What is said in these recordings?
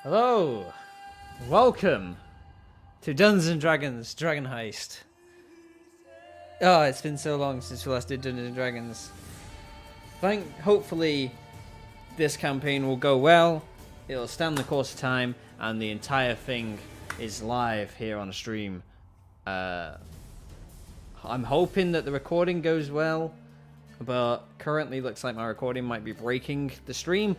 Hello, welcome to Dungeons and Dragons Dragon Heist. Oh, it's been so long since we last did Dungeons and Dragons. Hopefully this campaign will go well, it'll stand the course of time, and the entire thing is live here on stream. I'm hoping that the recording goes well, but currently looks like my recording might be breaking the stream.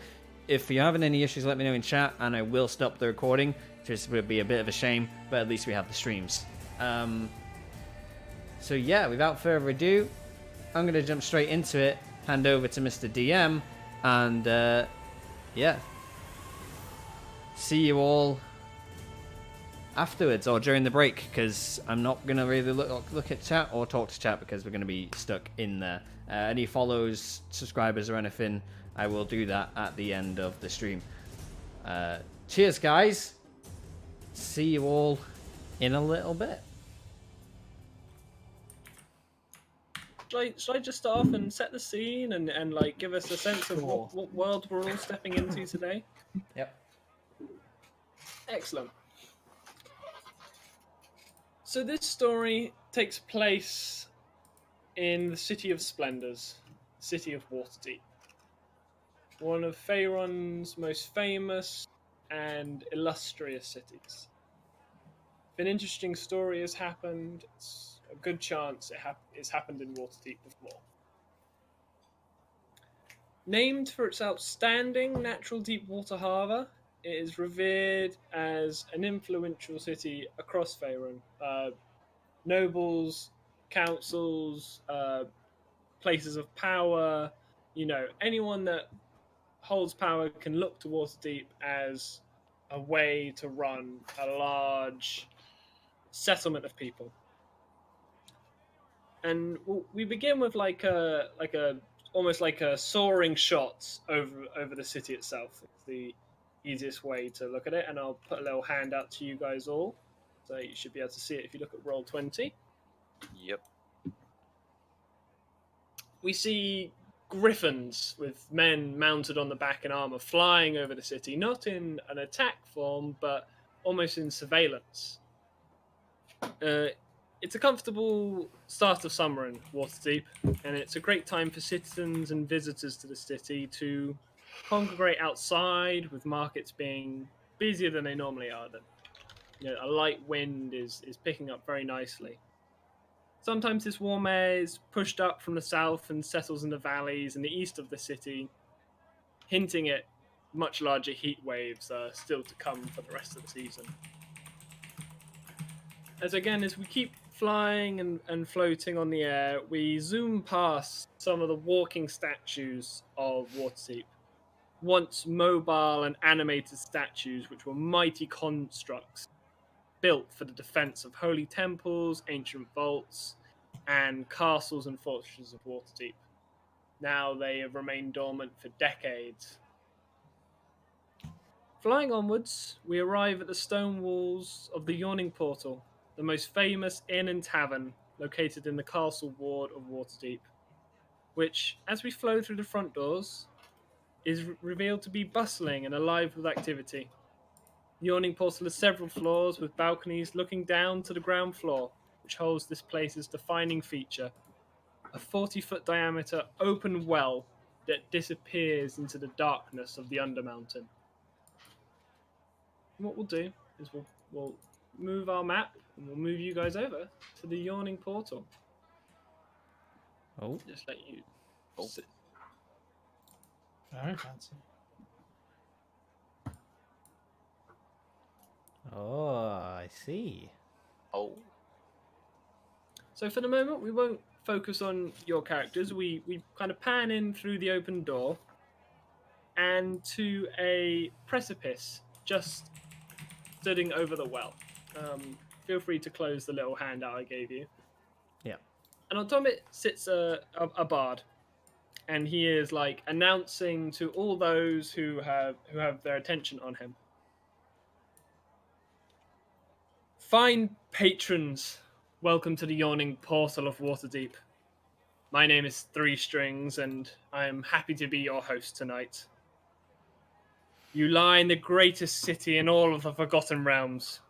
If you're having any issues, let me know in chat, and I will stop the recording. This would be a bit of a shame, but at least we have the streams. So yeah, without further ado, I'm going to jump straight into it, hand over to Mr. DM, and yeah. See you all afterwards, or during the break, because I'm not going to really look at chat or talk to chat, because we're going to be stuck in there. Any follows, subscribers, or anything, I will do that at the end of the stream. Cheers, guys. See you all in a little bit. Should I just start off and set the scene and like give us a sense of what world we're all stepping into today? Yep. Excellent. So this story takes place in the City of Splendors, City of Waterdeep. One of Faerun's most famous and illustrious cities. If an interesting story has happened, it's a good chance it's happened in Waterdeep before. Named for its outstanding natural deep water harbour, it is revered as an influential city across Faerun. Nobles, councils, places of power, anyone that holds power can look to Waterdeep as a way to run a large settlement of people. And we begin with almost like a soaring shot over the city itself. It's the easiest way to look at it, and I'll put a little handout to you guys all, so you should be able to see it if you look at Roll20. Yep. We see griffins with men mounted on the back in armor flying over the city, not in an attack form, but almost in surveillance. It's a comfortable start of summer in Waterdeep, and it's a great time for citizens and visitors to the city to congregate outside, with markets being busier than they normally are. A light wind is picking up very nicely. Sometimes this warm air is pushed up from the south and settles in the valleys and the east of the city, hinting at much larger heat waves still to come for the rest of the season. As we keep flying and floating on the air, we zoom past some of the walking statues of Waterdeep. Once mobile and animated statues, which were mighty constructs built for the defense of holy temples, ancient vaults, and castles and fortresses of Waterdeep. Now they have remained dormant for decades. Flying onwards, we arrive at the stone walls of the Yawning Portal, the most famous inn and tavern located in the castle ward of Waterdeep, which, as we flow through the front doors, is revealed to be bustling and alive with activity. The Yawning Portal has several floors with balconies looking down to the ground floor, which holds this place's defining feature, a 40-foot diameter open well that disappears into the darkness of the Undermountain. And what we'll do is we'll move our map, and we'll move you guys over to the Yawning Portal. Oh. Just let you sit. Very fancy. Oh, I see. Oh. So for the moment, we won't focus on your characters. We kind of pan in through the open door and to a precipice just sitting over the well. Feel free to close the little handout I gave you. Yeah. And on top of it sits a bard, and he is like announcing to all those who have their attention on him. Fine patrons, welcome to the Yawning Portal of Waterdeep. My name is Three Strings, and I am happy to be your host tonight. You lie in the greatest city in all of the Forgotten Realms.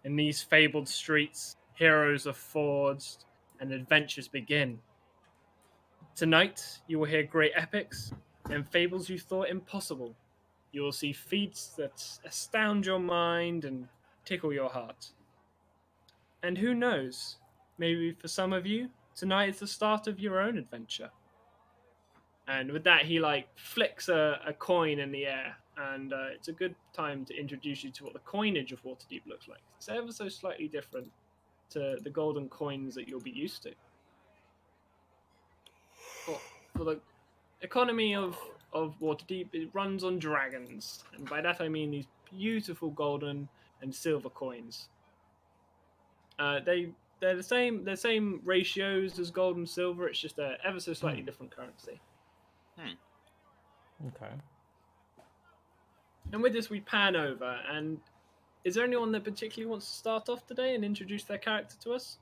In these fabled streets, heroes are forged and adventures begin. Tonight, you will hear great epics and fables you thought impossible. You will see feats that astound your mind and tickle your heart. And who knows, maybe for some of you, tonight is the start of your own adventure. And with that, he like flicks a coin in the air, and it's a good time to introduce you to what the coinage of Waterdeep looks like. It's ever so slightly different to the golden coins that you'll be used to. For the economy of Waterdeep, it runs on dragons, and by that I mean these beautiful golden and silver coins. They're the same ratios as gold and silver. It's just a ever so slightly different currency. Okay. And with this, we pan over. And is there anyone that particularly wants to start off today and introduce their character to us?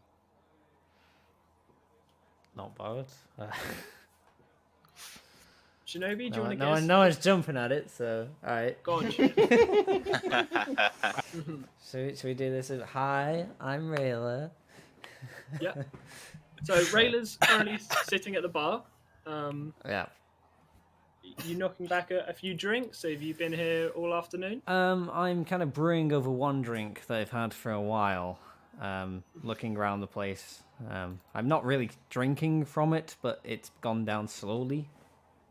Not bothered. Shinobi, do you want to guess? No one's jumping at it, so alright. Go on, Should we do this? Hi, I'm Rayla. Yeah. So Rayla's currently sitting at the bar. Yeah. You knocking back a few drinks? Have you been here all afternoon? I'm kind of brewing over one drink that I've had for a while. Looking around the place. I'm not really drinking from it, but it's gone down slowly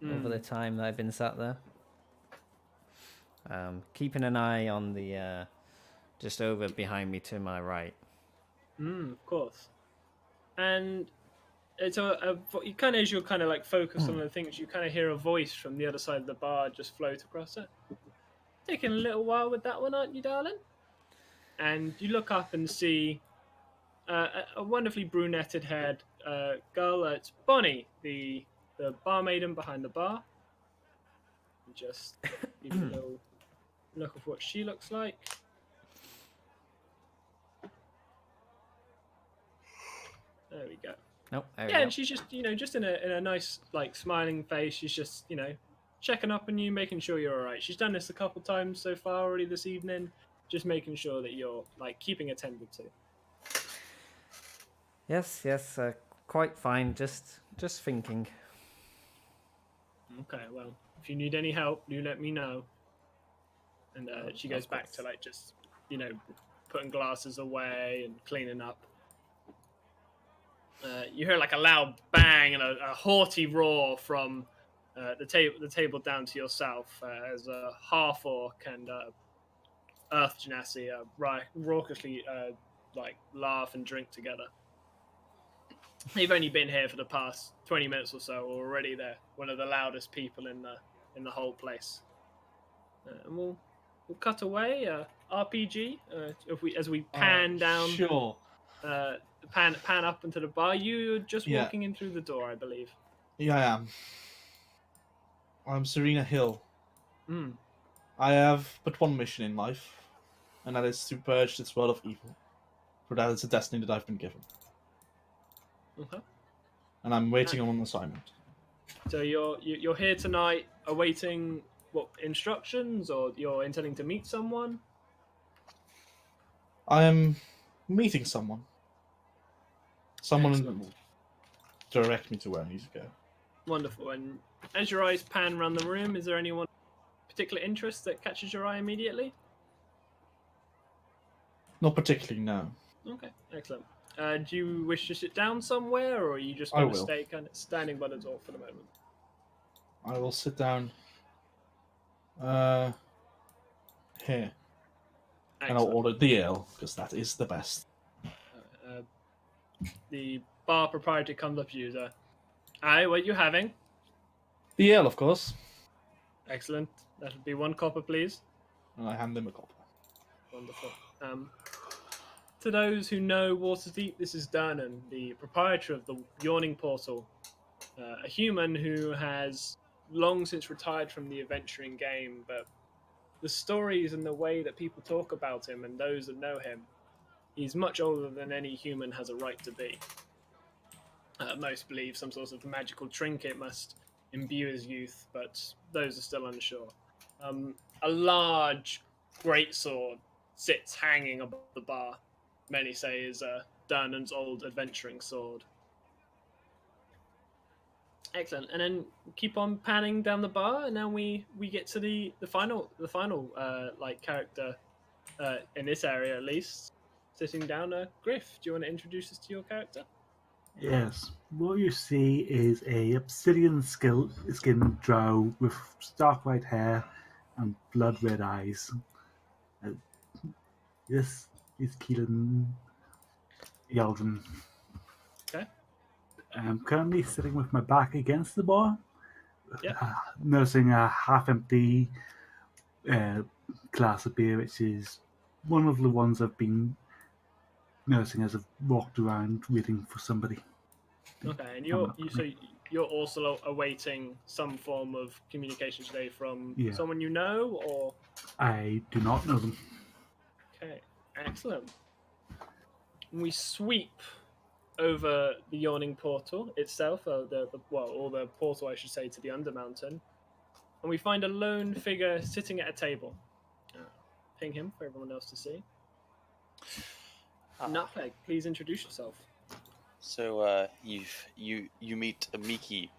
over the time that I've been sat there. Keeping an eye on the just over behind me to my right. Of course. And it's you kind of, as you're kind of like focused on the things, you kind of hear a voice from the other side of the bar just float across it. Taking a little while with that one, aren't you, darling? And you look up and see a wonderfully brunetted haired girl. It's Bonnie, the barmaiden behind the bar. Just give you a little look of what she looks like. There we go. Nope. Yeah, and she's just just in a nice like smiling face. She's just checking up on you, making sure you're all right. She's done this a couple times so far already this evening, just making sure that you're like keeping attended to. Yes, quite fine. Just thinking. Okay, well, if you need any help, do let me know. And she goes back to like just putting glasses away and cleaning up. You hear like a loud bang and a haughty roar from the table down to yourself as half-orc and Earth Genasi raucously like laugh and drink together. They've only been here for the past 20 minutes or so. Already they're one of the loudest people in the whole place. And we'll cut away. RPG. As we pan down. Sure. Pan up into the bar. You're just walking in through the door, I believe. Yeah, I am. I'm Serena Hill. Mm. I have but one mission in life, and that is to purge this world of evil. For that is a destiny that I've been given. Okay. And I'm waiting on an assignment. So you're here tonight, awaiting what instructions, or you're intending to meet someone? I am meeting someone. Someone Excellent. will direct me to where I need to go. Wonderful. And as your eyes pan around the room, is there anyone of particular interest that catches your eye immediately? Not particularly, no. Okay, excellent. Do you wish to sit down somewhere, or are you just going to stay kind of standing by the door for the moment? I will sit down here. Excellent. And I'll order the ale, because that is the best. The bar proprietor comes up to you. Aye, what are you having? The ale, of course. Excellent. That'll be 1 copper, please. And I hand them a copper. Wonderful. To those who know Waterdeep, this is Dernan, the proprietor of the Yawning Portal, a human who has long since retired from the adventuring game, but the stories and the way that people talk about him and those that know him, he's much older than any human has a right to be. Most believe some sort of magical trinket must imbue his youth, but those are still unsure. a large greatsword sits hanging above the bar. Many say is Dernan's old adventuring sword. Excellent, and then keep on panning down the bar, and now we get to the final like character in this area at least, sitting down. Griff, do you want to introduce us to your character? Yes, what you see is a obsidian skin drow with stark white hair and blood red eyes. Uh, this is Keelan Yaldrin. Okay. I'm currently sitting with my back against the bar, Yep. nursing a half-empty glass of beer, which is one of the ones I've been nursing as I've walked around waiting for somebody. Okay, and you're also awaiting some form of communication today from someone you know, or I do not know them. okay, excellent. We sweep over the yawning portal itself, or the portal, I should say, to the Undermountain, and we find a lone figure sitting at a table. Ping him for everyone else to see. Nutpeg, please introduce yourself. So you meet a Miki,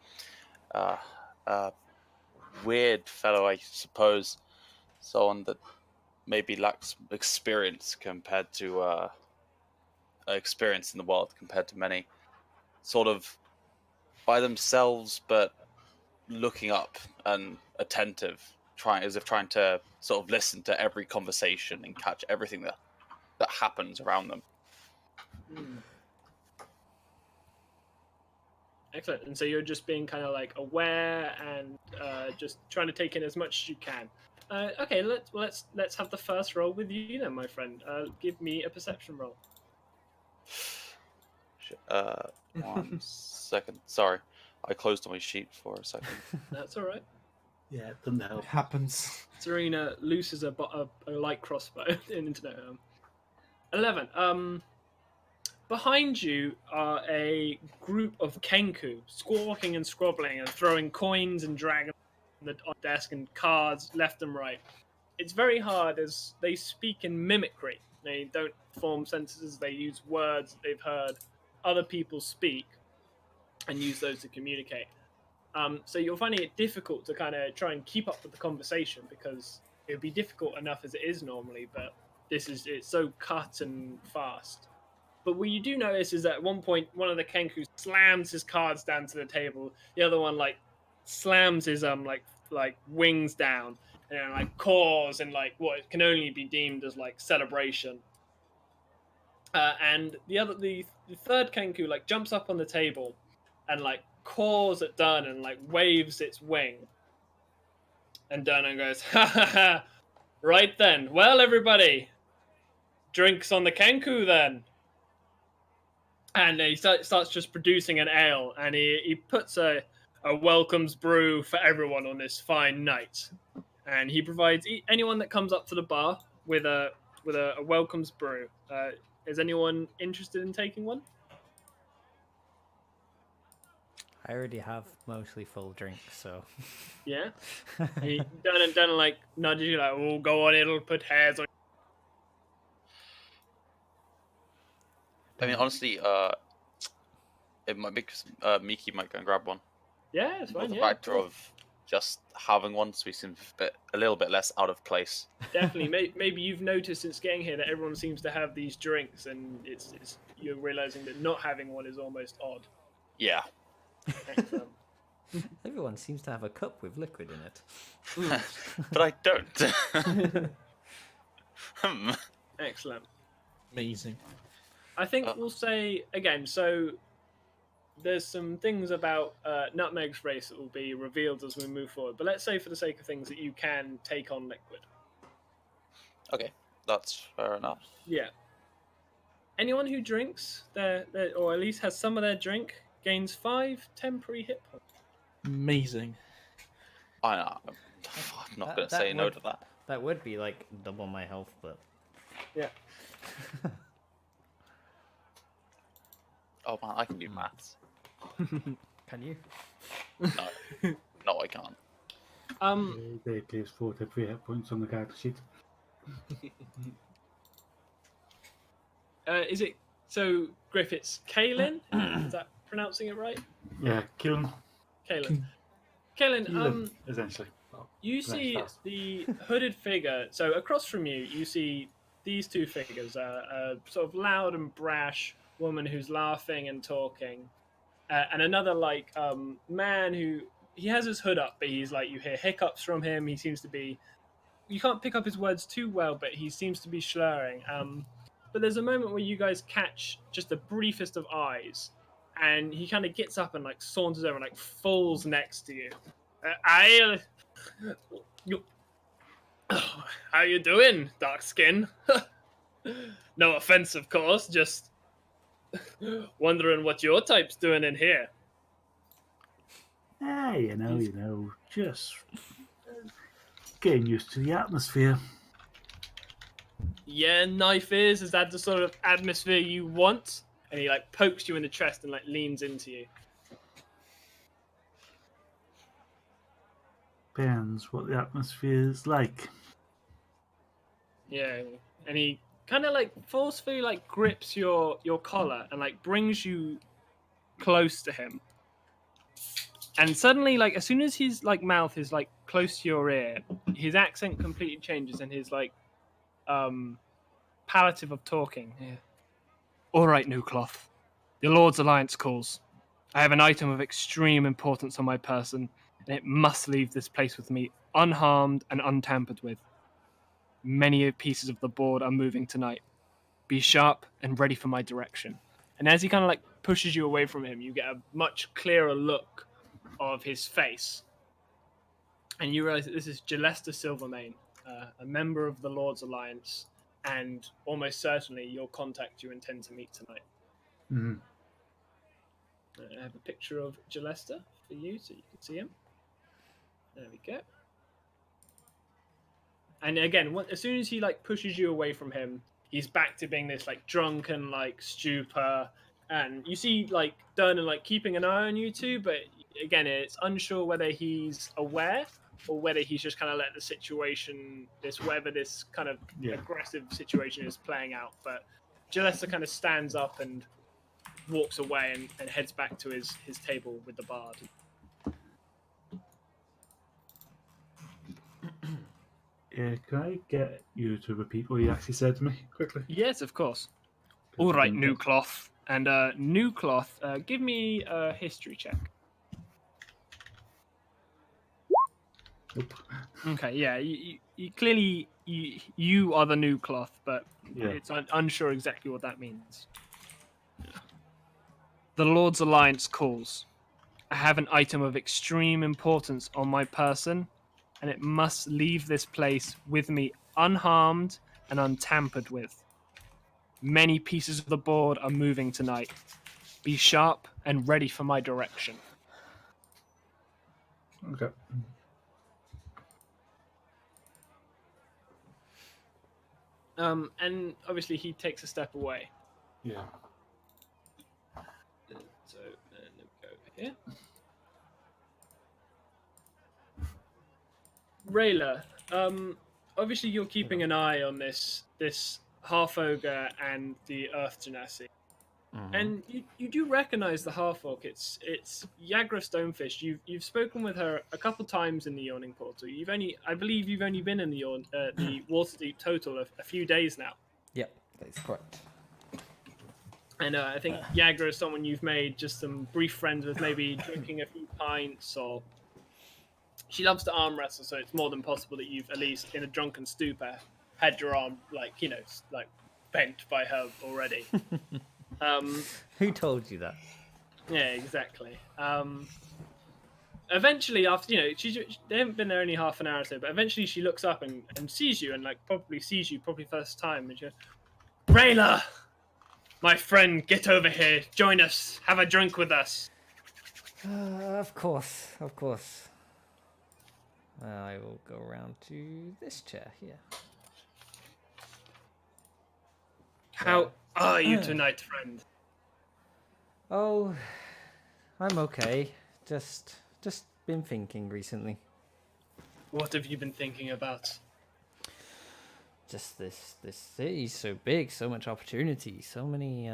weird fellow, I suppose, someone that maybe lacks experience compared to experience in the world compared to many, sort of by themselves, but looking up and attentive, trying to sort of listen to every conversation and catch everything that happens around them. Excellent. And so you're just being kind of like aware and just trying to take in as much as you can. Okay, let's have the first roll with you then, my friend. Give me a perception roll. 1 second. Sorry, I closed my sheet for a second. That's all right. Yeah, it doesn't help. It happens. Serena looses a light crossbow in internet. 11. Behind you are a group of Kenku, squawking and squabbling and throwing coins and dragons on the desk and cards left and right. It's very hard as they speak in mimicry. They don't form sentences, they use words that they've heard other people speak and use those to communicate. So you're finding it difficult to kind of try and keep up with the conversation because it would be difficult enough as it is normally, but it's so cut and fast. But what you do notice is that at one point, one of the Kenku slams his cards down to the table. The other one slams his like wings down and caws and what can only be deemed as celebration. And the third Kenku jumps up on the table and caws at Dun and waves its wing. And Dun goes, ha ha ha! Right then, well everybody, drinks on the Kenku then. And he starts just producing an ale, and he puts a welcomes brew for everyone on this fine night. And he provides anyone that comes up to the bar with a welcomes brew. Is anyone interested in taking one? I already have mostly full drinks, so Yeah. He done nudges you oh, go on, it'll put hairs on. I mean, honestly, it might be Miki might go and grab one. Yeah, it's fine. The Yeah, factor of just having one, so he seems a little bit less out of place. Definitely. Maybe you've noticed since getting here that everyone seems to have these drinks, and it's you're realizing that not having one is almost odd. Yeah. Excellent. Everyone seems to have a cup with liquid in it. But I don't. Excellent. Amazing. I think we'll say again. So there's some things about Nutmeg's race that will be revealed as we move forward. But let's say, for the sake of things, that you can take on liquid. Okay, that's fair enough. Yeah. Anyone who drinks or at least has some of their drink gains 5 temporary hit points. Amazing. I'm not going to say no to that. That would be double my health, but yeah. Oh man, I can do maths. Can you? No, I can't. They place 4 temporary hit points on the character sheet. Is it so? Griff, it's Kaylin. Is that pronouncing it right? Yeah, kill him. Kaylin. Kill Kaylin. him, essentially. Oh, You nice see fast. the hooded figure. So across from you, you see these two figures: a sort of loud and brash woman who's laughing and talking, and another man who he has his hood up, but he's like you hear hiccups from him. He seems to be you can't pick up his words too well, but he seems to be slurring. But there's a moment where you guys catch just the briefest of eyes, and he kind of gets up and like saunters over and like falls next to you. You, how you doing, dark skin? No offense, of course. Just wondering what your type's doing in here. You know, just getting used to the atmosphere. Yeah, knife is that the sort of atmosphere you want? And he like pokes you in the chest and like leans into you. Depends what the atmosphere is like. Yeah, and he kind of like forcefully like grips your collar and like brings you close to him. And suddenly, like as soon as his like mouth is like close to your ear, his accent completely changes and his like palative of talking. Yeah. All right, New Cloth. The Lord's Alliance calls. I have an item of extreme importance on my person, and it must leave this place with me unharmed and untampered with. Many pieces of the board are moving tonight. Be sharp and ready for my direction. And as he kind of like pushes you away from him, you get a much clearer look of his face. And you realize that this is Gelesta Silvermane, a member of the Lord's Alliance, and almost certainly your contact you intend to meet tonight. Mm. I have a picture of Gelesta for you so you can see him. There we go. And again, as soon as he like pushes you away from him, he's back to being this like drunken like stupor. And you see like Dernan like keeping an eye on you two, but again, it's unsure whether he's aware or whether he's just kind of let the situation, whatever this kind of aggressive situation is playing out. But Gelesta kind of stands up and walks away and heads back to his table with the bard. Can I get you to repeat what you actually said to me quickly? Yes, of course. All right, New Cloth. And New Cloth, give me a history check. Nope. Okay, yeah, you clearly you are the New Cloth, but it's unsure exactly what that means. The Lord's Alliance calls. I have an item of extreme importance on my person, and it must leave this place with me unharmed and untampered with. Many pieces of the board are moving tonight. Be sharp and ready for my direction. Okay. And obviously he takes a step away. Yeah. So then we go over here. Rayla, obviously you're keeping an eye on this half ogre and the Earth Genasi. Mm-hmm. And you do recognize the half orc. It's Yagra Stonefish. You've spoken with her a couple times in the Yawning Portal. I believe you've only been in the Waterdeep total a few days now. Yep, that's correct. And I think Yagra is someone you've made just some brief friends with, maybe drinking a few pints, or she loves to arm wrestle, so it's more than possible that you've, at least in a drunken stupor, had your arm bent by her already. Who told you that? Yeah, exactly. Eventually, after they haven't been there only half an hour or so, but eventually she looks up and sees you, and probably first time, and she goes, "Rayla, my friend, get over here, join us, have a drink with us." Of course. I will go around to this chair here. How are you tonight, friend? Oh, I'm okay. Just been thinking recently. What have you been thinking about? Just this city's so big, so much opportunity, so many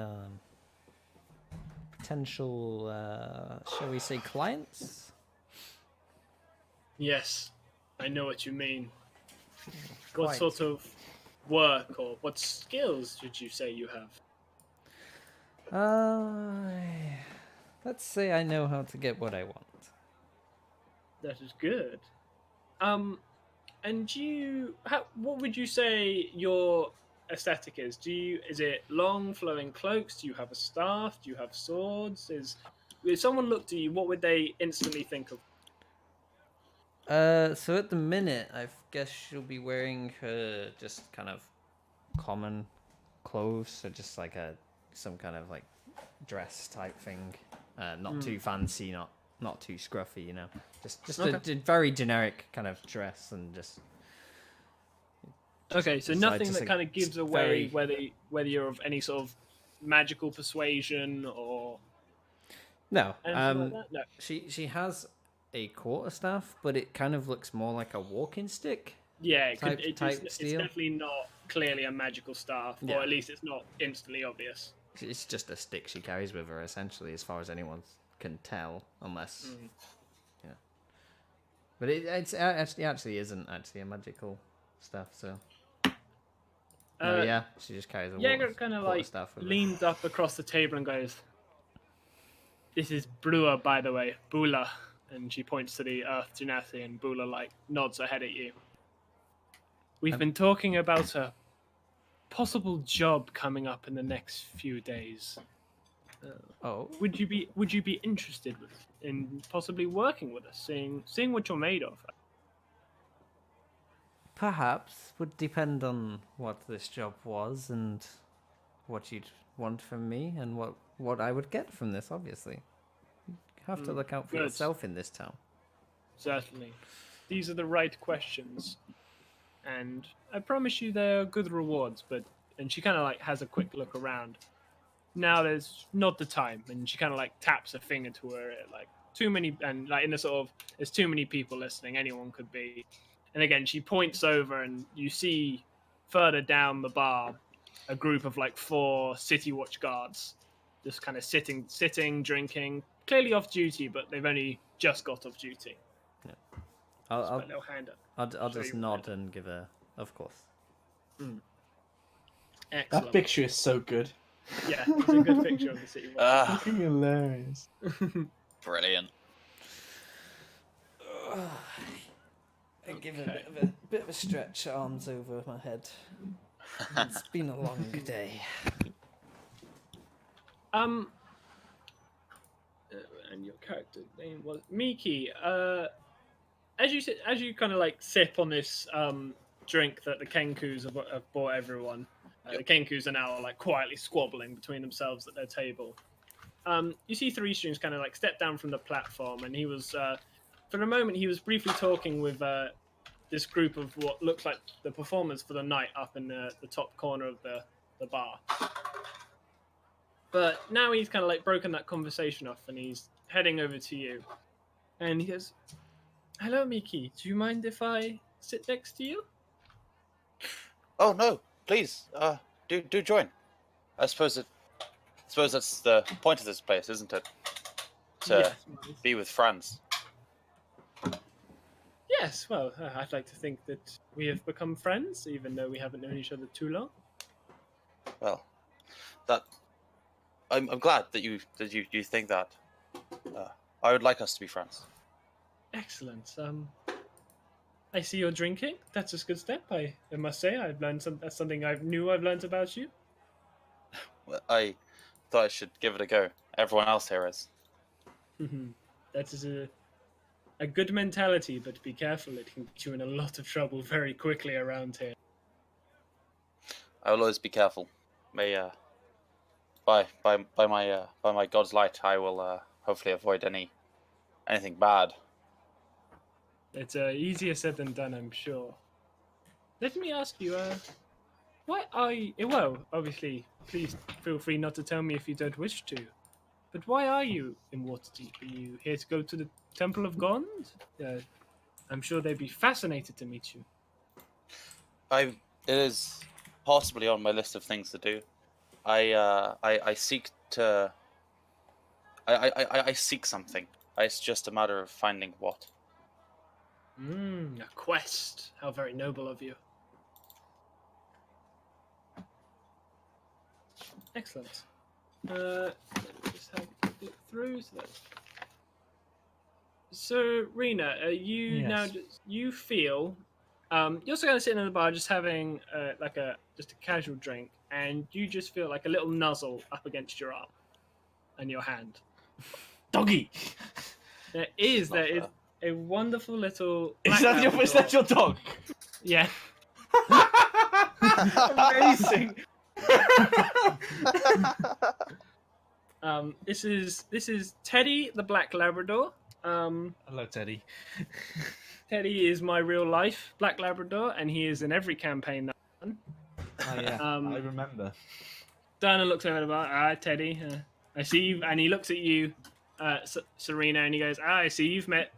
potential, shall we say, clients? Yes, I know what you mean. What Quite. sort of work or what skills did you say you have? Let's say I know how to get what I want. That is good. And what would you say your aesthetic is? Is it long flowing cloaks? Do you have a staff? Do you have swords? If someone looked at you, what would they instantly think of? So at the minute, I guess she'll be wearing her just kind of common clothes, so just like some kind of like dress type thing, not too fancy, not too scruffy, you know, just Okay. a very generic kind of dress and just. Okay, so Just nothing just that like kind of gives away very- whether you're of any sort of magical persuasion or No, anything like that. No. she has a quarterstaff, but it kind of looks more like a walking stick. Yeah, Type it's steel. definitely not clearly a magical staff, Yeah. or at least it's not instantly obvious. It's just a stick she carries with her, essentially, as far as anyone can tell, unless, yeah. But it actually isn't actually a magical stuff. So, no, yeah, she just carries a Jaeger kind of like staff with her. leans up across the table and goes, "This is Brewer, by the way, Bula," and she points to the Earth Genasi, and Bula like nods her head at you. We've been talking about a possible job coming up in the next few days. Oh, Would you be interested in possibly working with us, seeing what you're made of? perhaps would depend on what this job was and what you'd want from me and what I would get from this. Obviously, you have to look out for good. yourself in this town. Certainly, these are the right questions, and I promise you they're good rewards. And she kind of like has a quick look around. Now there's not the time, and she kind of like taps a finger to her ear, like too many, and like in a sort of there's too many people listening. Anyone could be. And again, she points over, and you see further down the bar a group of like 4 city watch guards, just kind of sitting, drinking, clearly off duty, but they've only just got off duty. I'll Little hand up. I'll show just you nod and give a, of course. Excellent. That picture is so good. Yeah, it's a good picture of the city watch. Ah, Fucking hilarious. brilliant. I give a bit of a stretch, arms over my head. It's been a long day. And your character name was Miki. As you kind of like sip on this drink that the Kenkus have bought everyone, the Kenkus are now like quietly squabbling between themselves at their table. You see Three Strings kind of like step down from the platform, and he was for a moment he was briefly talking with this group of what looks like the performers for the night up in the top corner of the bar. But now he's kind of like broken that conversation off, and he's heading over to you. And he goes, "Hello, Miki. Do you mind if I sit next to you?" Oh no, please, do join. I suppose that's the point of this place, isn't it? To be with friends. Yes, well, I'd like to think that we have become friends, even though we haven't known each other too long. Well, I'm glad that you think that. I would like us to be friends. Excellent. I see you're drinking. That's a good step. I must say, I've learned that's something I've learned about you. Well, I thought I should give it a go. Everyone else here is. That is a good mentality, but be careful. It can get you in a lot of trouble very quickly around here. I will always be careful. May by my god's light, I will hopefully avoid anything bad. It's easier said than done, I'm sure. Let me ask you, why are you... Well, obviously, please feel free not to tell me if you don't wish to. But why are you in Waterdeep? Are you here to go to the Temple of Gond? I'm sure they'd be fascinated to meet you. It is possibly on my list of things to do. I seek to. I seek something. It's just a matter of finding what. A quest. How very noble of you. Excellent. Let me just have a look through. So Rena, you Yes. now you feel you're also kind of sitting in the bar, just having just a casual drink, and you just feel like a little nuzzle up against your arm and your hand. Doggy! There Not is fair. a wonderful little. Is black that your dog? Yeah. Amazing! This is Teddy the Black Labrador. Hello, Teddy. Teddy is my real life Black Labrador, and he is in every campaign that I've done. Oh, yeah, Um, I remember. Dana looks over about, Teddy, I see you, and he looks at you, Serena, and he goes, I see you've met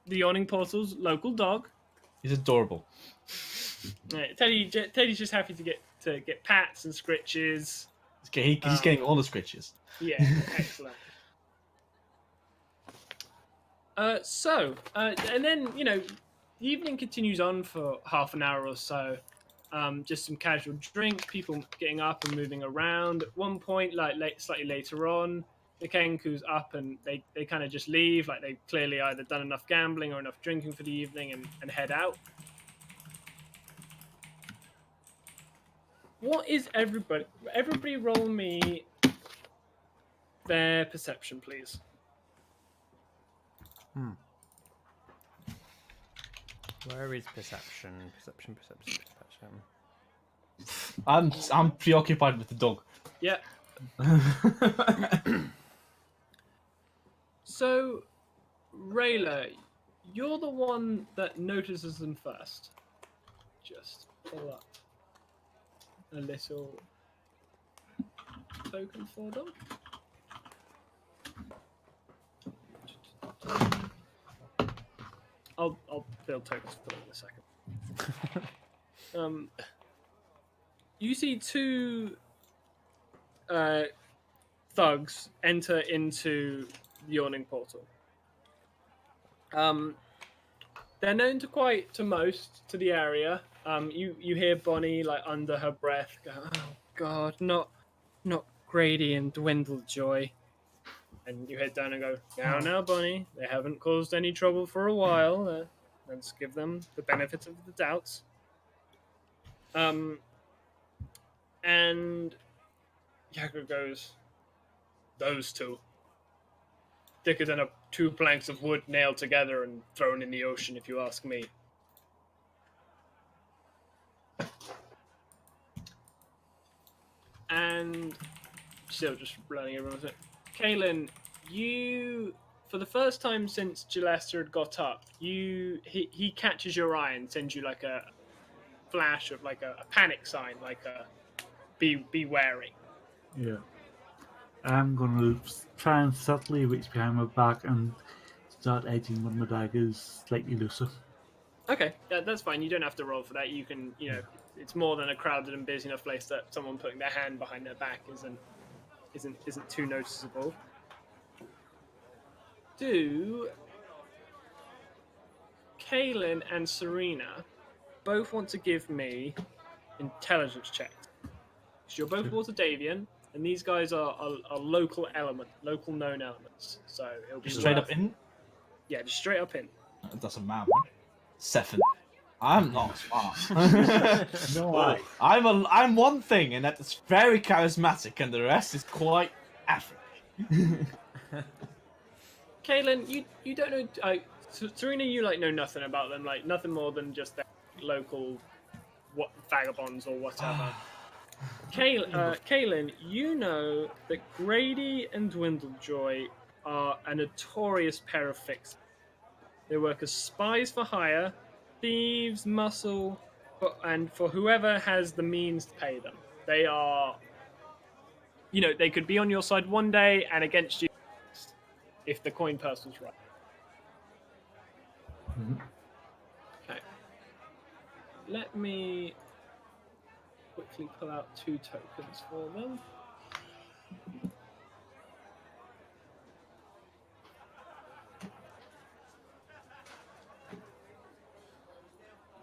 the Yawning Portal's local dog. He's adorable. Teddy's just happy to get pats and scritches. He's getting all the scritches. Yeah, excellent. And then, the evening continues on for half an hour or so. Just some casual drink, people getting up and moving around. At one point, slightly later on, the Kenku's up and they kind of just leave. Like they've clearly either done enough gambling or enough drinking for the evening and head out. What is everybody? Everybody roll me their perception, please. Where is perception? Perception. I'm preoccupied with the dog. Yeah. So, Rayla, you're the one that notices them first. Just pull up a little token for them. I'll build tokens for them in a second. You see two thugs enter into the Yawning Portal. They're known to most to the area. You hear Bonnie under her breath go, "Oh God, not Grady and Dwindlejoy." And you head down and go, now, Bonnie. They haven't caused any trouble for a while. Let's give them the benefit of the doubt. And Yager goes, those two. Thicker than two planks of wood nailed together and thrown in the ocean, if you ask me. And still just running everyone with it. Kaylin, you, for the first time since Gillester had got up, he catches your eye and sends you like a flash of like a panic sign, like a be wary. Yeah. I'm gonna try and subtly reach behind my back and start edging one of my daggers slightly looser. Okay, that's fine. You don't have to roll for that. You can, it's more than a crowded and busy enough place that someone putting their hand behind their back isn't too noticeable. Do Kaylin and Serena both want to give me intelligence checks? Because you're both Waterdavian, and these guys are local known elements. So it'll be Straight up in? Yeah, just straight up in. It doesn't matter. 7. I'm not smart. No, I'm one thing, and that is very charismatic, and the rest is quite average. Kaylin, you don't know. Serena, you know nothing about them, nothing more than just their local vagabonds or whatever. Kaylin, you know that Grady and Dwindlejoy are a notorious pair of fixers. They work as spies for hire, thieves, muscle, and for whoever has the means to pay them. They are, they could be on your side one day and against you if the coin purse was right. let me quickly pull out 2 tokens for them.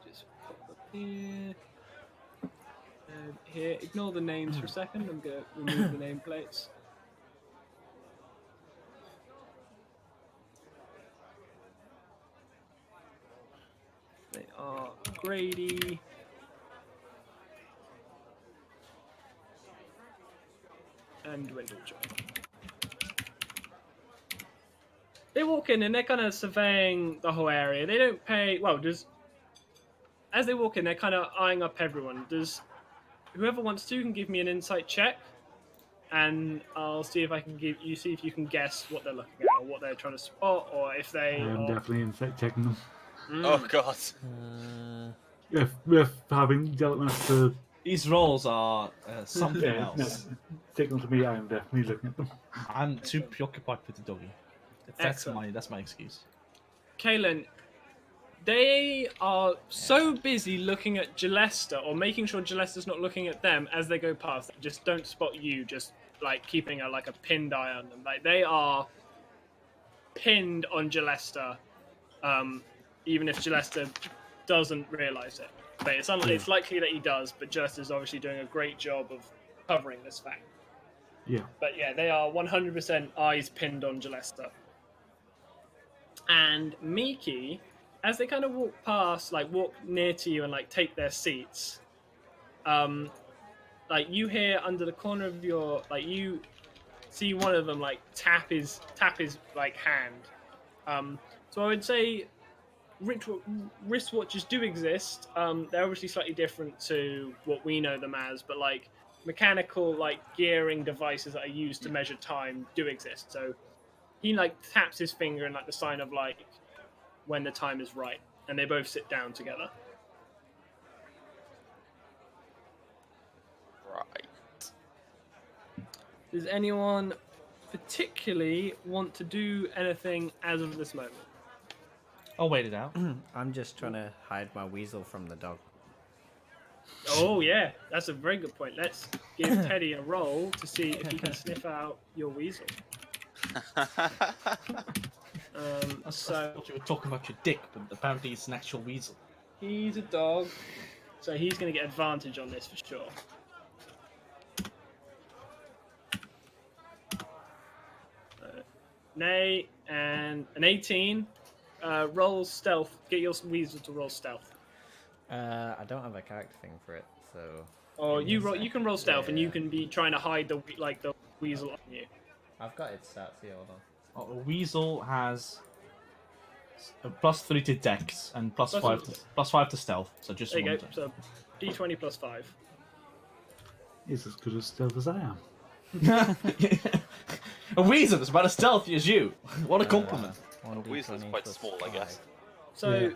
Just pop up here. And here, ignore the names for a second. I'm going to remove the nameplates. They are Grady, and Dwindlejoy. They walk in and they're kind of surveying the whole area. They don't pay. Well, as they walk in, they're kind of eyeing up everyone. Whoever wants to can give me an insight check, and I'll see if I can see if you can guess what they're looking at or what they're trying to spot, or if they. I'm definitely insight checking them. Oh god. If having dealt with These rolls are something else. signal to me, I'm definitely looking at them. I'm too preoccupied with the doggy. That's my excuse. Kaelin, they are so busy looking at Gelesta or making sure Gelesta's not looking at them as they go past. They just don't spot you, just like keeping a pinned eye on them. Like they are pinned on Gelesta, even if Gelesta doesn't realize it. But it's likely that he does, but Gelesta's obviously doing a great job of covering this fact. Yeah. But yeah, they are 100% eyes pinned on Gelesta. And Miki, as they kind of walk past, walk near to you and take their seats, you hear under the corner of your, you see one of them tap his hand. So I would say wristwatches do exist. They're obviously slightly different to what we know them as, but mechanical gearing devices that are used to measure time do exist. So he taps his finger in the sign of when the time is right, and they both sit down together. Right. Does anyone particularly want to do anything as of this moment? I'll wait it out. I'm just trying to hide my weasel from the dog. Oh yeah, that's a very good point. Let's give Teddy a roll to see if he can sniff out your weasel. I thought you were talking about your dick, but apparently it's an actual weasel. He's a dog, so he's going to get advantage on this for sure. Nay and an 18. Roll stealth. Get your weasel to roll stealth. I don't have a character thing for it, so. Or you can roll stealth, and you Yeah. can be trying to hide the weasel on you. I've got its stats here. Hold on. A weasel has a +3 to dex and +5 to stealth. So just There you one go. So D20 plus 5. He's as good as stealth as I am. A weasel is about as stealthy as you. What a compliment. A weasel is quite small, I guess. So Yeah.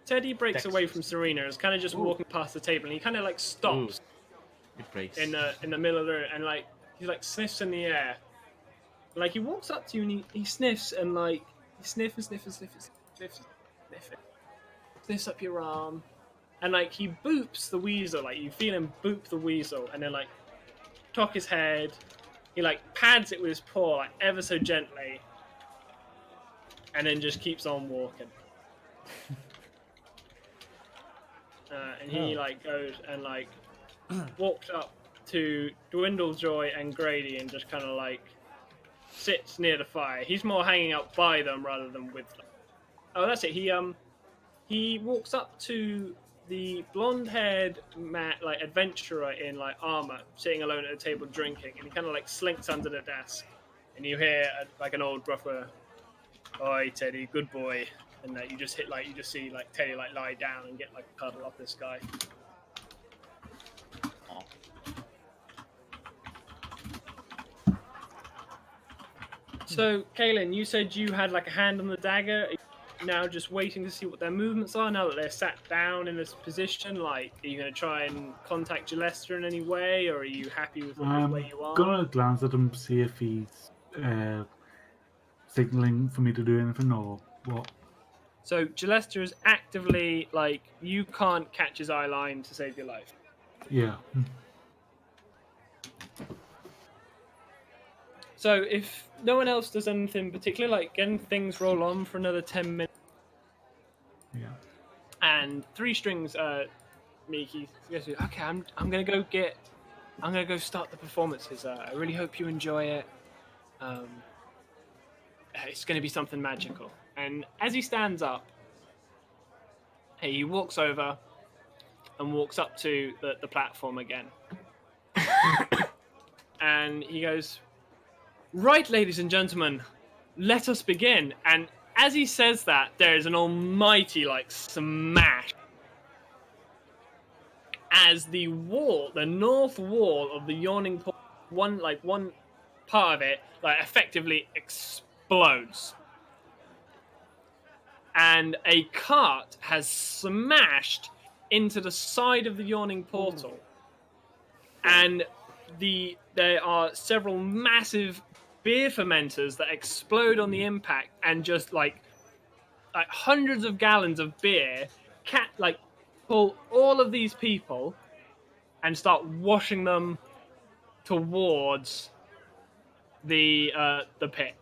Teddy breaks Dex. away from Serena. Is kind of just walking past the table, and he kind of stops It breaks. in the middle of the room, and he sniffs in the air. He walks up to you and he sniffs and he sniffs and sniffs up your arm, and he boops the weasel. You feel him boop the weasel, and then cock his head. He pads it with his paw ever so gently, and then just keeps on walking. And he goes and walks up to Dwindlejoy and Grady and just kind of sits near the fire. He's more hanging out by them rather than with them. Oh, that's it. He walks up to the blonde-haired adventurer in armor, sitting alone at a table drinking, and he kind of slinks under the desk, and you hear an old bruffer, "Oi, Teddy, good boy," and you just see Teddy lie down and get a cuddle off this guy. Oh. So, Kaelin, you said you had a hand on the dagger. Are you now just waiting to see what their movements are now that they're sat down in this position? Are you going to try and contact Gelester in any way, or are you happy with where you are? I'm gonna glance at him, see if he's signaling for me to do anything or what. So Gillester is actively like you can't catch his eye line to save your life. Yeah. So if no one else does anything particular, like again, things roll on for another 10 minutes, Yeah. and Three Strings, Miki goes, okay, I'm gonna go start the performances. I really hope you enjoy it. It's gonna be something magical. And as he stands up, he walks over and walks up to the platform again, and he goes, "Right, ladies and gentlemen, let us begin." And as he says that, there is an almighty like smash as the north wall of the yawning pool, one part of it, like effectively explodes, and a cart has smashed into the side of the yawning portal, and there are several massive beer fermenters that explode on the impact, and just like hundreds of gallons of beer pull all of these people and start washing them towards the pit.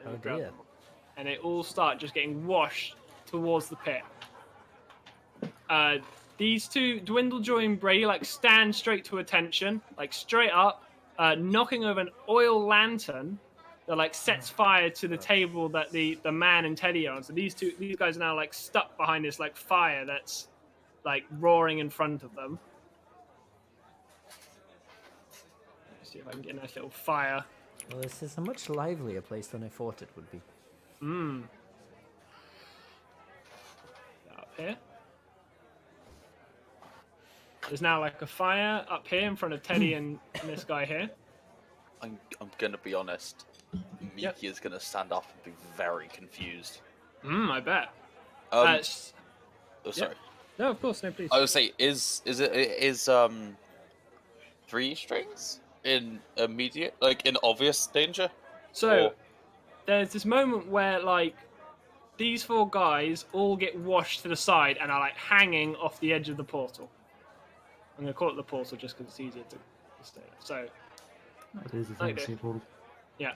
Oh dear. And they all start just getting washed towards the pit. These two, Dwindlejoy and Brady, like stand straight to attention, like straight up, knocking over an oil lantern that like sets fire to the table that the man and Teddy are on. So these guys are now like stuck behind this like fire that's like roaring in front of them. Let's see if I can get a nice little fire. Well, this is a much livelier place than I thought it would be. Up here. There's now like a fire up here in front of Teddy and this guy here. I'm gonna be honest. Miki is gonna stand up and be very confused. I bet. Oh, sorry. No, of course, no, please. I would say, is Three Strings in immediate, like in obvious danger? So Or- there's this moment where like these four guys all get washed to the side and are like hanging off the edge of the portal. I'm gonna call it the portal just because it's easier to stay there. So That is a Like fancy portal. yeah.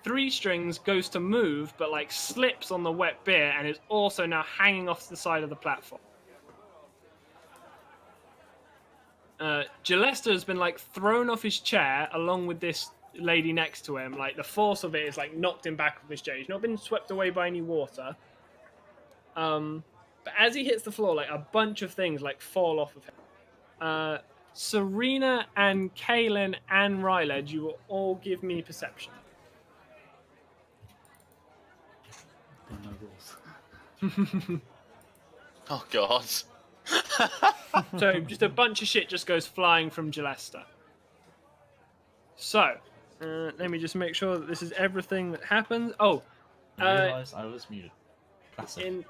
Three Strings goes to move, but like slips on the wet beer and is also now hanging off the side of the platform. Gillester has been like thrown off his chair along with this lady next to him. Like the force of it is like knocked him back from his chair. He's not been swept away by any water. But as he hits the floor, like a bunch of things like fall off of him. Serena and Kaylin and Ryled, you will all give me perception. Don't know rules. Oh god. So just a bunch of shit just goes flying from Gillester. So, let me just make sure that this is everything that happens. Oh, I realised I was muted. Classic.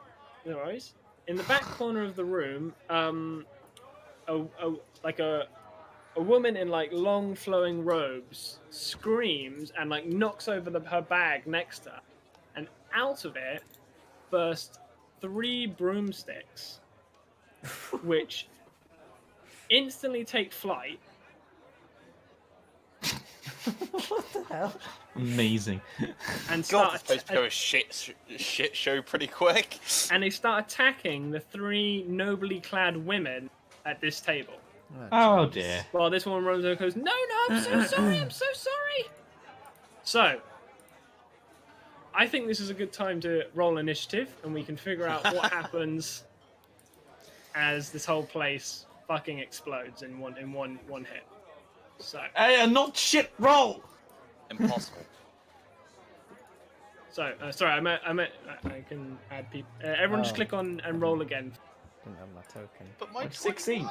no worries. In the back corner of the room, a woman in like long flowing robes screams and like knocks over her bag next to her, and out of it burst 3 broomsticks, which instantly take flight. What the hell? Amazing. And God, start it's supposed to go a shit show pretty quick. and they start attacking the 3 nobly clad women at this table. Oh dear. Well, this one runs over and goes, no, I'm so sorry, I'm so sorry. So, I think this is a good time to roll initiative, and we can figure out what happens as this whole place fucking explodes in one hit. So, Hey, not shit roll! Impossible. sorry, I can add people. Everyone just Oh. click on and roll again. Didn't have my token. But my 16.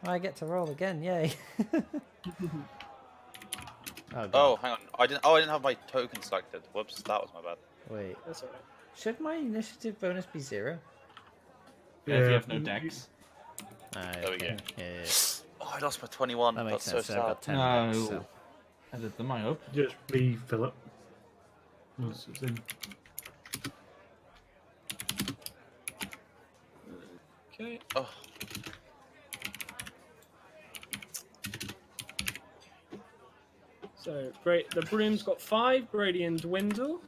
I get to roll again, yay. God. Oh, hang on. I didn't have my token selected. Whoops, that was my bad. Wait, That's alright. should my initiative bonus be 0? Yeah, if you have no decks. There we go. Yeah. Oh, I lost my 21. That makes That's sense. so I've sad. got 10 decks, No. so. I did them, I hope. Just refill it. Once it's in. Okay. Oh, So great. The broom's got 5. Brady and Dwindle.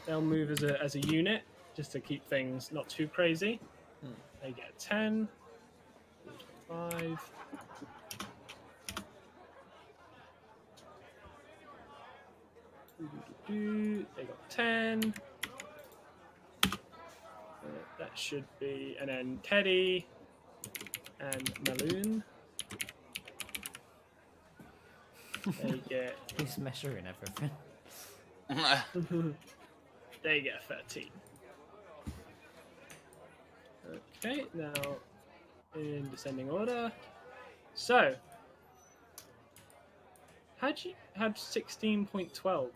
They'll move as a unit just to keep things not too crazy. They get 10. 5. They got 10. That should be, and then Teddy and Maloon. They get He's measuring everything. they get 13. Okay, now in descending order. So, how'd you have 16.12?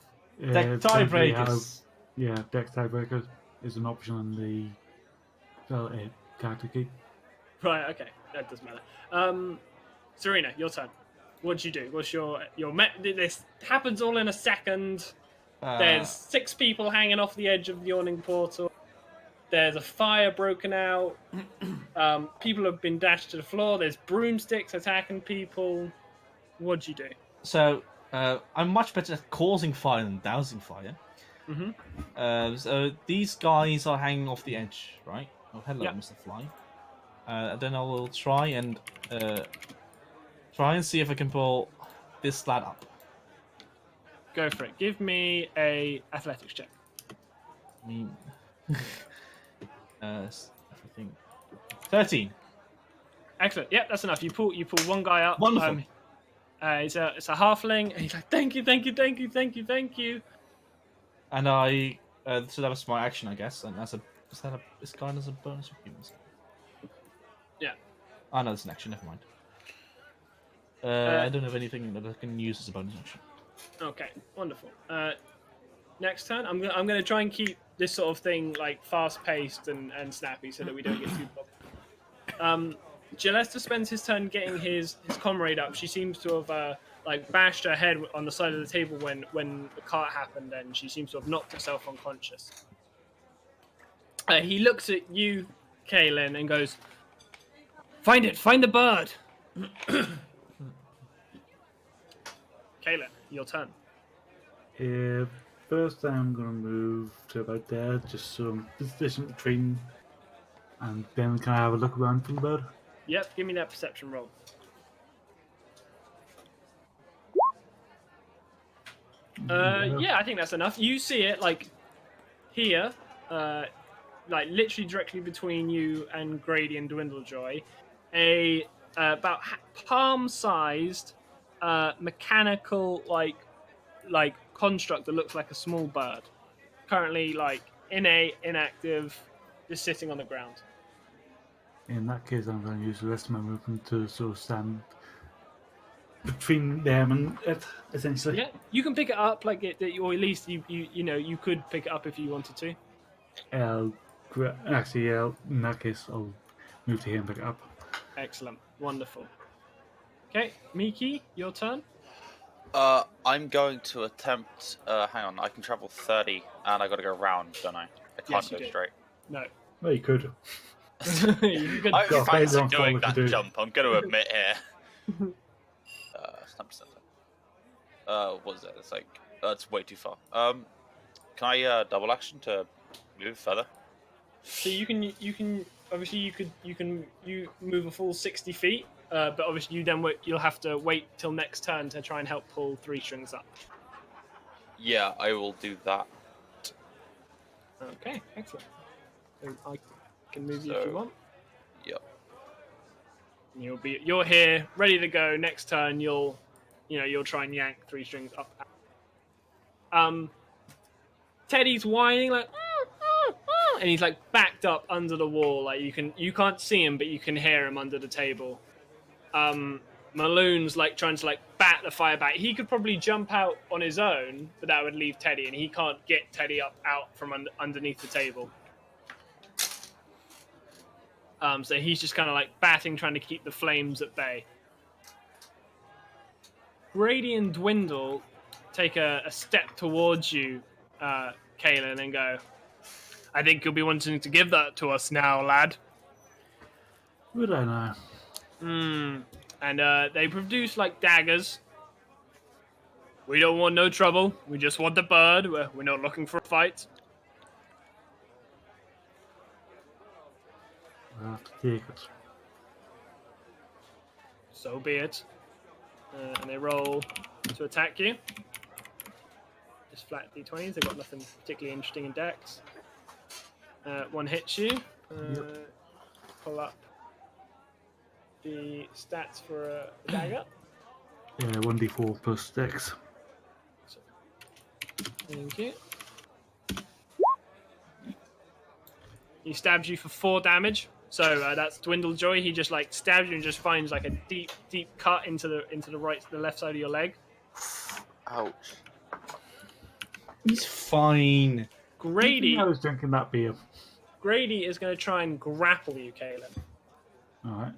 Deck Essentially how- tiebreakers. Yeah, deck tiebreaker is an option on the character key. Right, okay, that doesn't matter. Serena, your turn. What'd you do? What's your this happens all in a second. There's 6 people hanging off the edge of the yawning portal. There's a fire broken out. People have been dashed to the floor. There's broomsticks attacking people. What'd you do? So, I'm much better at causing fire than dousing fire. Mm-hmm. So these guys are hanging off the edge, right? Oh, hello, Yeah. Mr. Fly. Then I will try and see if I can pull this lad up. Go for it. Give me a athletics check. I mean, everything. 13. Excellent. Yep, that's enough. You pull one guy up. Wonderful. It's a halfling, and he's like, "Thank you, thank you, thank you, thank you, thank you." And I, so that was my action, I guess. And this card as a bonus of humans? Yeah. Oh no, it's an action. Never mind. I don't have anything that I can use as a bonus action. Okay, wonderful. Next turn, I'm gonna try and keep this sort of thing like fast paced and snappy so that we don't get too bogged. Gillester spends his turn getting his comrade up. She seems to have like bashed her head on the side of the table when the cart happened, and she seems to have knocked herself unconscious. He looks at you, Kaylin, and goes, "Find the bird." Kaylin, your turn. First, I'm going to move to about there, just some position between, and then can I have a look around for the bird? Yep, give me that perception roll. Yeah, I think that's enough. You see it like here, like literally directly between you and Grady and Dwindlejoy, a about palm-sized mechanical like construct that looks like a small bird, currently like inactive, just sitting on the ground. In that case, I'm going to use the rest of my movement to sort of stand between them and it, essentially. Yeah, you can pick it up like it, or at least you could pick it up if you wanted to. Actually, yeah, in that case, I'll move to here and pick it up. Excellent, wonderful. Okay, Miki, your turn. I'm going to attempt. Hang on, I can travel 30, and I got to go round, don't I? I can't Yes, you go do. straight. No. Well, you could. You could I Got fancy phase on doing forward to that do. jump. I'm going to admit here. Snap center. What is that? It's like that's way too far. Can I double action to move further? So you can obviously you move a full 60 feet, but obviously you'll have to wait till next turn to try and help pull 3 strings up. Yeah, I will do that. Okay, excellent. So I can move you if you So- want. Yep. You're here, ready to go. Next turn, you'll try and yank 3 strings up. Teddy's whining like, and he's like backed up under the wall. Like you can't see him, but you can hear him under the table. Maloon's like trying to like bat the fire back. He could probably jump out on his own, but that would leave Teddy, and he can't get Teddy out from underneath the table. So he's just kind of like batting, trying to keep the flames at bay. Grady and Dwindle take a step towards you, Kalen and go, I think you'll be wanting to give that to us now, lad. Would I know? And they produce like daggers. We don't want no trouble. We just want the bird. We're not looking for a fight. I'll have to take it. So be it. And they roll to attack you. Just flat d20s. They've got nothing particularly interesting in dex. One hits you. Pull up the stats for a dagger. Yeah, 1d4 plus dex. Thank you. He stabs you for 4 damage. So that's Dwindle Joy. He just like stabs you and just finds like a deep cut into the left side of your leg. Ouch. He's fine. Grady I was drinking that beer. Grady is going to try and grapple you, Caleb. Alright.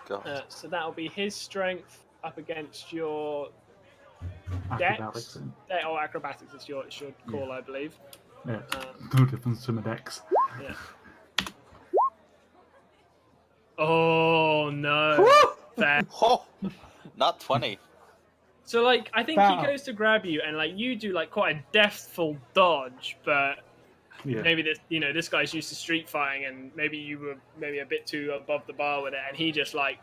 God. So that'll be his strength up against your Acrobatics. dex. Oh, acrobatics is your call, I believe. Yeah, no difference to my dex. Yeah. Oh no! Fair. Oh, not 20. So like, I think Wow. he goes to grab you, and like you do like quite a deftful dodge, but Yeah. maybe this guy's used to street fighting, and maybe you were maybe a bit too above the bar with it, and he just like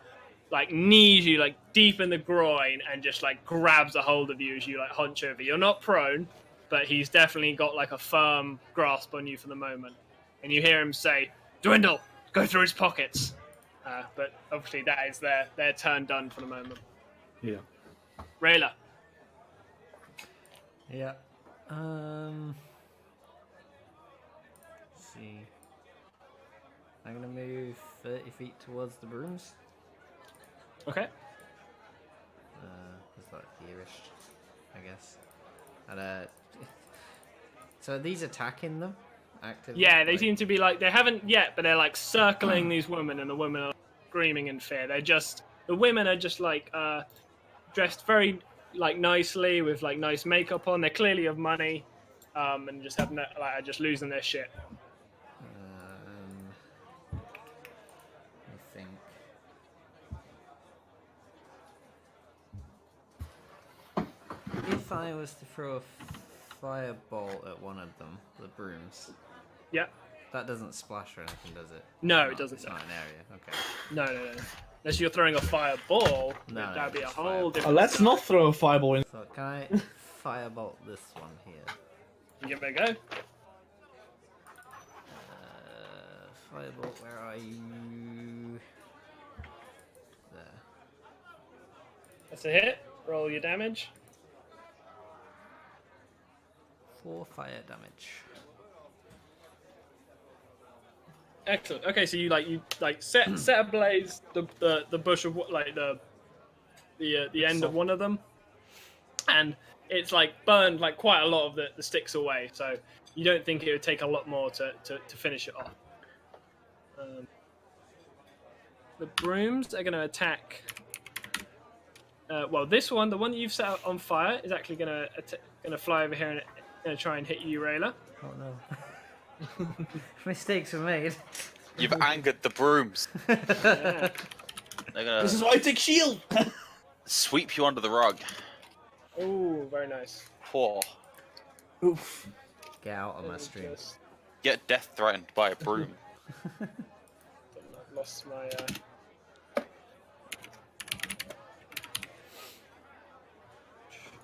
knees you like deep in the groin and just like grabs a hold of you as you like hunch over. You're not prone, but he's definitely got like a firm grasp on you for the moment, and you hear him say, "Dwindle, go through his pockets." But obviously that is their turn done for the moment. Yeah. Rayla. Yeah. Let's see. I'm gonna move 30 feet towards the brooms. Okay. Is that here-ish, I guess. And so are these attacking them actively? Yeah, they Like- seem to be like, they haven't yet, but they're like circling these women, and the women are screaming in fear. The women are just like dressed very like nicely with like nice makeup on. They're clearly of money, and just have are just losing their shit. I think. If I was to throw a fireball at one of them, the brooms, Yeah. that doesn't splash or anything, does it? No, It's it doesn't. It's not an area. Okay. No. Unless you're throwing a fireball, No, that'd be a it's whole fireball. different. Let's not throw a fireball in. So can I firebolt this one here? Give it a go. Firebolt, where are you? There. That's a hit. Roll your damage. 4 fire damage. Excellent. Okay, so you set ablaze the bush of like the end of one of them, and it's like burned like quite a lot of the sticks away. So you don't think it would take a lot more to finish it off. The brooms are going to attack. Well, this one, the one that you've set on fire, is actually going to fly over here and going to try and hit you, Rayla. Oh no. Mistakes were made. You've angered the brooms. Yeah. They're gonna This is why I take shield. sweep you under the rug. Oh, very nice. Poor. Oof. Get out of my stream. Just Get death threatened by a broom. lost my.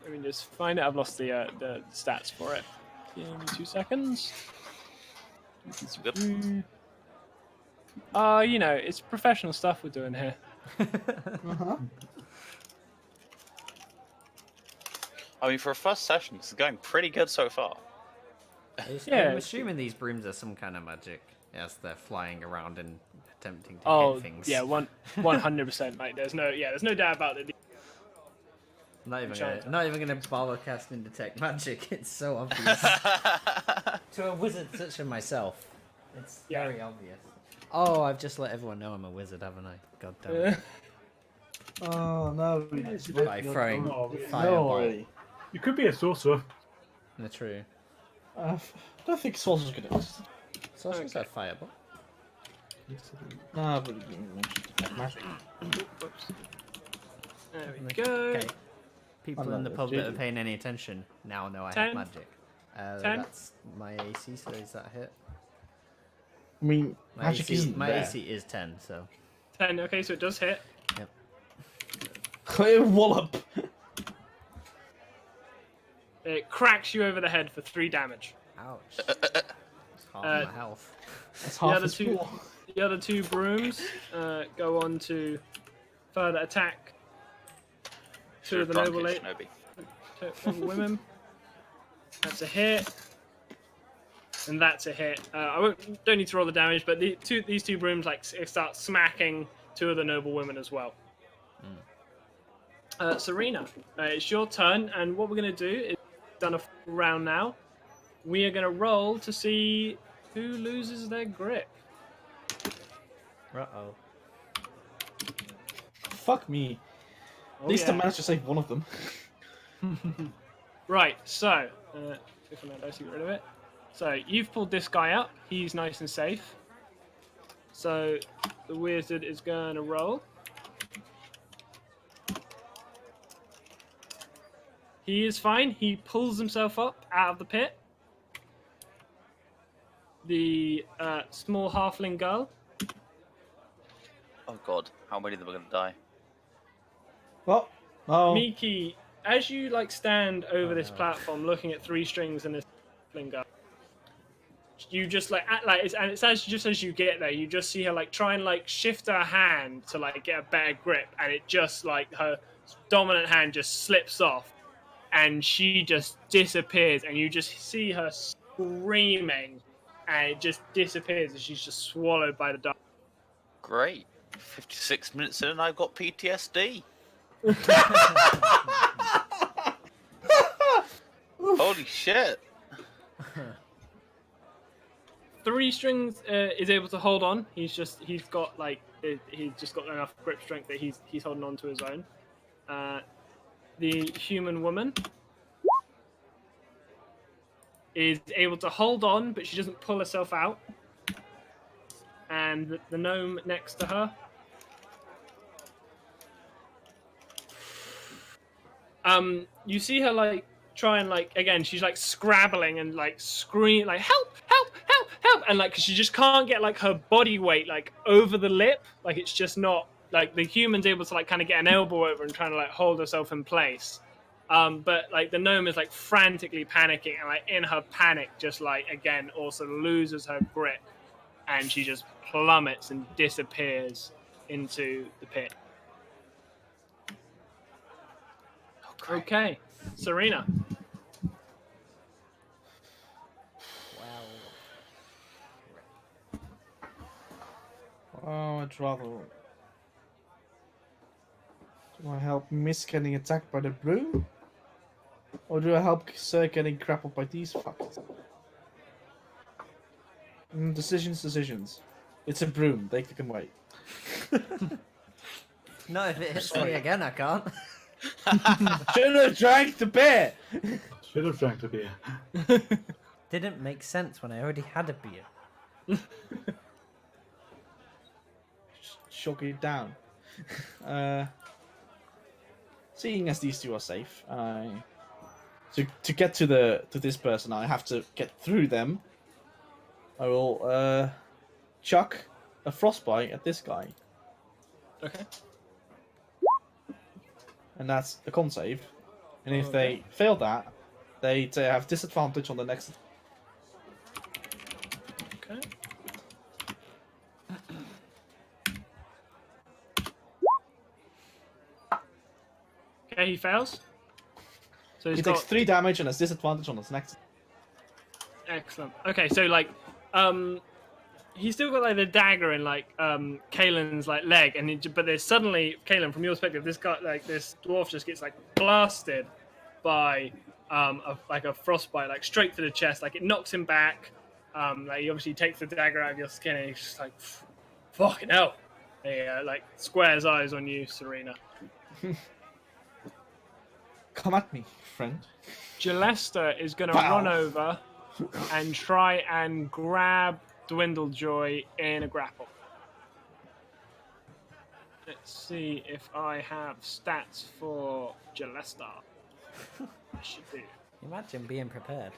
Let me just find it. I've lost the stats for it. Give me 2 seconds. Yep. It's professional stuff we're doing here. Uh-huh. I mean, for a first session, this is going pretty good so far. Yeah, I'm it's assuming these brooms are some kind of magic. Yes, they're flying around and attempting to Oh, hit things. yeah, 100%. Like, there's no doubt about it. Not even Giant. gonna bother casting detect magic. It's so obvious. To a wizard such as myself, it's Yeah. very obvious. Oh, I've just let everyone know I'm a wizard, haven't I? God damn it. Oh no. By throwing No, fireball. No. You could be a sorcerer. The true. I don't think sorcerers are good at this. Sorcerers have fireball. No, but you mentioned detect magic. Whoops. There we go. Okay. People I in the love pub it, that are JD. paying any attention now know I 10. have magic. 10. That's my AC, so is that a hit? I mean, My magic AC, isn't my there. AC is 10, so 10. Okay, so it does hit. yep. Clear wallop. It cracks you over the head for 3 damage. Ouch. That's half my health. That's The half other his two, floor. the other 2 brooms go on to further attack 2 of the noble women. That's a hit, and that's a hit. Don't need to roll the damage, but these two brooms like start smacking 2 of the noble women as well. Serena, it's your turn, and what we're going to do is done a full round now. We are going to roll to see who loses their grip. Uh-oh. Fuck me. Oh, At least I yeah. managed to save one of them. Right, so click on that dice to get rid of it. So you've pulled this guy up. He's nice and safe. So the wizard is going to roll. He is fine. He pulls himself up out of the pit. The small halfling girl. Oh god, how many of them are going to die? Well, oh, Miki, as you like stand over Oh, this no. platform, looking at 3 strings and this halfling girl, you just like act like it's as you get there, you just see her like try and like shift her hand to like get a better grip, and it just like her dominant hand just slips off, and she just disappears, and you just see her screaming, and it just disappears as she's just swallowed by the dark. Great. 56 minutes in and I've got PTSD. Holy shit. 3 strings is able to hold on. He's just got enough grip strength that he's holding on to his own. The human woman is able to hold on, but she doesn't pull herself out. And the gnome next to her, you see her like try and like again. She's like scrabbling and like scream like help, help, help, help, and like 'cause she just can't get like her body weight like over the lip. Like it's just not like the human's able to like kind of get an elbow over and trying to like hold herself in place. But like the gnome is like frantically panicking and like in her panic just like again also loses her grip and she just plummets and disappears into the pit. Okay, Serena. oh, I'd rather. Do I help Miss getting attacked by the broom? Or do I help Sir getting grappled by these fuckers? Decisions. It's a broom, they can wait. No, if it hits me again, I can't. Shouldn't have drank the beer! Should have drank the beer. Didn't make sense when I already had a beer. Shock it down. Seeing as these 2 are safe, to get to this person, I have to get through them. I will chuck a frostbite at this guy, Okay. and that's a con save. And if Okay. they fail that, they have disadvantage on the next. Okay. Okay, he fails. So He he's takes got 3 damage and has disadvantage on his next. excellent. Okay, so like he's still got like the dagger in like Kaelin's like leg, and but there's suddenly Kaelin, from your perspective, this guy like this dwarf just gets like blasted by a frostbite like straight through the chest. Like it knocks him back. Like he obviously takes the dagger out of your skin, and he's just like, fucking hell. He like squares eyes on you, Serena. Come at me, friend. Jalesta is going to Wow. run over and try and grab Dwindlejoy in a grapple. Let's see if I have stats for Jalesta. I should do. Imagine being prepared.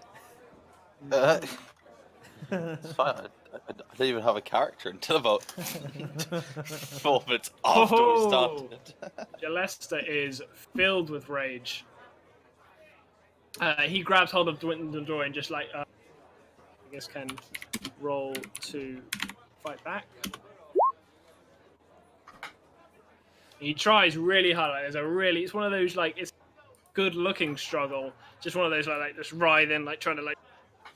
It's fine. I didn't even have a character until about 4 minutes after we started. Jalesta is filled with rage. He grabs hold of Dwindlejoy and just like, I guess can roll to fight back. He tries really hard. Like, it's one of those like it's good looking struggle. Just one of those like just writhing, like trying to like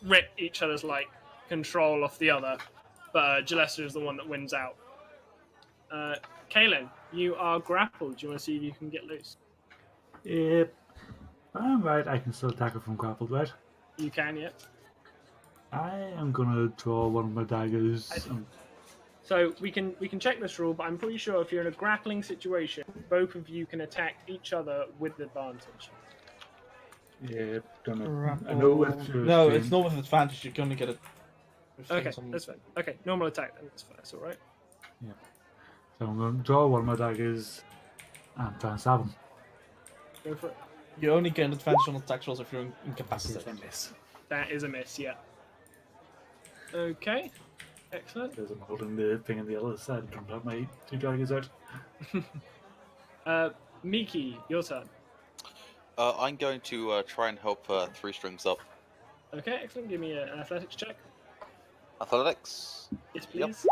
rip each other's like control off the other. But Jalesta is the one that wins out. Kaelin, you are grappled. Do you want to see if you can get loose? Yep. I'm right, I can still attack her from grappled, right? You can, yeah. I am gonna draw one of my daggers. So we can check this rule, but I'm pretty sure if you're in a grappling situation, both of you can attack each other with advantage. Yeah, don't know. I know if No, it's not with advantage. You can only get it. with Okay, things on- that's fine. Okay, normal attack. That's all right. Yeah. So I'm gonna draw one of my daggers and try and stab him. Go for it. You only get an advantage on attack rolls if you're incapacitated. Miss. That is a miss, yeah. Okay, excellent. Because I'm holding the thing on the other side and trying to have my two daggers out. Miki, your turn. I'm going to try and help 3 strings up. Okay, excellent. Give me an athletics check. Athletics. Yes, please.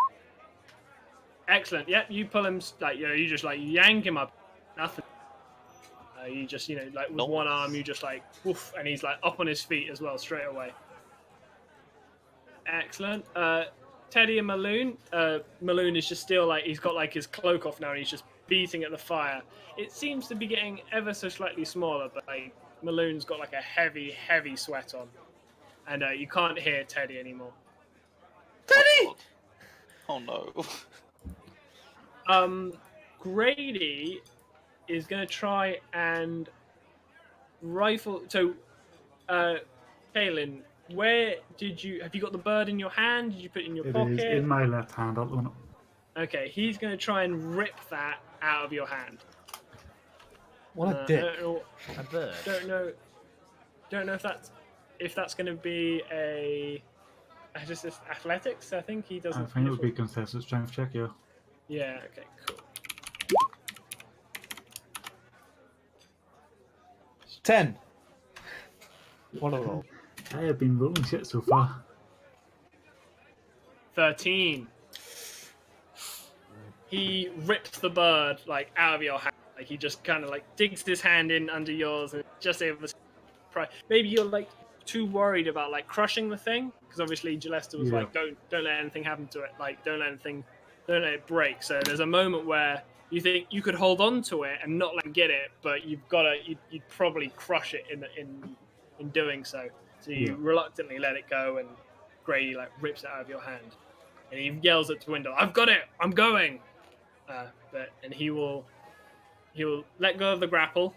Excellent. Yep, you pull him like you just like yank him up. Nothing. You just like with one arm, you just like woof, and he's like up on his feet as well straight away. Excellent. Teddy and Maloon. Maloon is just still like he's got like his cloak off now, and he's just beating at the fire. It seems to be getting ever so slightly smaller, but like Maloon's got like a heavy sweat on, and you can't hear Teddy anymore. Teddy! Oh no. Grady is going to try and rifle. So, Kaelin, where have you got the bird in your hand? Did you put it in your pocket? It is in my left hand at the moment. Okay, he's going to try and rip that out of your hand. What a dick. A bird. Don't know if that's going to be a just athletics. I think he doesn't. I think it would be contested strength check, yeah. Yeah. Okay. Cool. 10. What a roll. I have been rolling shit so far. 13. He rips the bird like out of your hand. Like he just kind of like digs his hand in under yours and just able to pry. Maybe you're like too worried about like crushing the thing because obviously Jalesta was like, don't let anything happen to it. Like don't let it break. So there's a moment where you think you could hold on to it and not let him get it, but you'd probably crush it in doing so. So you reluctantly let it go, and Grady like rips it out of your hand, and he yells at Dwindle, "I've got it! I'm going!" And he will let go of the grapple,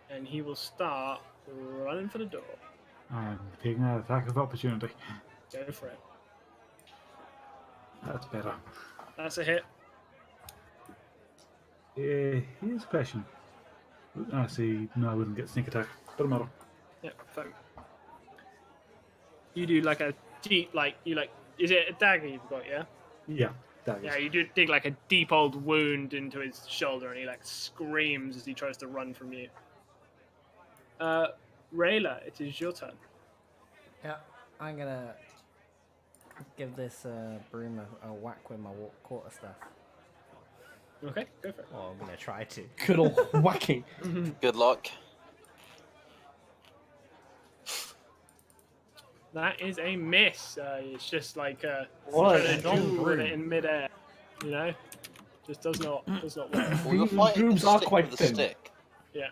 and he will start running for the door. I'm taking an attack of opportunity. Go for it. That's better. That's a hit. Here's a question. I see. No, I wouldn't get sneak attack. Doesn't matter. Yep, fine. You do like a deep, is it a dagger you've got, yeah? Yeah, daggers. Yeah, you do dig like a deep old wound into his shoulder, and he like screams as he tries to run from you. Rayla, it is your turn. Yeah, I'm gonna give this broom a whack with my quarterstaff. Okay, go for it. Well, I'm gonna try to. Good old whacking. Good luck. That is a miss. It's just like What trying a to do broom. with it in midair. You know, just does not work. Well, you're fighting Brooms the are stick quite with the thin. stick. Yeah.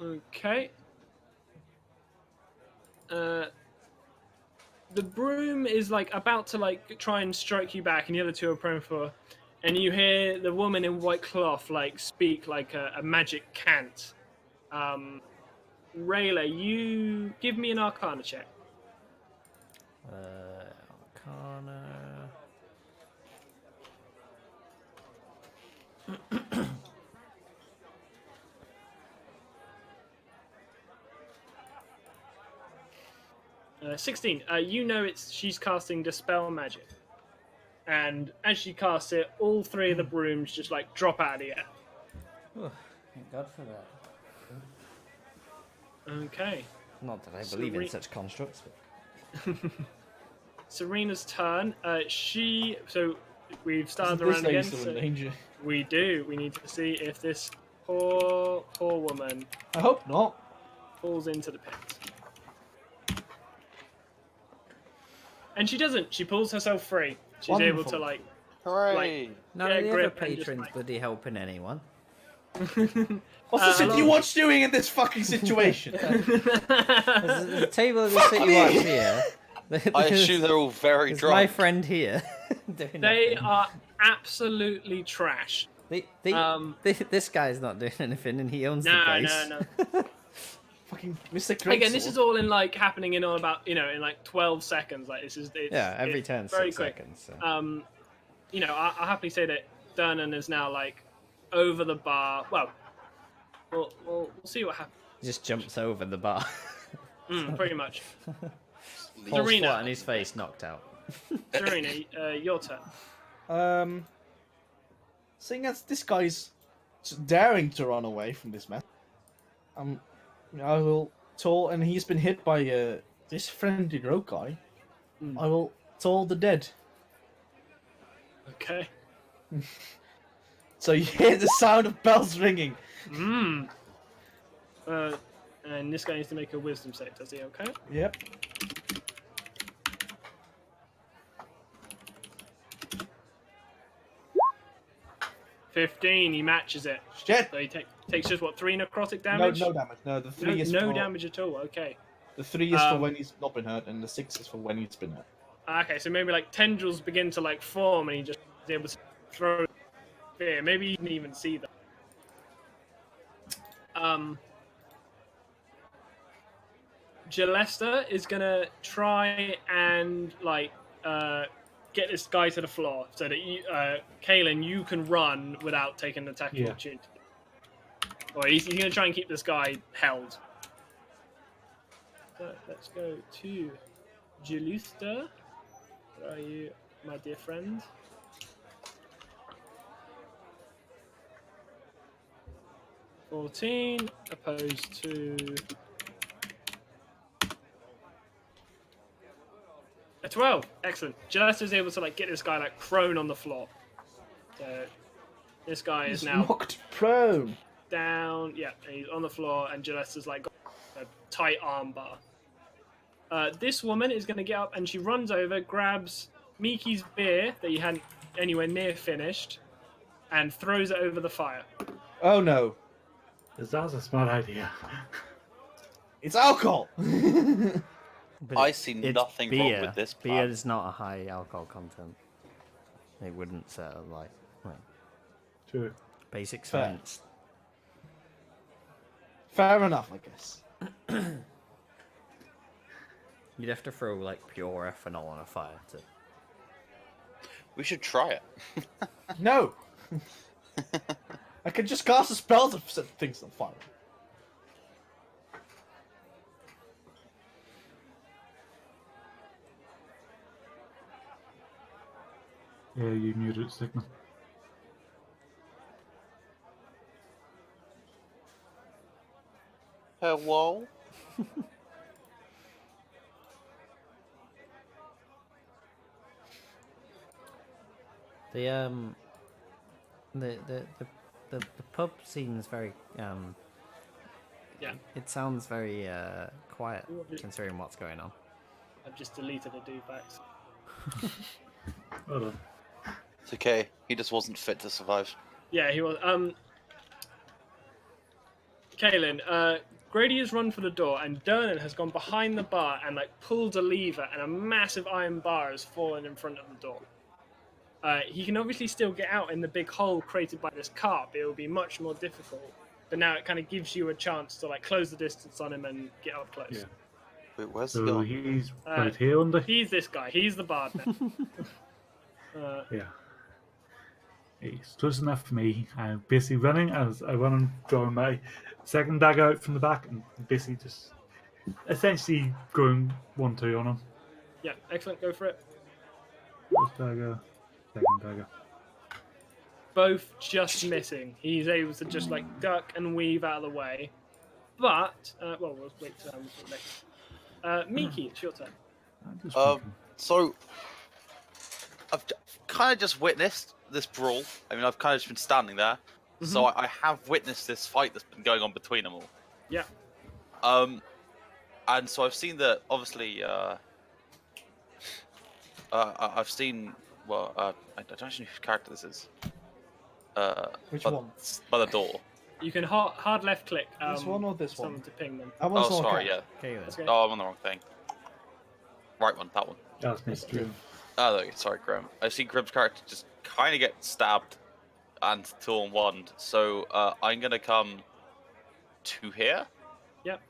Okay. The broom is like about to like try and strike you back, and the other two are prone for. And you hear the woman in white cloth like speak like a magic cant, Rayla, you give me an Arcana check. Arcana. 16. You know she's casting Dispel Magic. And as she casts it, all three of the brooms just like drop out of the air. Oh, thank God for that. Okay. Not that I believe in such constructs. But... Serena's turn. So we've started the Isn't this round lady again. still So in danger? we do. We need to see if this poor woman I hope not. falls into the pit. And she doesn't. She pulls herself free. She's able to Wonderful. Hooray! None get of a the other grip and just, patrons like- bloody helping anyone. What's the City hello. Watch doing in this fucking situation? There's the table of the City Watch here. I assume they're all very There's drunk. my friend here. doing They nothing. are absolutely trash. This guy's not doing anything, and he owns the No, place. no. Fucking Mr. Greatsword. Again, this is all in like happening in all about in like 12 seconds. Like it's Yeah, every it's 10 very 6 quick. seconds. So. I'll happily say that Dernan is now like over the bar. Well, we'll see what happens. He just jumps over the bar. Pretty much. Falls Serena. flat on his face, knocked out. Serena, your turn. Seeing as this guy's daring to run away from this mess, I will toll, and he's been hit by this friendly rogue guy. I will toll the dead. Okay. So you hear the sound of bells ringing. And this guy needs to make a wisdom save. Does he? Okay. Yep. $15. He matches it. Shit. So he takes just what 3 necrotic No, damage. no damage. No, the 3 is no for, damage at all. Okay. The 3 is for when he's not been hurt, and the 6 is for when he's been hurt. Okay, so maybe like tendrils begin to like form, and he just is able to throw fear. Maybe you didn't even see that. Jalesta is gonna try and like get this guy to the floor so that you, Kaelin, you can run without taking an attack Yeah. opportunity. Or he's gonna try and keep this guy held. So let's go to Jalista. Where are you, my dear friend? $14 opposed to a 12. Excellent. Jalesta is able to like get this guy like prone on the floor. So this guy is He's now knocked prone. down. Yeah, and he's on the floor, and Jalesta's like got a tight arm bar. This woman is going to get up, and she runs over, grabs Miki's beer that he hadn't anywhere near finished, and throws it over the fire. Oh no. That's a smart idea. It's alcohol! But I see it's nothing beer. wrong with this Beer plan. is not a high alcohol content. It wouldn't set a like True. basic Fair. science. Fair enough, I guess. You'd have to throw like pure ethanol on a fire to. We should try it. No! I can just cast a spell to set things on fire. Yeah, you muted signal. Hello? The pub seems very Yeah, It sounds very quiet You want me- considering what's going on. I've just deleted the duplex. Hold on. It's okay. He just wasn't fit to survive. Yeah, he was. Kaelin, Grady has run for the door, and Dernan has gone behind the bar and like pulled a lever, and a massive iron bar has fallen in front of the door. He can obviously still get out in the big hole created by this cart, but it will be much more difficult but now it kind of gives you a chance to like close the distance on him and get up close. Yeah. Wait, where's he So going? he's right here under. He's this guy. He's the bard now. Yeah. He's close enough for me. I'm basically running as I run and drawing my second dagger out from the back and basically just essentially going 1-2 on him. Yeah, excellent. Go for it. First dagger, second dagger. Both just missing. He's able to just like duck and weave out of the way. But we'll wait till next. Miki, it's your turn. I'm just So, I've kind of just witnessed this brawl. I mean, I've kind of just been standing there. So I have witnessed this fight that's been going on between them all. Yeah. And so I've seen that, obviously, I've seen, well, I don't know whose character this is. Which one? By the door. You can hard left click. This one or this someone one? to ping them. That one's Oh, on sorry, account. yeah. Okay, then. That's okay. Oh, I'm on the wrong thing. Right one, that one. That's Mr. Oh, there you go. Sorry, Grim. I see Grim's character just kind of get stabbed and 2-on-1. So I'm going to come to here. Yep.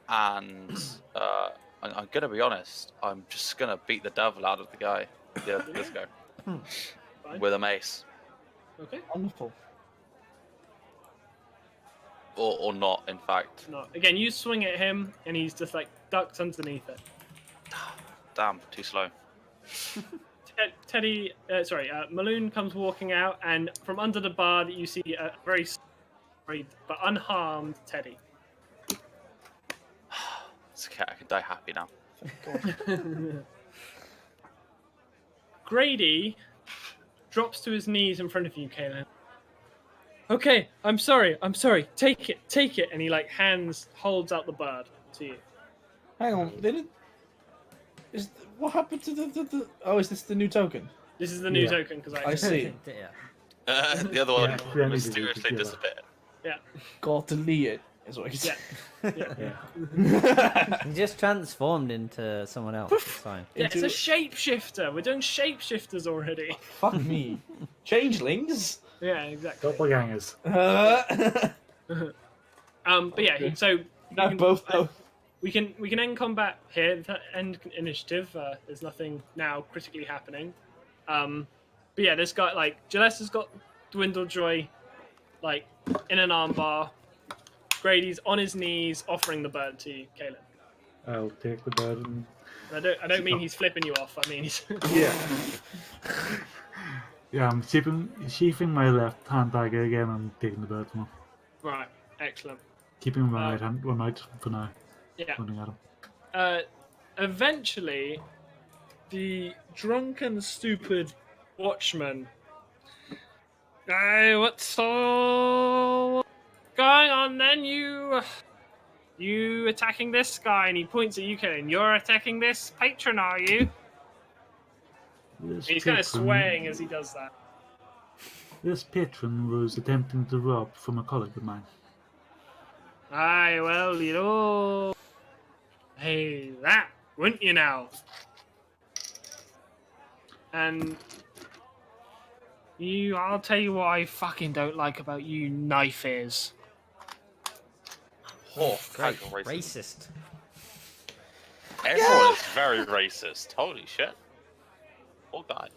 And I'm going to be honest. I'm just going to beat the devil out of the guy. Yeah, this guy. Fine. With a mace. Okay. Wonderful. Or not, in fact. No. Again, you swing at him, and he's just like ducked underneath it. Damn, too slow. Maloon comes walking out, and from under the bar, you see a very but unharmed Teddy. It's okay, I can die happy now. Grady drops to his knees in front of you, Kaelin. Okay, I'm sorry. Take it. And he like holds out the bird to you. Hang on, what happened to the? Oh, is this the new token? This is the new Yeah. token because I see. Yeah. The other one Yeah, mysteriously yeah. disappeared. Yeah. Got to delete it. Is what he Yeah. said. Yeah. He just transformed into someone else. It's fine. Yeah, it's a shapeshifter. We're doing shapeshifters already. Fuck me. Changelings. Yeah, exactly. Doppelgangers. But yeah, so No, both though. we can end combat here, end initiative. There's nothing now critically happening. But yeah, this guy like Gillespie has got Dwindle Joy like in an armbar. Grady's on his knees offering the bird to you, Kaelin. I'll take the bird and And I don't mean he's flipping you off. I mean he's yeah. Yeah, I'm sheathing my left hand dagger again and taking the bird from him. right. Excellent. Keeping my right hand one out for now. Yeah. Running at him. Eventually, the drunken, stupid watchman. Hey, what's all going on then? You attacking this guy? And he points at you, Kane. You're attacking this patron, are you? This He's kind of patron- swaying as he does that. This patron was attempting to rob from a colleague of mine. Aye, well, you know. Hey, that, wouldn't you now? And I'll tell you what I fucking don't like about you knifers. Oh, Great. racist. Racist. Everyone is very racist. Holy shit. Oh god.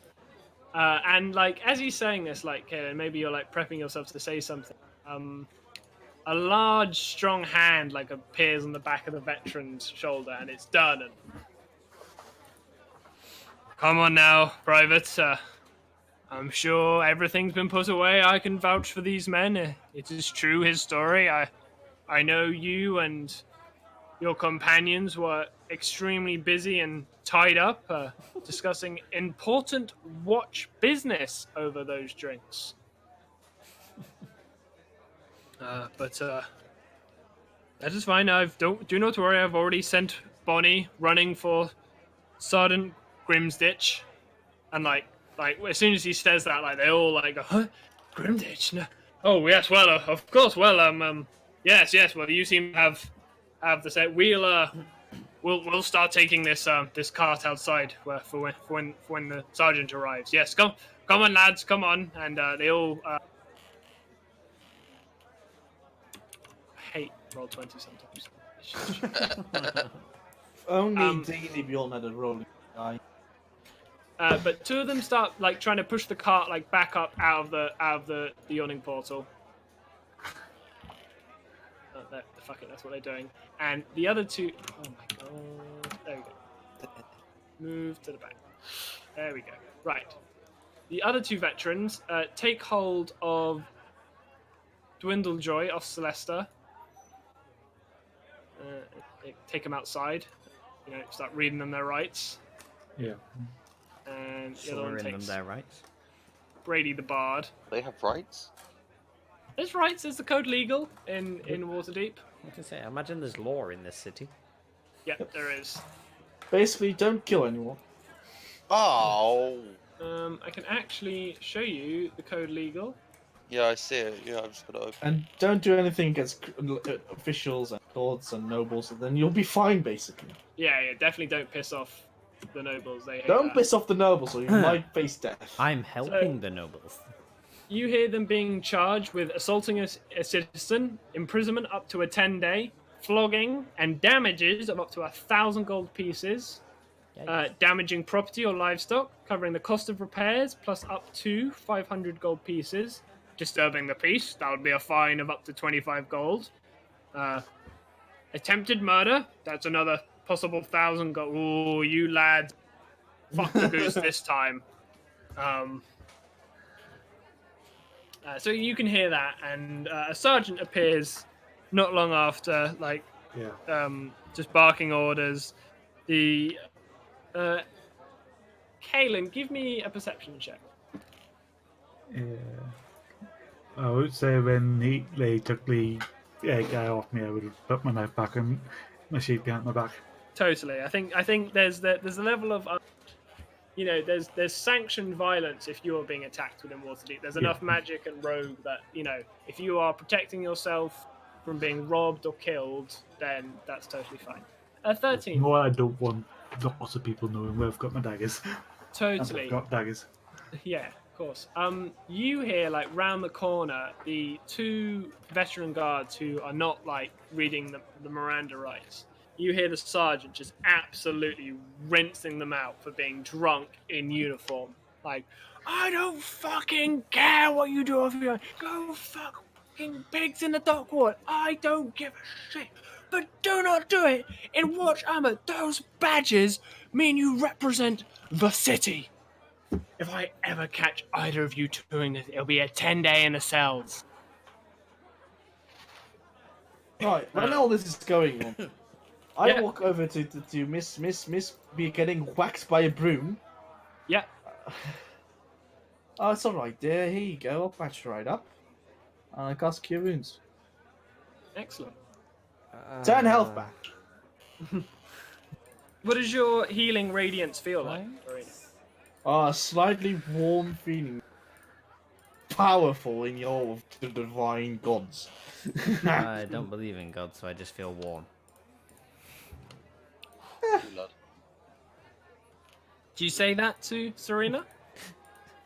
And like as he's saying this, like maybe you're like prepping yourself to say something. A large, strong hand like appears on the back of the veteran's shoulder, and it's done. And come on now, Private. I'm sure everything's been put away. I can vouch for these men. It is true, his story. I know you and your companions were extremely busy and tied up, discussing important watch business over those drinks. But that is fine. Do not worry. I've already sent Bonnie running for Sergeant Grimsditch, and like as soon as he says that, like they all like go, huh? Grimsditch? No. Oh yes, well of course. Well yes. Well you seem to have the set. We'll start taking this cart outside for when the sergeant arrives. Yes, come on lads, come on, and they all. roll 20 sometimes. Only D&D Beyond had a rolling die. But two of them start like trying to push the cart like back up out of the yawning portal. Fuck it, that's what they're doing. And the other two, oh my god, there we go. Move to the back. There we go. Right. The other two veterans take hold of Dwindlejoy off Celesta. Take them outside. Start reading them their rights. Yeah. And the other Slurring one them takes there, right? Brady the Bard. They have rights. There's rights. Is the code legal in Waterdeep? I can say, I imagine there's law in this city. Yeah, there is. Basically, don't kill anyone. Oh. I can actually show you the code legal. Yeah, I see it. Yeah, I've just got to open. And don't do anything against officials and lords and nobles, and then you'll be fine, basically. Yeah, definitely don't piss off the nobles. They hate Don't that. piss off the nobles, or you might face death. I'm helping the nobles. You hear them being charged with assaulting a citizen, imprisonment up to a 10-day, flogging, and damages of up to 1,000 gold pieces, damaging property or livestock, covering the cost of repairs, plus up to 500 gold pieces, disturbing the peace, that would be a fine of up to 25 gold. Attempted murder, that's another possible 1,000 gold. Ooh, you lads, fuck the goose this time. So you can hear that, and a sergeant appears not long after, just barking orders. The Kalen, give me a perception check. I would say when they took the guy off me, I would have put my knife back and my sheet behind my back. Totally. I think there's a level of there's sanctioned violence if you're being attacked within Waterdeep. There's enough magic and rogue that if you are protecting yourself from being robbed or killed, then that's totally fine. 13. No, I don't want lots of people knowing where I've got my daggers. Totally. I've got daggers. Yeah, of course. You hear round the corner the two veteran guards who are not reading the Miranda rights. You hear the sergeant just absolutely rinsing them out for being drunk in uniform. I don't fucking care what you do over here. Go fucking pigs in the dock ward. I don't give a shit. But do not do it in watch armor. Those badges mean you represent the city. If I ever catch either of you doing this, it'll be a 10-day in the cells. Right, when all this is going on, I walk over to Miss be getting whacked by a broom. Yeah. Oh, it's alright, dear. Here you go. I'll patch you right up. And I cast Cure Wounds. Excellent. 10 health back. What does your healing radiance feel like, Marina? Slightly warm feeling. Powerful in your the divine gods. I don't believe in God, so I just feel warm. Do you say that to Serena?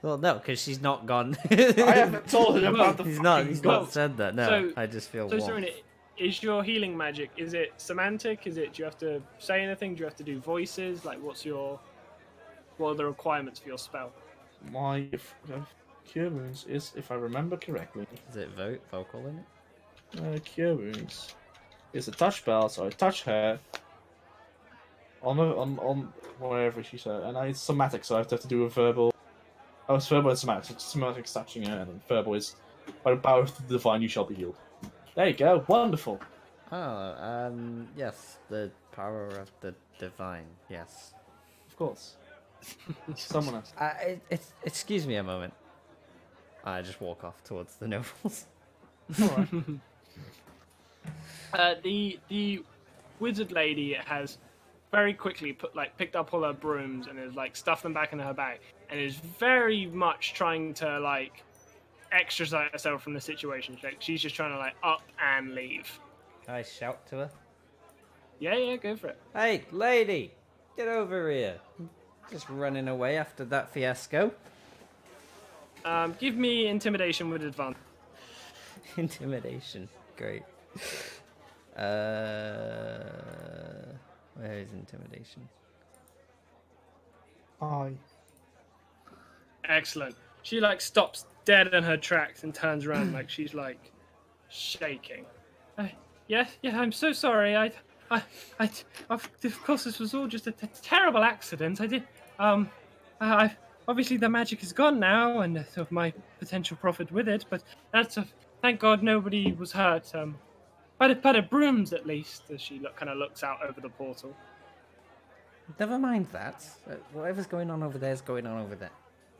Well, no, because she's not gone. I haven't told her about the He's fucking not gods. said that. No, So- I just feel So warm. Serena, is your healing magic, is it semantic? Do you have to say anything? Do you have to do voices? What are the requirements for your spell? My Cure Wounds is, if I remember correctly, Is it vocal in it? Cure Wounds is a touch spell, so I touch her on wherever she's at, and it's somatic, so I have to do a verbal. Oh, it's verbal and somatic. It's somatic touching her, and verbal is by the power of the divine you shall be healed. There you go, wonderful. Oh, yes, the power of the divine. Yes. Of course. Someone else. Excuse me a moment. I just walk off towards the nobles. Alright. The wizard lady has very quickly picked up all her brooms and has stuffed them back in her bag and is very much trying to extricate herself from the situation. She's just trying to up and leave. Can I shout to her? Yeah, go for it. Hey, lady, get over here! Just running away after that fiasco. Give me intimidation with advantage. Intimidation, great. Where is intimidation? I. Excellent. She like stops dead in her tracks and turns around like she's like shaking. Yeah, I'm so sorry. Of course, this was all just a terrible accident. I did, I obviously the magic is gone now, and so my potential profit with it. But thank God nobody was hurt. But a brooms at least. As she kind of looks out over the portal. Never mind that. Whatever's going on over there is going on over there.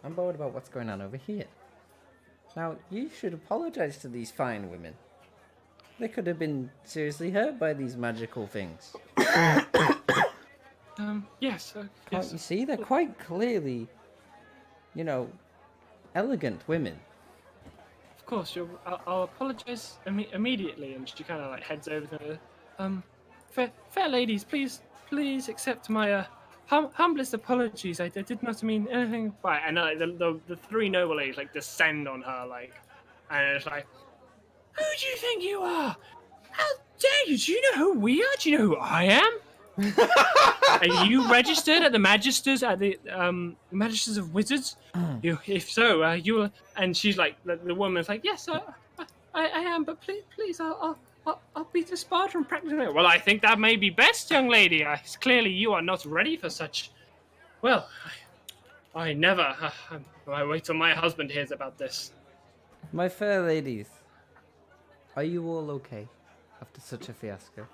I'm bored about what's going on over here. Now, you should apologize to these fine women. They could have been seriously hurt by these magical things. Yes. Can't Yes. you see? They're quite clearly, elegant women. Of course, I'll apologize immediately. And she kind of like heads over to her. Fair ladies, please accept my humblest apologies. I did not mean anything by. And the three noble ladies like descend on her and it's like, who do you think you are? How dare you? Do you know who we are? Do you know who I am? Are you registered at the Magisters Magisters of Wizards? If so, you will. And she's like, the woman's like, yes, I am, but please, I'll be disbarred from practicing. Well, I think that may be best, young lady. Clearly, you are not ready for such. Well, I never. I wait till my husband hears about this. My fair ladies, are you all okay after such a fiasco?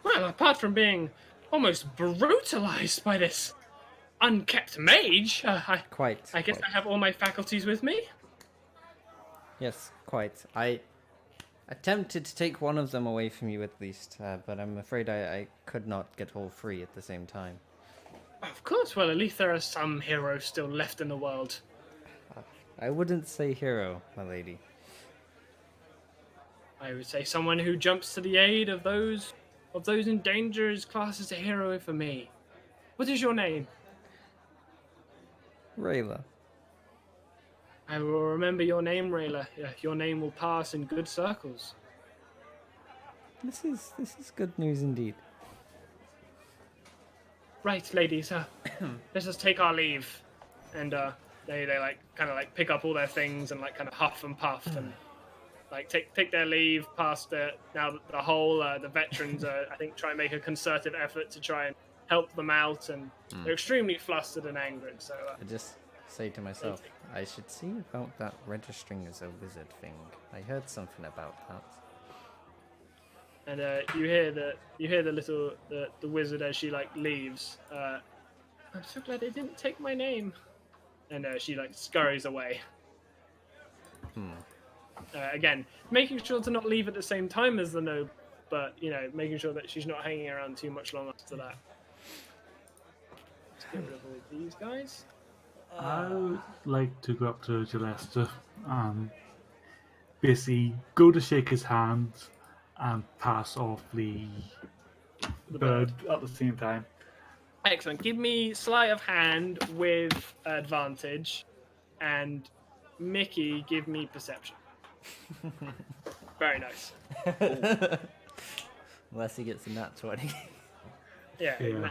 Well, apart from being almost brutalized by this unkept mage, I guess I have all my faculties with me. Yes, quite. I attempted to take one of them away from you at least, but I'm afraid I could not get all three at the same time. Of course, well, at least there are some heroes still left in the world. I wouldn't say hero, my lady. I would say someone who jumps to the aid of those in danger is classed as a hero for me. What is your name? Rayla. I will remember your name, Rayla. Yeah, your name will pass in good circles. This is good news indeed. Right, ladies, let's just take our leave. And they like kind of like pick up all their things and like kind of huff and puff and like take their leave past the veterans I think try and make a concerted effort to try and help them out, and they're extremely flustered and angered. So I just say to myself, I should see about that registering as a wizard thing. I heard something about that. and you hear the wizard as she like leaves. I'm so glad they didn't take my name. And she like scurries away. Again, making sure to not leave at the same time as the noble, but making sure that she's not hanging around too much long after that. Let's get rid of all these guys. I would like to go up to Gillester and basically go to shake his hand and pass off the bird at the same time. Excellent. Give me sleight of hand with advantage, and Mickey, give me perception. Very nice. Unless he gets a nat 20. Yeah.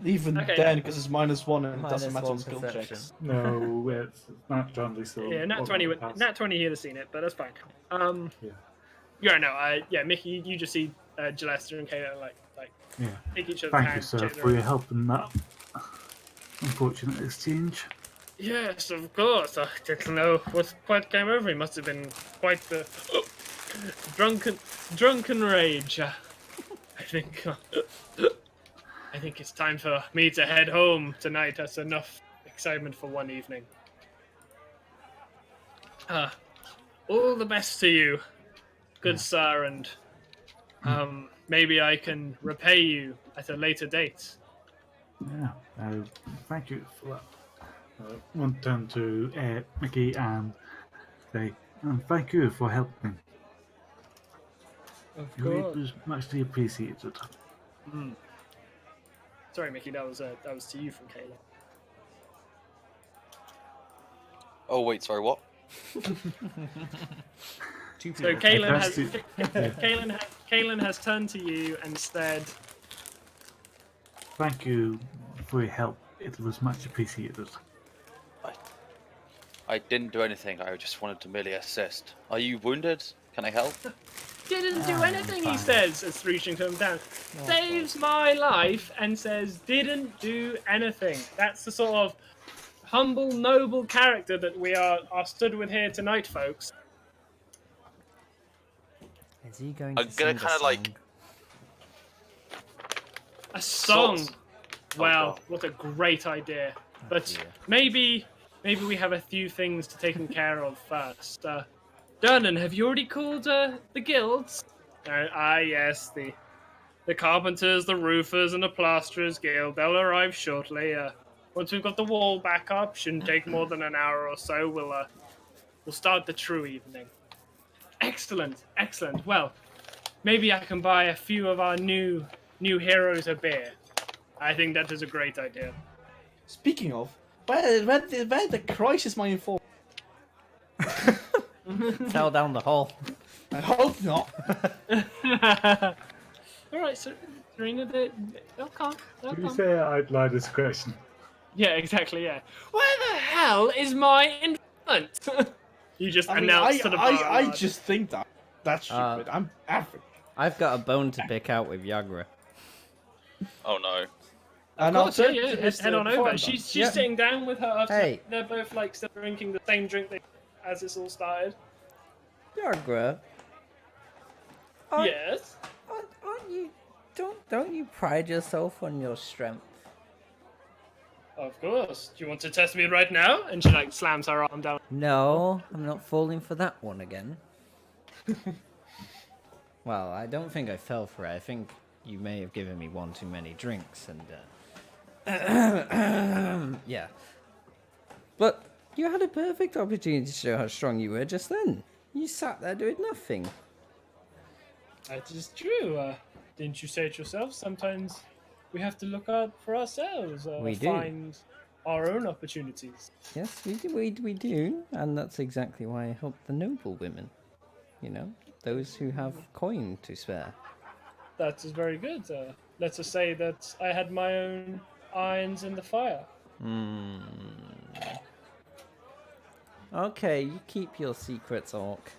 Even Okay. then, because it's -1 and it Minus doesn't matter on one skill perception. checks. No, it's not Johnny, so Yeah, nat 20. Nat 20. He'd have seen it, but that's fine. Mickey, you just see Gillester and Kayla like Yeah. take each other's Thank you, hands. sir, gently. for your help in that unfortunate exchange. Yes, of course. I didn't know what quite came over. He must have been quite the drunken rage. I think it's time for me to head home tonight. That's enough excitement for one evening. All the best to you, good sir, and maybe I can repay you at a later date. Yeah, thank you for that. One turn to Mickey and say, thank you for helping. Of It was muchly appreciated. Sorry, Mickey. That was to you from Kayla. Oh wait, sorry, what? Two So people. Kaelin has turned to you and said, Thank you for your help. It was much appreciated. I didn't do anything. I just wanted to merely assist. Are you wounded? Can I help? "Didn't do anything," he says, as reaching to him down. Saves my life and says, "Didn't do anything." That's the sort of humble, noble character that we are stood with here tonight, folks. Is he going I'm to gonna sing kinda a like- song? A song. Sort of. Wow, God. what a great idea. But dear. maybe we have a few things to take care of first. Durnan, have you already called the guilds? Yes, the carpenters, the roofers, and the plasterers guild. They'll arrive shortly. Once we've got the wall back up, shouldn't take more than an hour or so. We'll start the true evening. Excellent, excellent. Well, maybe I can buy a few of our new heroes a beer. I think that is a great idea. Speaking of, where the Christ is my informant? Fell down the hole. I hope not. All right, so Serena, they'll come. They'll Did you come. say I'd lie this question? Yeah, exactly. Yeah. Where the hell is my infant? You just I mean, announced to the bar. I just think that's stupid. I'm African. I've got a bone to pick out with Yagra. Oh no. And Of course, I'll yeah, turn to head Mr. on over. Foreigner. She's Yeah. sitting down with her. Hey. They're both like still drinking the same drink as this all started. Yagra. Yes. Aren't you? Don't you pride yourself on your strength? Of course. Do you want to test me right now? And she like slams her arm down. No, I'm not falling for that one again. Well, I don't think I fell for it. I think you may have given me one too many drinks, and yeah. But you had a perfect opportunity to show how strong you were just then. You sat there doing nothing. That is true. Didn't you say it yourself? Sometimes we have to look out for ourselves. We do. Find our own opportunities. Yes, we do, and that's exactly why I help the noble women. You know, those who have coin to spare. That is very good. Let's just say that I had my own irons in the fire. Okay, you keep your secrets, Orc.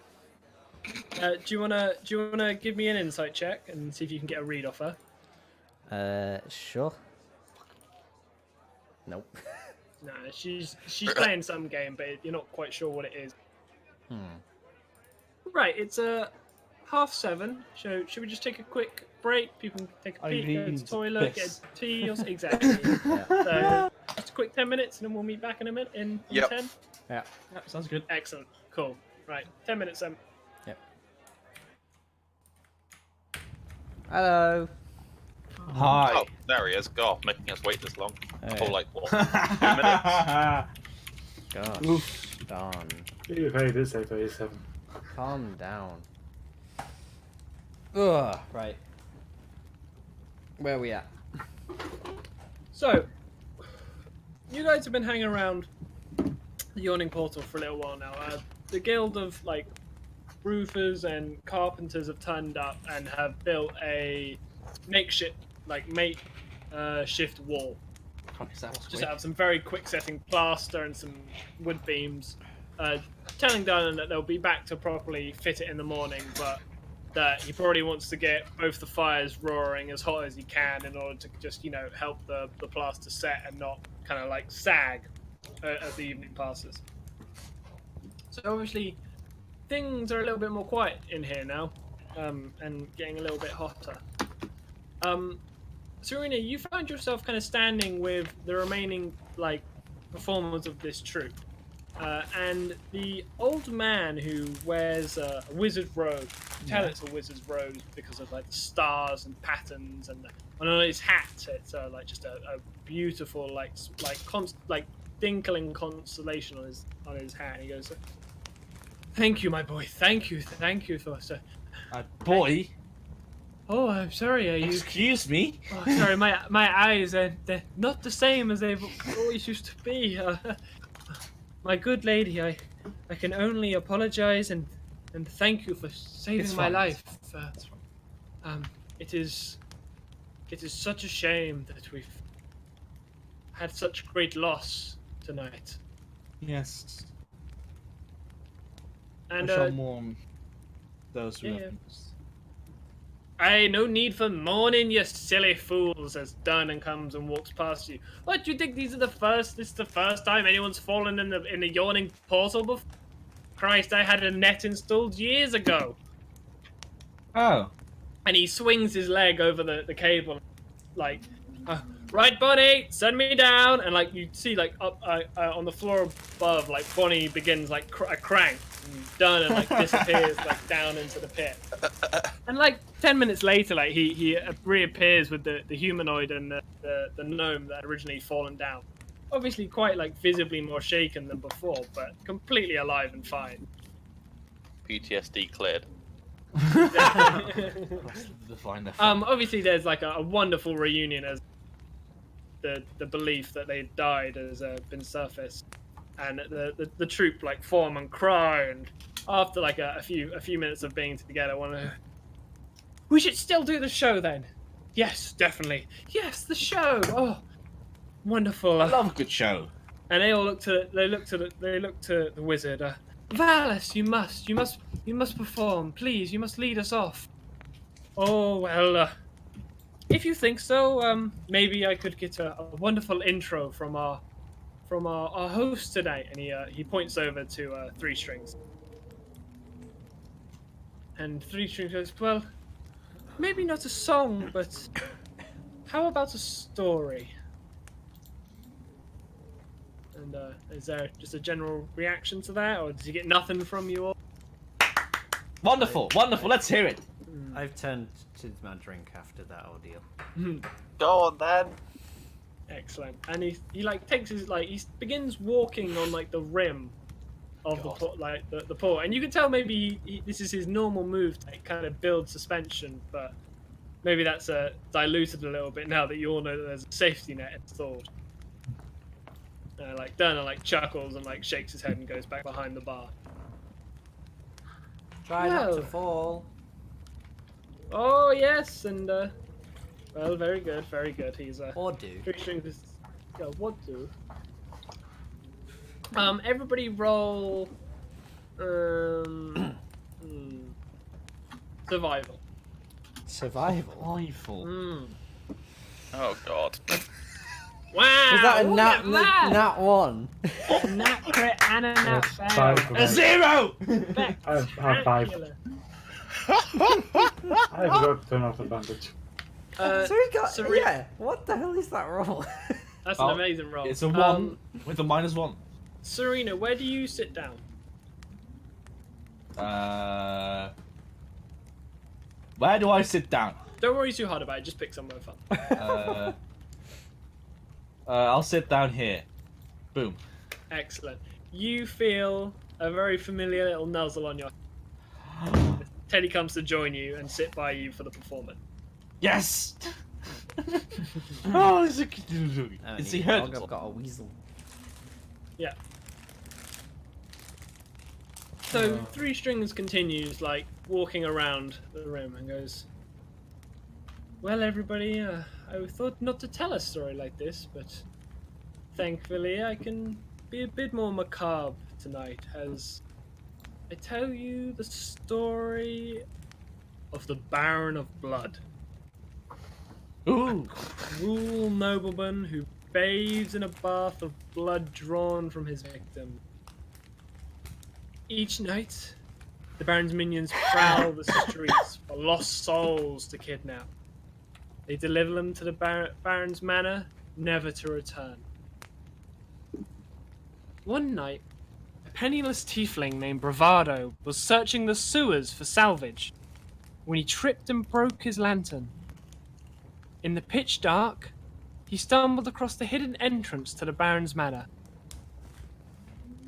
Do you wanna give me an insight check and see if you can get a read off her? Sure. Nope. No, she's playing some game, but you're not quite sure what it is. Right, it's 7:30. So should we just take a quick break? People can take a I peek, go really to need the to toilet, piss. get a tea, or exactly. So just a quick 10 minutes, and then we'll meet back in a minute. In Yep. 10. Yeah. Yep, sounds good. Excellent. Cool. Right, 10 minutes then. Yep. Hello. Hi. Oh, there he is. God, making us wait this long. Hey. For like what? 2 minutes? Gosh. Oof. Darn. You paid it, say 37. Calm down. Ugh. Right. Where are we at? So, you guys have been hanging around the Yawning Portal for a little while now. The guild of like roofers and carpenters have turned up and have built a makeshift shift wall. Just out of some very quick setting plaster and some wood beams. Telling Dylan that they'll be back to properly fit it in the morning, but that he probably wants to get both the fires roaring as hot as he can in order to just, help the plaster set and not kind of like sag as the evening passes. So obviously things are a little bit more quiet in here now, and getting a little bit hotter. Serena, you found yourself kind of standing with the remaining performers of this troupe. And the old man who wears a wizard robe, you tell it's a wizard's robe because of the stars and patterns, and on his hat it's just a beautiful dinkling constellation on his hat. And he goes, "Thank you, my boy. Thank you, Thorster. Boy, Oh, I'm sorry. Are you? excuse me. Oh, sorry, my eyes they're not the same as they've always used to be. My good lady, I can only apologize and and thank you for saving It's my fine. life. It is such a shame that we've had such great loss tonight. Yes. And I shall mourn those who yeah, have yeah. lost. Aye, no need for mourning, you silly fools, as Dunn comes and walks past you. What, do you think this is the first time anyone's fallen in the yawning portal before? Christ, I had a net installed years ago. Oh. And he swings his leg over the cable, like, right, Bonnie, send me down. And like you see, like up on the floor above, like Bonnie begins like a crank, and Dunn and like disappears like down into the pit. And like 10 minutes later, like he reappears with the humanoid and the gnome that had originally fallen down. Obviously, quite like visibly more shaken than before, but completely alive and fine. PTSD cleared. Obviously, there's like a wonderful reunion as the belief that they died has been surfaced, and the troop like form and cry, and after like a few minutes of being together, we should still do the show then. Yes, definitely. Yes, the show. Oh, wonderful. I love a good show. And they all look to the wizard. Valis, you must perform. Please, you must lead us off. Oh well, if you think so, maybe I could get a wonderful intro from our host today. And he points over to 3 Strings. And 3 Strings goes, well, maybe not a song, but how about a story? And is there just a general reaction to that, or does he get nothing from you all? Wonderful, wonderful. Let's hear it. I've turned to my drink after that ordeal. Go on then. Excellent. And he like takes his he begins walking on like the rim of the port, like the port, and you can tell maybe this is his normal move to kind of build suspension, but maybe that's diluted a little bit now that you all know that there's a safety net installed. Like Dana like chuckles and like shakes his head and goes back behind the bar. Try not to fall. Oh yes, and well, very good, very good. He's Or do. 3 Strings. What do? Everybody roll. Survival. Survival. Wonderful. Oh god. Wow! Was that a look nat at that! nat 1? Nat crit and a nat fail. 5 for A me. 0! I have 5. Spectacular. I forgot to turn off advantage. So he got. Serene- Yeah. What the hell is that roll? That's an amazing roll. It's a 1 with a -1. Serena, where do you sit down? Where do I sit down? Don't worry too hard about it. Just pick somewhere fun. I'll sit down here. Boom. Excellent. You feel a very familiar little nuzzle on your. Teddy comes to join you and sit by you for the performance. Yes! Oh, It's he hurt? I've got a weasel. Yeah. So 3 Strings continues like walking around the room and goes, well, everybody, I thought not to tell a story like this, but thankfully I can be a bit more macabre tonight as I tell you the story of the Baron of Blood. Ooh. Cruel nobleman who bathes in a bath of blood drawn from his victim. Each night, the Baron's minions prowl the streets for lost souls to kidnap. They deliver them to the Baron's manor, never to return. One night, a penniless tiefling named Bravado was searching the sewers for salvage when he tripped and broke his lantern. In the pitch dark, he stumbled across the hidden entrance to the Baron's manor.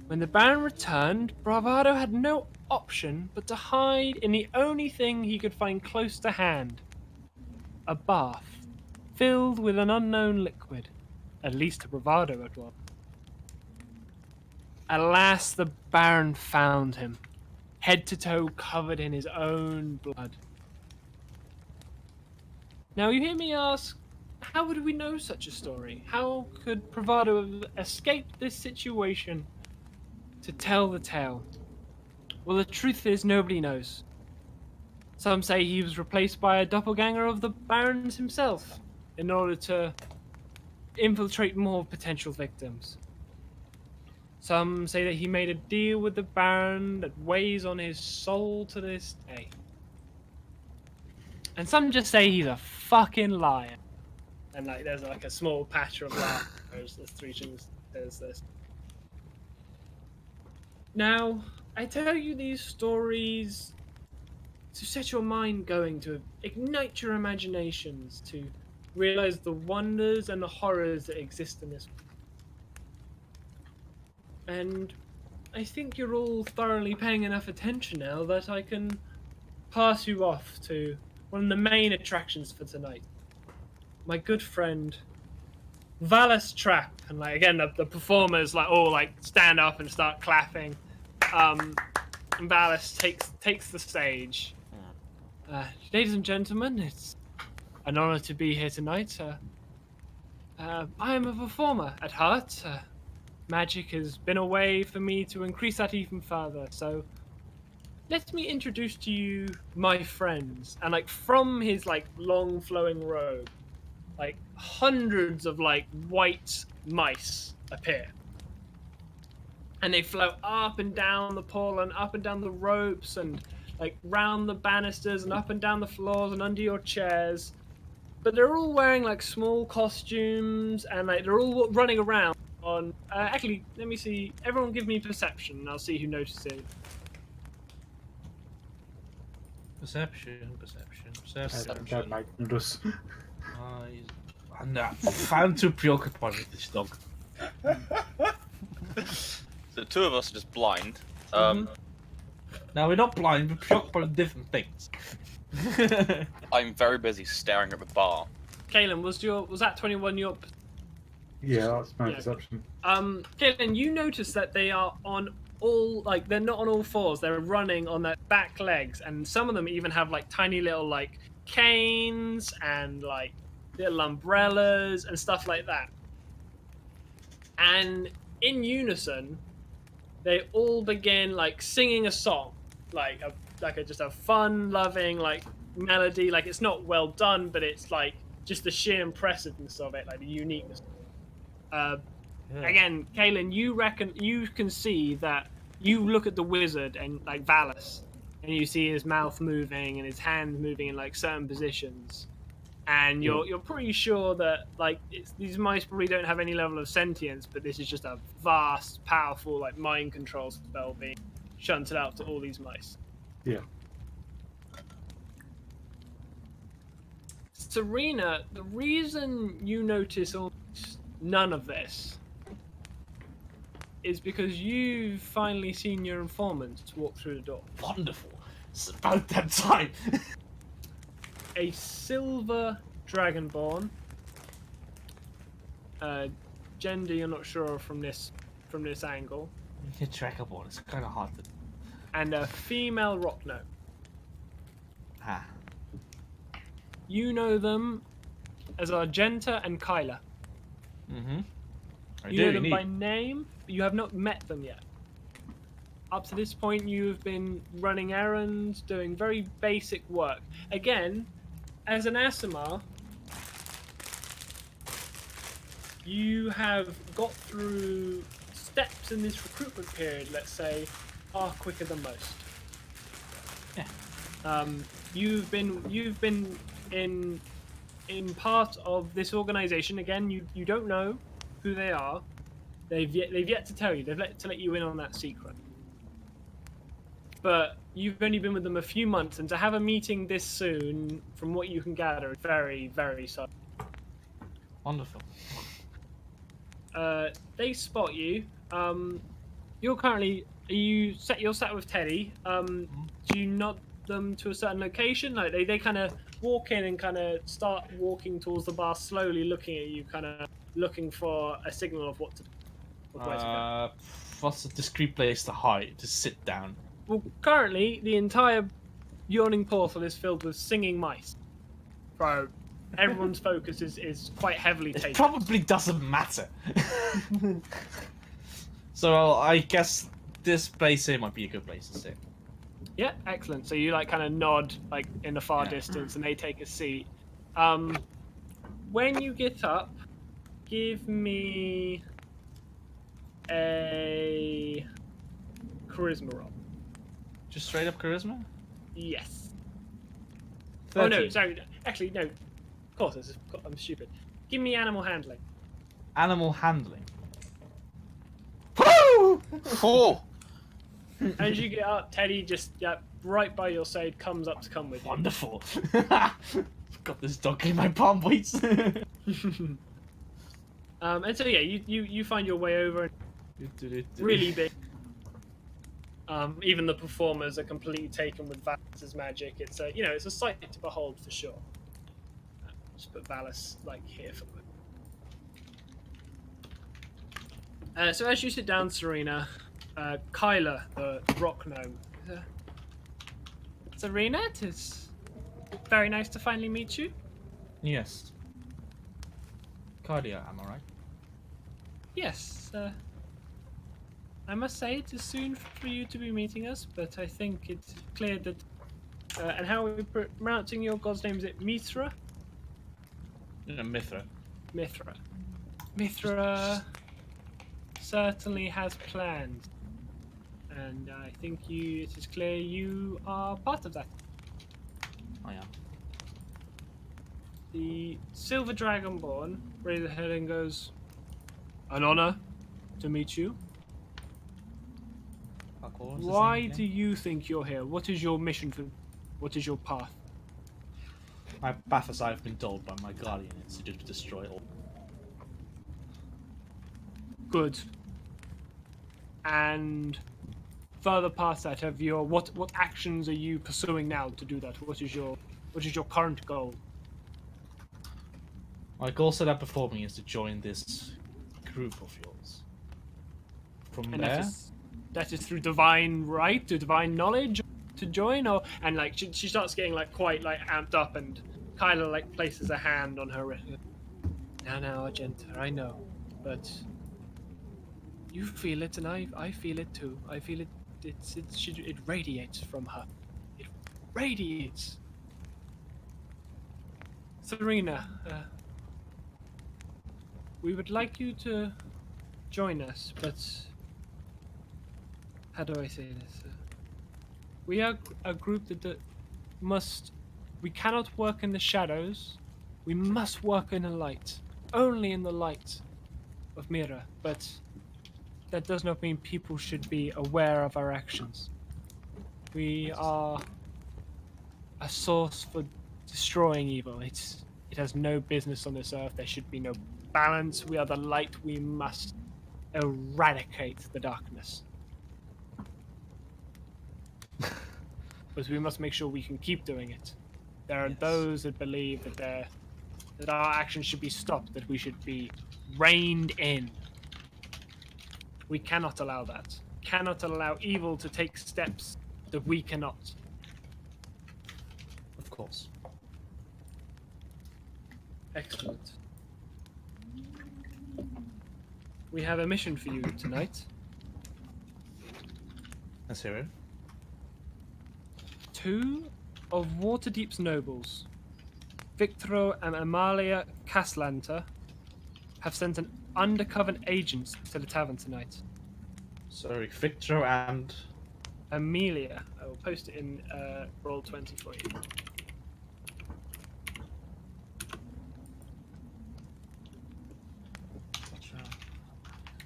When the Baron returned, Bravado had no option but to hide in the only thing he could find close to hand. A bath, filled with an unknown liquid, at least to Bravado it was. Alas, the Baron found him, head to toe covered in his own blood. Now you hear me ask, how would we know such a story? How could Bravado have escaped this situation to tell the tale? Well, the truth is nobody knows. Some say he was replaced by a doppelganger of the Baron's himself in order to infiltrate more potential victims. Some say that he made a deal with the Baron that weighs on his soul to this day. And some just say he's a fucking liar. And like, there's like a small patter of laughter as the three things says this. Now, I tell you these stories to set your mind going, to ignite your imaginations, to realize the wonders and the horrors that exist in this. And I think you're all thoroughly paying enough attention now that I can pass you off to one of the main attractions for tonight. My good friend, Valis Trap. And like again, the performers like all like stand up and start clapping. And Valis takes the stage. Ladies and gentlemen, it's an honor to be here tonight. I am a performer at heart. Magic has been a way for me to increase that even further. So let me introduce to you my friends. And like from his like long flowing robe, like hundreds of like white mice appear. And they float up and down the pole and up and down the ropes and like round the banisters and up and down the floors and under your chairs. But they're all wearing like small costumes and like they're all running around on... actually, let me see. Everyone give me perception and I'll see who notices it. Perception. That notice. I'm too preoccupied with this dog. The two of us are just blind. Now we're not blind, we're preoccupied with different things. I'm very busy staring at the bar. Kaelin, was that 21 your... Yeah, that's my perception. Kaelin, you notice that they are on all, like, they're not on all fours, they're running on their back legs, and some of them even have, like, tiny little, like, canes and, like, little umbrellas and stuff like that. And in unison, they all begin, like, singing a song, like just a fun-loving, like, melody. Like, it's not well done, but it's, like, just the sheer impressiveness of it, like, the uniqueness. Again, Kaelin, you can see that you look at the wizard and like Valis, and you see his mouth moving and his hands moving in like certain positions, and you're pretty sure that like these mice probably don't have any level of sentience, but this is just a vast, powerful like mind control spell being shunted out to all these mice. Yeah. Serena, the reason you notice almost none of this is because you've finally seen your informant walk through the door. Wonderful. It's about that time. A silver dragonborn. Gender, you're not sure from this angle. You're trackable. It's kind of hard to... And a female rock gnome. Ah. You know them as Argenta and Kyla. Mm-hmm. You know them by name, but you have not met them yet. Up to this point, you've been running errands, doing very basic work. Again, as an Aasimar, you have got through steps in this recruitment period, let's say, are quicker than most. Yeah. You've been in part of this organization. Again, you don't know who they are. They've yet to tell you. They've let you in on that secret. But you've only been with them a few months, and to have a meeting this soon, from what you can gather, is very, very sudden. Wonderful. They spot you. You're currently... You're sat with Teddy. Do you nod them to a certain location? Like they kind of walk in and kind of start walking towards the bar, slowly looking at you, kind of looking for a signal of what to do. What's a discreet place to hide, to sit down? Well, currently, the entire yawning portal is filled with singing mice. So, everyone's focus is quite heavily It taken. probably doesn't matter. So I guess this place here might be a good place to sit. Yeah, excellent. So you like kind of nod like in the far Yeah. distance, and they take a seat. When you get up, give me a charisma roll. Just straight up charisma? Yes. 13. Oh no, sorry. Actually, no. Of course, I'm stupid. Give me animal handling. Animal handling. Woo! 4. As you get up, Teddy just right by your side comes up to come with you. Wonderful. Got this dog in my palm, wait. And so yeah, you find your way over. Really big. Even the performers are completely taken with Valus's magic. It's a sight to behold for sure. Just put Valus like here for them. So as you sit down, Serena, Kyla, the rock gnome. Serena, it is very nice to finally meet you. Yes. Cardia, am I right? Yes, I must say it is soon for you to be meeting us, but I think it's clear that. And how are we pronouncing your god's name? Is it Mithra? No, Mithra. Mithra. Mithra certainly has plans, and I think it is clear you are part of that. I am. The Silver Dragonborn raises her head and goes, "An honor to meet you. Why do you think you're here? What is your mission what is your path?" My path, as I've been told by my guardian, is to destroy all. Good. And further past that, what actions are you pursuing now to do that? What is your current goal? My goal set up before me is to join this group of yours. From And there, that is through divine right, to divine knowledge to join, or and like she starts getting like quite like amped up, and Kyla like places a hand on her wrist. Now, Argenta, I know, but you feel it, and I feel it too. I feel it. It radiates from her. It radiates. Serena, we would like you to join us, but how do I say this? We are a group that we cannot work in the shadows. We must work in the light, only in the light of Mira. But that does not mean people should be aware of our actions. We are a source for destroying evil. It has no business on this earth. There should be no balance. We are the light. We must eradicate the darkness. But we must make sure we can keep doing it. There are those that believe that our actions should be stopped, that we should be reined in. We cannot allow that. Cannot allow evil to take steps that we cannot. of course. Excellent. We have a mission for you tonight. Let's hear it. 2 of Waterdeep's nobles, Victoro and Amalia Caslanta, have sent an undercover agent to the tavern tonight. Sorry, Victor and... Amelia. I will post it in Brawl 20 for you.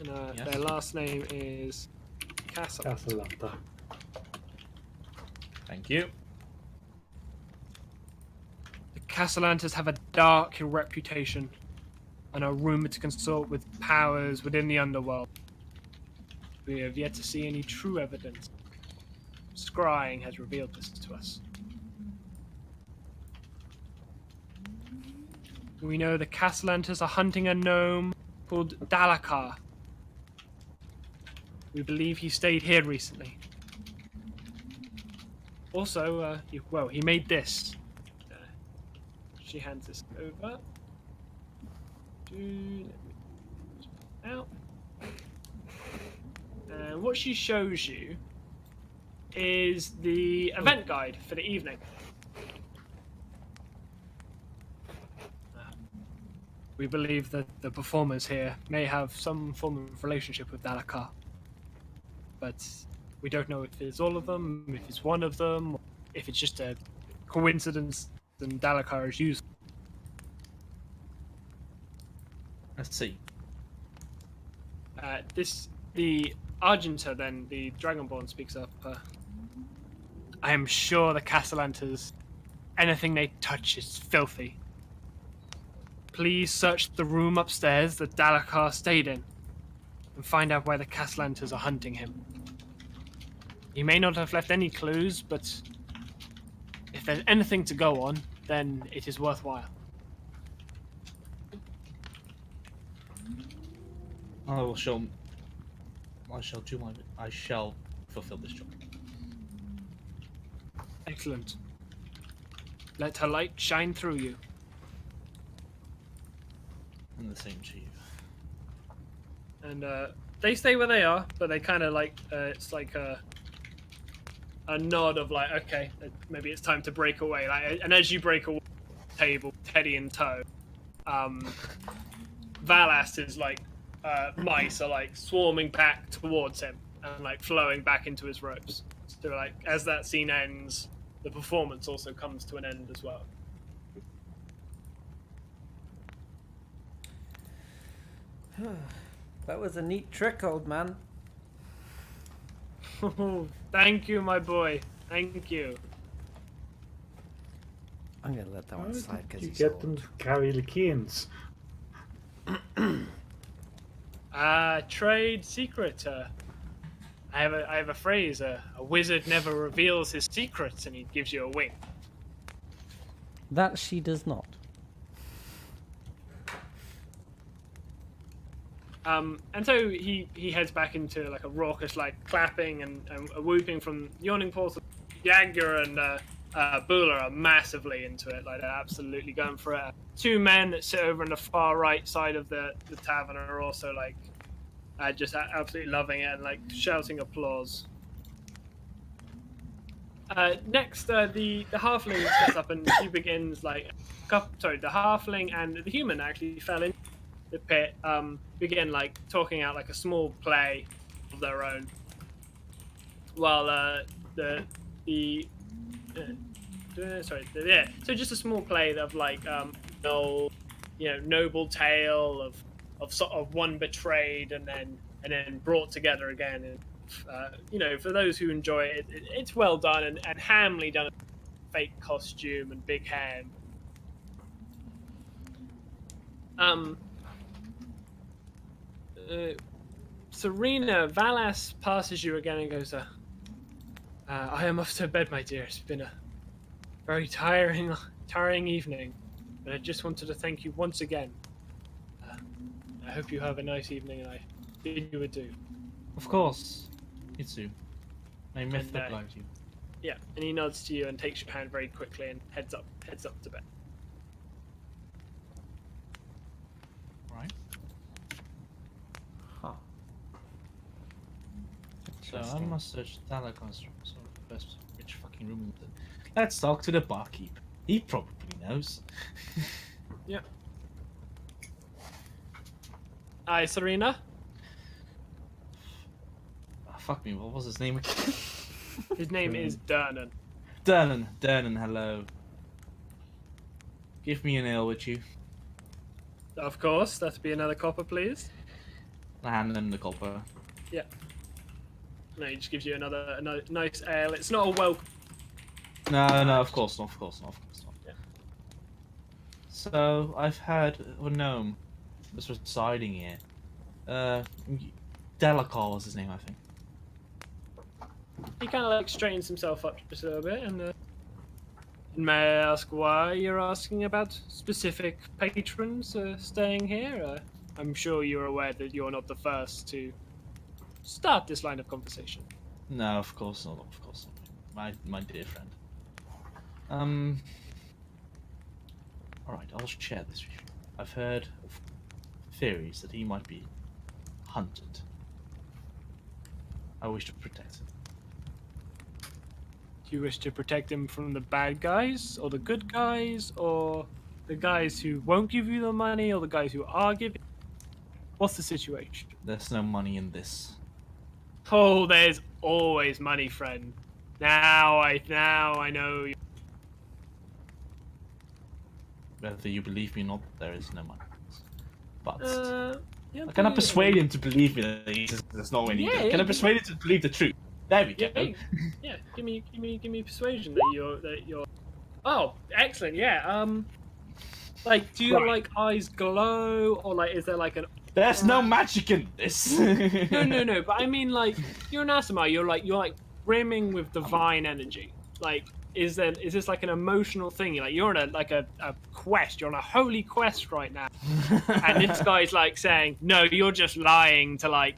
And, Yes. Their last name is Caslanta. Thank you. The Castellantas have a dark reputation and are rumored to consort with powers within the underworld. We have yet to see any true evidence. Scrying has revealed this to us. We know the Castellantas are hunting a gnome called Dalakar. We believe he stayed here recently. Also, he made this. She hands this over. Let me out. And what she shows you is the event guide for the evening. We believe that the performers here may have some form of relationship with Dalakar. But we don't know if it's all of them, if it's one of them, or if it's just a coincidence and Dalakar is used. Let's see. The Argenter, then, the Dragonborn, speaks up. I am sure the Castellantas, anything they touch is filthy. Please search the room upstairs that Dalakar stayed in and find out where the Castellantas are hunting him. He may not have left any clues, but if there's anything to go on, then it is worthwhile. I shall fulfill this job. Excellent. Let her light shine through you. And the same to you. And they stay where they are, but they kind of like it's like a nod of like, okay, maybe it's time to break away. Like, and as you break away, table, Teddy in tow, Valas is like mice are like swarming back towards him and like flowing back into his ropes. So like as that scene ends, the performance also comes to an end as well. That was a neat trick, old man. Thank you, my boy. Thank you. I'm gonna let that one slide because You he's get old. them to carry the canes. Trade secret. I have a phrase. A wizard never reveals his secrets, and he gives you a wink. That she does not. And so he heads back into like a raucous like clapping and a whooping from Yawning Portal. Jagger and Bula are massively into it, like they're absolutely going for it. Two men that sit over on the far right side of the tavern are also like just absolutely loving it and like shouting applause. Next, the halfling gets up and he begins like, the halfling and the human actually fell in the pit. Begin like talking out like a small play of their own, while so just a small play of like noble tale of sort of one betrayed and then brought together again. And for those who enjoy it, it's well done and hamly done. Fake costume and big hair. Serena, Valas passes you again and goes, I am off to bed, my dear. It's been a very tiring evening, but I just wanted to thank you once again. I hope you have a nice evening, and I bid you adieu. Of course. You too. I miss And, the blind you. Yeah, and he nods to you and takes your hand very quickly and heads up to bed. Right. Huh. So I must search Dalakar's room. So first, which fucking room is it? Let's talk to the barkeep. He probably knows. Yeah. Hi, Serena. Oh, fuck me, what was his name again? His name is Dernan. Dernan, hello. Give me an ale, would you? Of course, that'd be another copper, please. I hand him the copper. Yeah. No, he just gives you another nice ale. It's not a welcome. No, of course not. Yeah. So, I've had a gnome that's residing here. Dalakar was his name, I think. He kind of like straightens himself up just a little bit, and may I ask why you're asking about specific patrons staying here? I'm sure you're aware that you're not the first to start this line of conversation. No, of course not. my dear friend. All right, I'll share this with you. I've heard of theories that he might be hunted. I wish to protect him. Do you wish to protect him from the bad guys, or the good guys, or the guys who won't give you the money, or the guys who are giving? What's the situation? There's no money in this. Oh, there's always money, friend. Now I know you. Whether you believe me or not, there is no money. But Yeah, can I persuade him to believe me that there's no money? Yeah, Can I persuade him to believe the truth? There we go. Yeah, give me persuasion that you're. Oh, excellent. Yeah. Like, do your like eyes glow, or like, is there like an? There's no magic in this. No. But I mean, like, you're an Asima. You're like brimming with divine energy. Like, is this like an emotional thing? You're on a quest. You're on a holy quest right now, and this guy's like saying, "No, you're just lying to like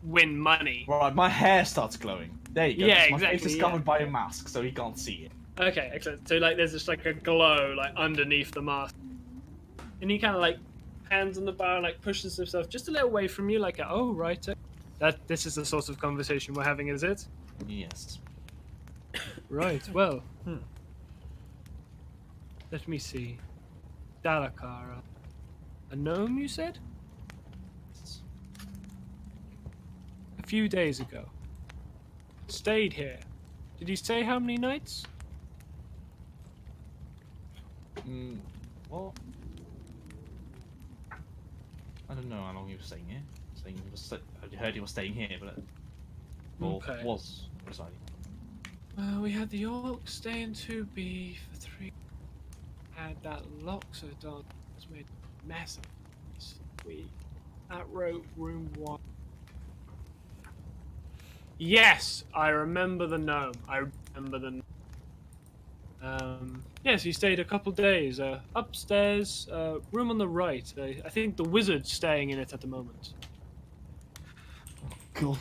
win money." Right, my hair starts glowing. There you go. Yeah, My exactly. face is covered by a mask, so he can't see it. Okay, excellent. So like, there's just like a glow like underneath the mask, and he kind of like hands on the bar, like pushes himself just a little away from you, like, oh right, this is the sort of conversation we're having, is it? Yes. Right. Well, let me see. Dalakara, a gnome, you said? A few days ago. Stayed here. Did he say how many nights? Well, I don't know how long he was staying here. I heard he was staying here, but Okay. was residing. We had the orc stay in 2B for 3. Had that Loxodon was made massive. That wrote room 1. Yes, I remember the gnome. Yes, he stayed a couple days. Upstairs, room on the right. I think the wizard's staying in it at the moment. Cool.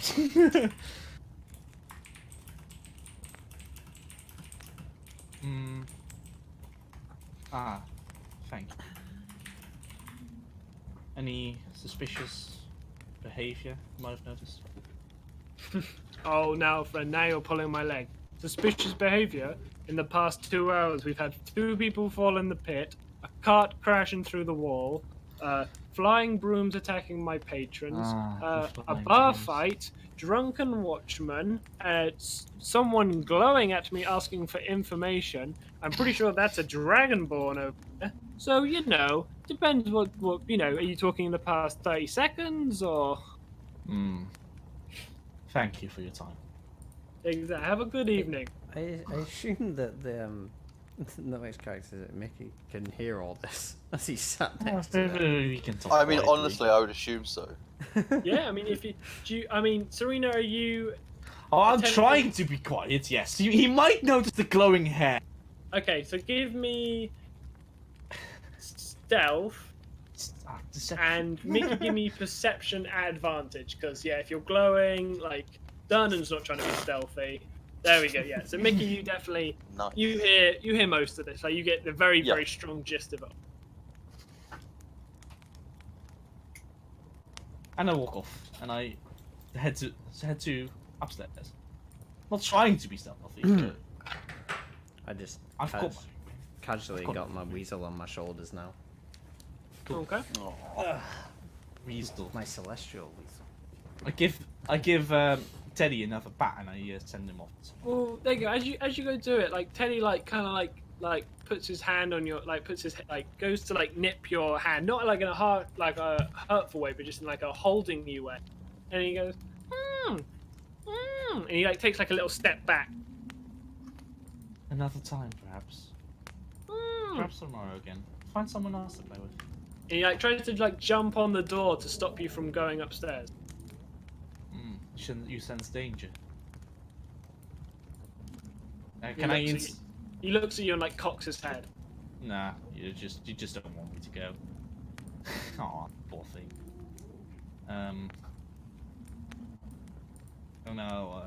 Thank you. Any suspicious behavior you might have noticed? Oh, now, friend, now you're pulling my leg. Suspicious behavior? In the past 2 hours, we've had 2 people fall in the pit, a cart crashing through the wall, flying brooms attacking my patrons, a bar fight, drunken watchman, someone glowing at me asking for information. I'm pretty sure that's a dragonborn over there. So, depends what, are you talking in the past 30 seconds, or? Thank you for your time. Exactly. Have a good evening. I assume that the next character, Mickey, can hear all this as he sat next to them. We can talk I mean, quietly. honestly, I would assume so. Yeah, I mean, Serena, are you? Oh, I'm attempting- trying to be quiet, yes. He might notice the glowing hair. Okay, so give me stealth Deception. and Mickey, give me perception advantage, because if you're glowing, like Durnan's not trying to be stealthy. There we go. Yeah. So Mickey, you definitely Nice. you hear most of this. Like, you get the very strong gist of it. And I walk off, and I head to upstairs. Not trying to be stealthy. But I just I've got casually got got my weasel on my shoulders now. Okay. weasel. My celestial weasel. I give Teddy another bat, and I send him off. Well, there you go. As you go do it, like Teddy, kind of puts his hand on your, goes to nip your hand, not like in a hurtful way, but just in a holding you way. And he goes, and he takes a little step back. Another time, perhaps. Perhaps tomorrow again. Find someone else to play with. And he tries to jump on the door to stop you from going upstairs. You sense danger. He looks at you and cocks his head. Nah, you just don't want me to go. Aw, poor thing. Oh no.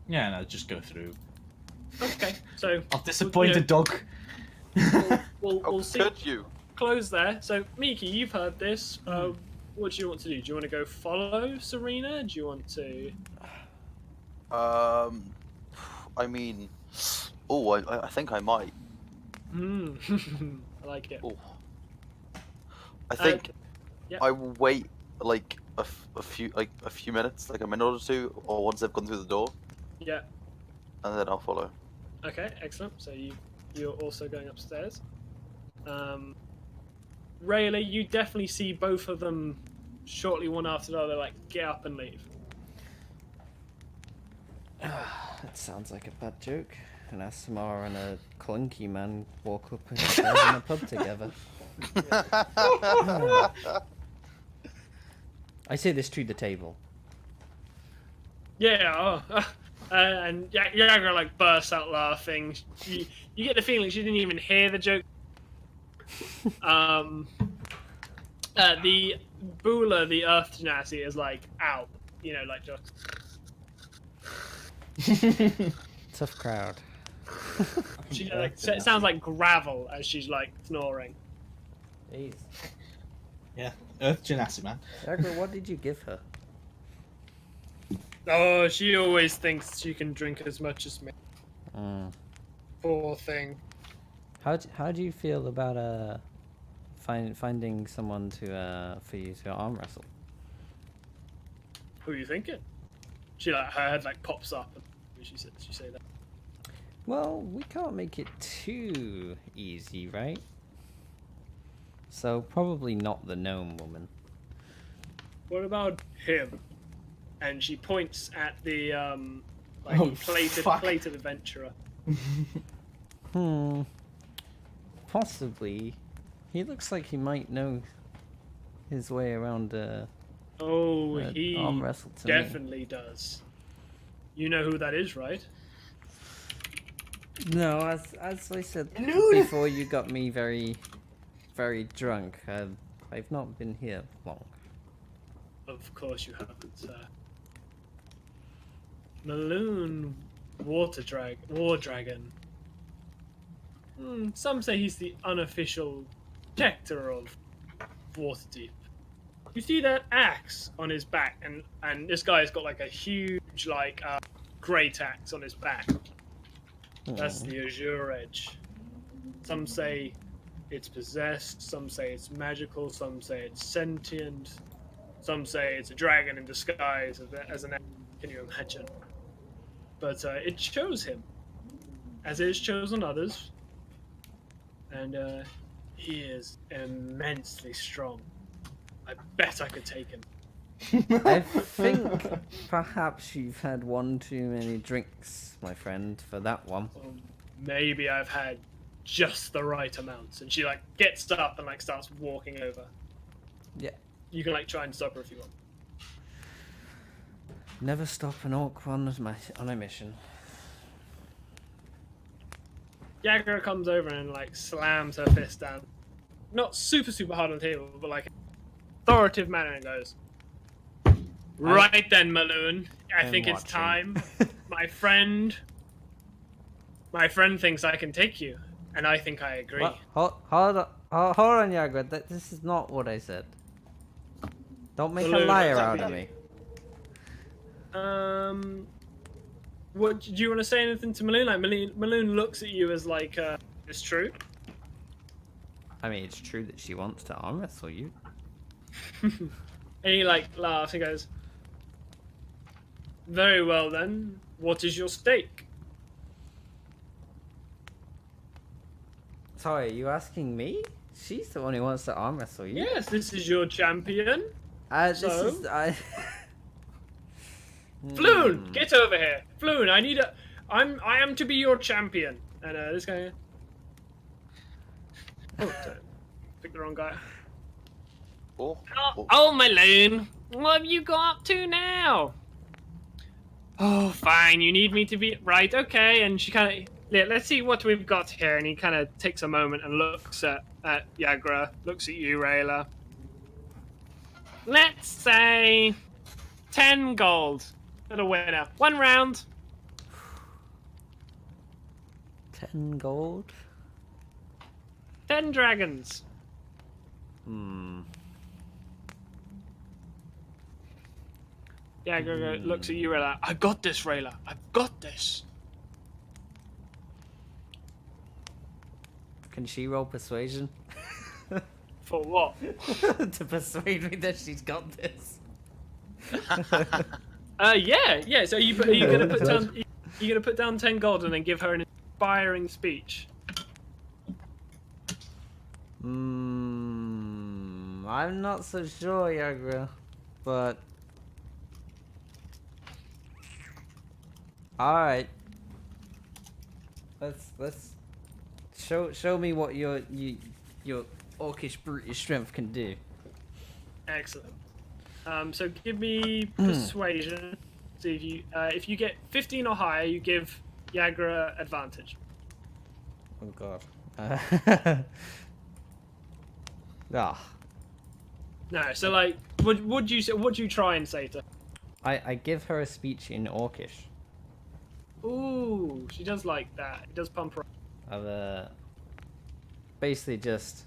Yeah, no, just go through. Okay, so I'll disappoint a dog. we'll see. Could you? Close there. So, Miki, you've heard this. What do you want to do? Do you want to go follow Serena? Do you want to? I mean, I think I might. I like it. Oh, I think yeah. I will wait like a few minutes, like a minute or two, or once they've gone through the door, Yeah. and then I'll follow. Okay, excellent. So you're also going upstairs. Rayleigh, you definitely see both of them shortly one after the other, like, get up and leave. That sounds like a bad joke. An Asimar and a clunky man walk up and stairs in a pub together. I say this to the table. Yeah, and Yagra like bursts out laughing. You get the feeling she didn't even hear the joke. The Bula, the Earth Genasi, is like out. You know, like just. Tough crowd. She like it sounds like gravel as she's like snoring. Jeez. Yeah, Earth Genasi, man. Jagger, what did you give her? Oh, she always thinks she can drink as much as me. Poor thing. How do you feel about finding someone to for you to arm wrestle? Who are you thinking? She like her head like pops up and she say that. Well, we can't make it too easy, right? So probably not the gnome woman. What about him? And she points at the plated adventurer. Possibly. He looks like he might know his way around He arm wrestle to definitely does. You know who that is, right? No, as I said before, you got me very, very drunk. I've not been here long. Of course you haven't, sir. Maloon War Dragon. Some say he's the unofficial protector of Waterdeep. You see that axe on his back, and this guy's got like a huge great axe on his back. That's the Azure Edge. Some say it's possessed, some say it's magical, some say it's sentient, some say it's a dragon in disguise as an axe. Can you imagine? But it chose him, as it has chosen others, and he is immensely strong. I bet I could take him. I think perhaps you've had one too many drinks, my friend, for that one. Maybe I've had just the right amount. And she gets up and starts walking over. Yeah. You can try and stop her if you want. Never stop an orc on a mission. Jagger comes over and slams her fist down. Not super hard on the table, but authoritative manner, and goes, "Right then, Maloon. I think it's time. My friend thinks I can take you, and I think I agree." What? Hold on, Jagger. This is not what I said. Don't make Maloon, a liar what's out up of with me. What do you want to say anything to Maloon? Maloon looks at you as it's true. I mean, it's true that she wants to arm wrestle you. And he laughs and goes, "Very well then. What is your stake?" Sorry, are you asking me? She's the one who wants to arm wrestle you. Yes, this is your champion. Floon, get over here. Floon, I am to be your champion. And this guy. Oh, sorry. Picked the wrong guy. Oh, Maloon, what have you got up to now? Oh, fine. You need me to be right. Okay. And she kind of, let's see what we've got here. And he kind of takes a moment and looks at Yagra, looks at you, Rayla. Let's say 10 gold for the winner. 1 round. 10 gold? 10 dragons. Yeah, go. Looks at you, Rayla. I got this, Rayla. I've got this. Can she roll persuasion? For what? To persuade me that she's got this. Yeah. So are you gonna put down? You gonna put down 10 gold and then give her an inspiring speech? I'm not so sure, Yagra, but all right. Let's show me what your orcish brutish strength can do. Excellent. So give me persuasion. So if you get 15 or higher, you give Yagra advantage. Oh god. Ah. No. So like, what'd you try and say to her? I give her a speech in orcish. Ooh, she does like that. It does pump her up. Of basically just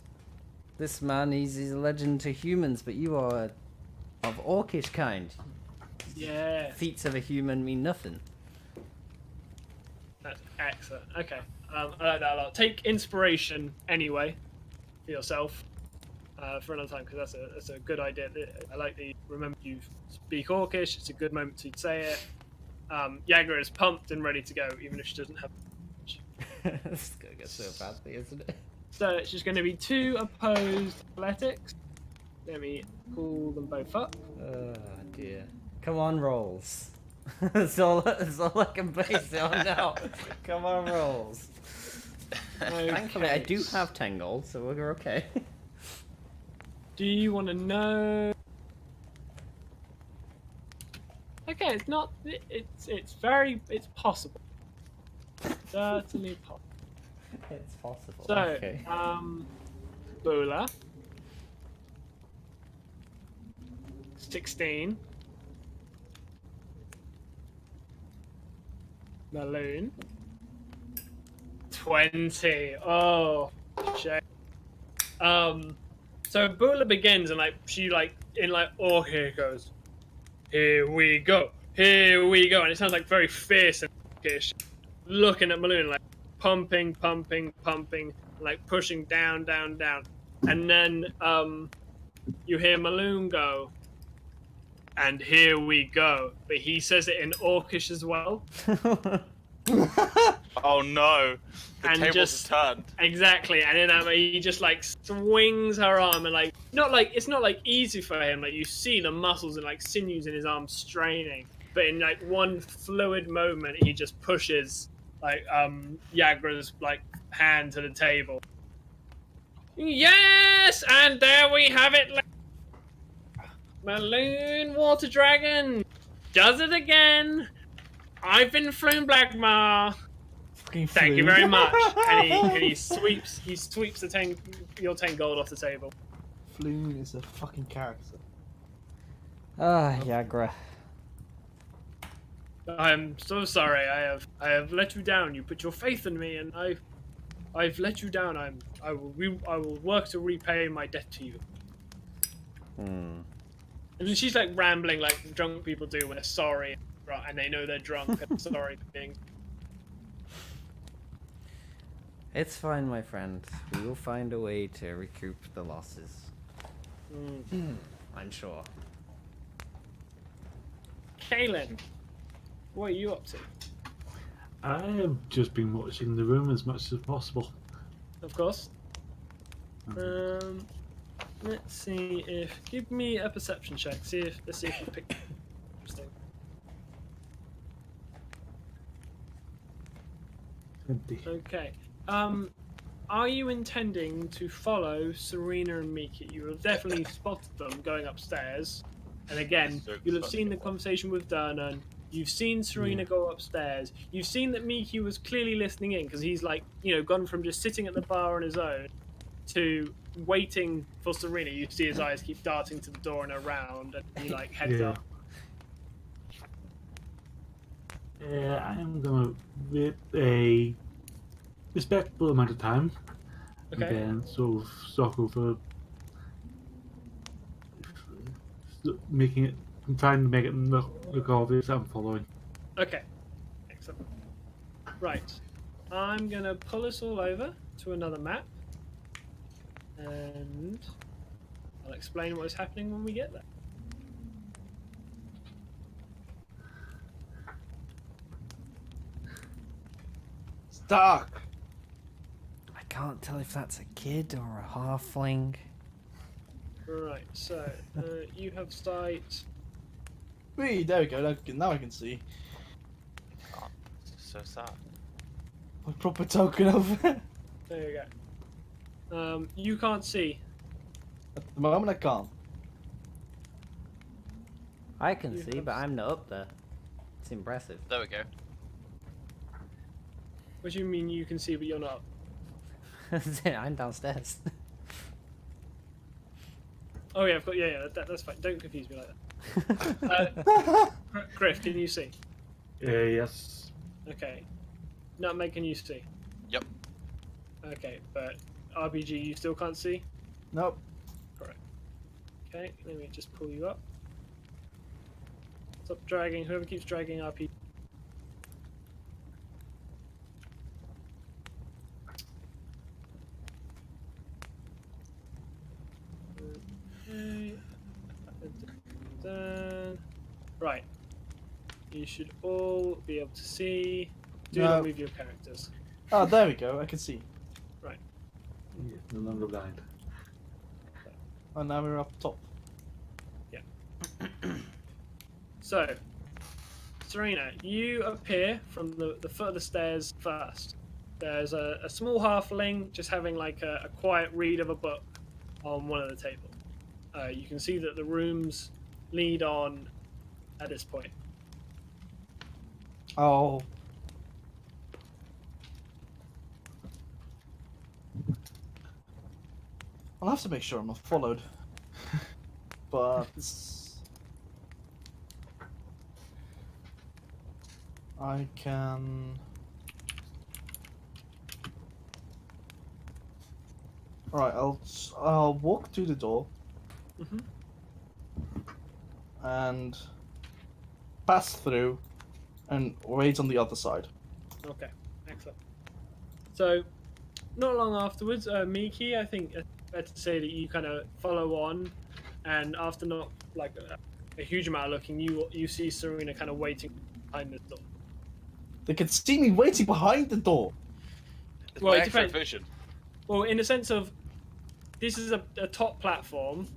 this man. He's a legend to humans, but you are of orcish kind. Yeah. Feats of a human mean nothing. That's excellent. Okay. I like that a lot. Take inspiration anyway for yourself for another time, because that's a good idea. I like that you remember you speak Orcish. It's a good moment to say it. Yagra is pumped and ready to go, even if she doesn't have. This is gonna get so badly, isn't it? So it's just going to be 2 opposed athletics. Let me pull them both up. Oh dear. Come on, rolls. that's all I can base it on now. Come on, rolls. Thankfully, I do have 10 gold, so we're okay. Do you want to know? Okay, it's not. It's possible. Certainly possible. It's possible. So, okay. Bula, 16. Maloon, 20. Oh, shit. So Bula begins and oh, here it goes. Here we go, and it sounds like very fierce and ish. Looking at Maloon, like pumping, like pushing down, and then you hear Maloon go, and here we go. But he says it in Orcish as well. Oh no! The And tables just- have turned. Exactly, and then he just like swings her arm, and like it's not like easy for him. Like you see the muscles and like sinews in his arm straining, but in like one fluid moment, he just pushes like Yagra's like hand to the table. Yes, and there we have it. Maloon Water Dragon does it again. I've been Floon Blackmar. Thank you very much. And he sweeps your 10 gold off the table. Floon is a fucking character. Ah, Yagra. I'm so sorry. I have let you down. You put your faith in me, and I've let you down. I will work to repay my debt to you. And then she's like rambling like drunk people do when they're sorry and they know they're drunk and sorry for being. It's fine, my friend. We will find a way to recoup the losses. I'm sure. Kaylin, what are you up to? I have just been watching the room as much as possible. Of course. Let's see if give me a perception check. Let's see if you pick interesting. 20. Okay. Are you intending to follow Serena and Miki? You have definitely spotted them going upstairs. And again, you'll have seen the conversation with Dernan. You've seen Serena go upstairs. You've seen that Miki was clearly listening in because he's like, gone from just sitting at the bar on his own to waiting for Serena. You see his eyes keep darting to the door and around, and he like heads up. I am gonna rip a respectable amount of time, Okay. and then sort of stalk over, making it, trying to make it look obvious I'm following. Okay. Excellent. Right. I'm gonna pull us all over to another map, and I'll explain what is happening when we get there. It's dark. I can't tell if that's a kid or a halfling. Right. So you have sight. Wee, there we go. Now I can see. Oh, it's so sad. A proper token over. There you go. You can't see. At the moment, I can't. I can You see, have but I'm not up there. It's impressive. There we go. What do you mean you can see but you're not? I'm downstairs. Oh yeah, I've got that's fine. Don't confuse me like that. Griff, can you see? Yes. Okay. Nutmeg, can you see? Yep. Okay, but RBG, you still can't see? Nope. Okay, let me just pull you up. Stop dragging. Whoever keeps dragging RP. Okay. Done. Right. You should all be able to see. Do not No. move your characters. Oh, there we go. I can see. Yeah, no longer blind. Oh, now we're up top. So, Serena, you appear from the foot of the stairs first. There's a small halfling just having like a quiet read of a book on one of the tables. You can see that the rooms lead on at this point. Oh. I'll have to make sure I'm not followed. But I can. Alright, I'll walk to the door Mhm. and pass through and wait on the other side. Okay, excellent. So, not long afterwards, Miki, I think it's fair to say that you kind of follow on, and after not like a huge amount of looking, you see Serena kind of waiting behind the door. They can see me waiting behind the door. It's Well, my it extra depends. vision. Well, in the sense of this is a top platform.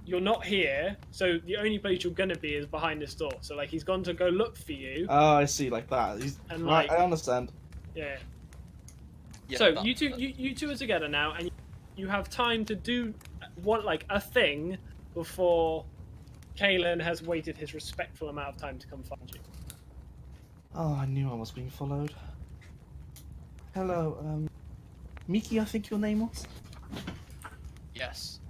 You're not here, so the only place you're gonna be is behind this door. So like he's gone to go look for you. Oh, I see, like that. And, Right, like- I understand. Yeah. Yeah, So that- you two are together now, and you have time to do a thing before Kalen has waited his respectful amount of time to come find you. Oh, I knew I was being followed. Hello, Miki, I think your name was? Yes.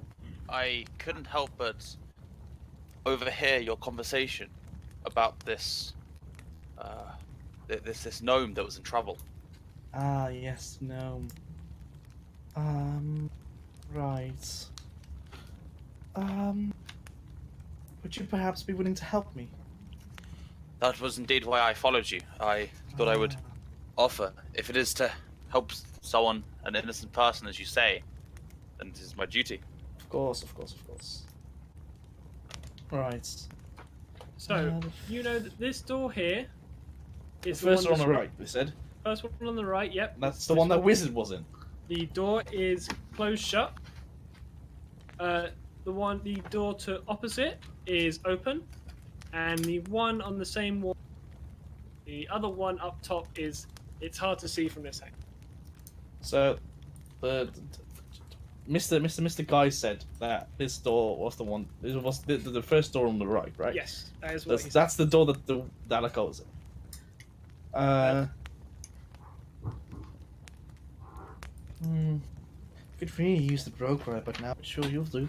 I couldn't help but overhear your conversation about this this gnome that was in trouble. Ah, yes, no. Right. Would you perhaps be willing to help me? That was indeed why I followed you. I thought I would offer, if it is to help someone, an innocent person, as you say, then it is my duty. Of course, of course, of course. Right. So you know that this door here The is first the one one on the right, they said. First one on the right. Yep. That's the one that Wizard was in. The door is closed shut. The door to opposite is open, and the one on the same wall, the other one up top it's hard to see from this angle. So, Mr. Guy said that this door was the one. It was the first door on the right, right? Yes, that is what That's the door that the Dalek was in. Could really use the broker, but now sure you'll do.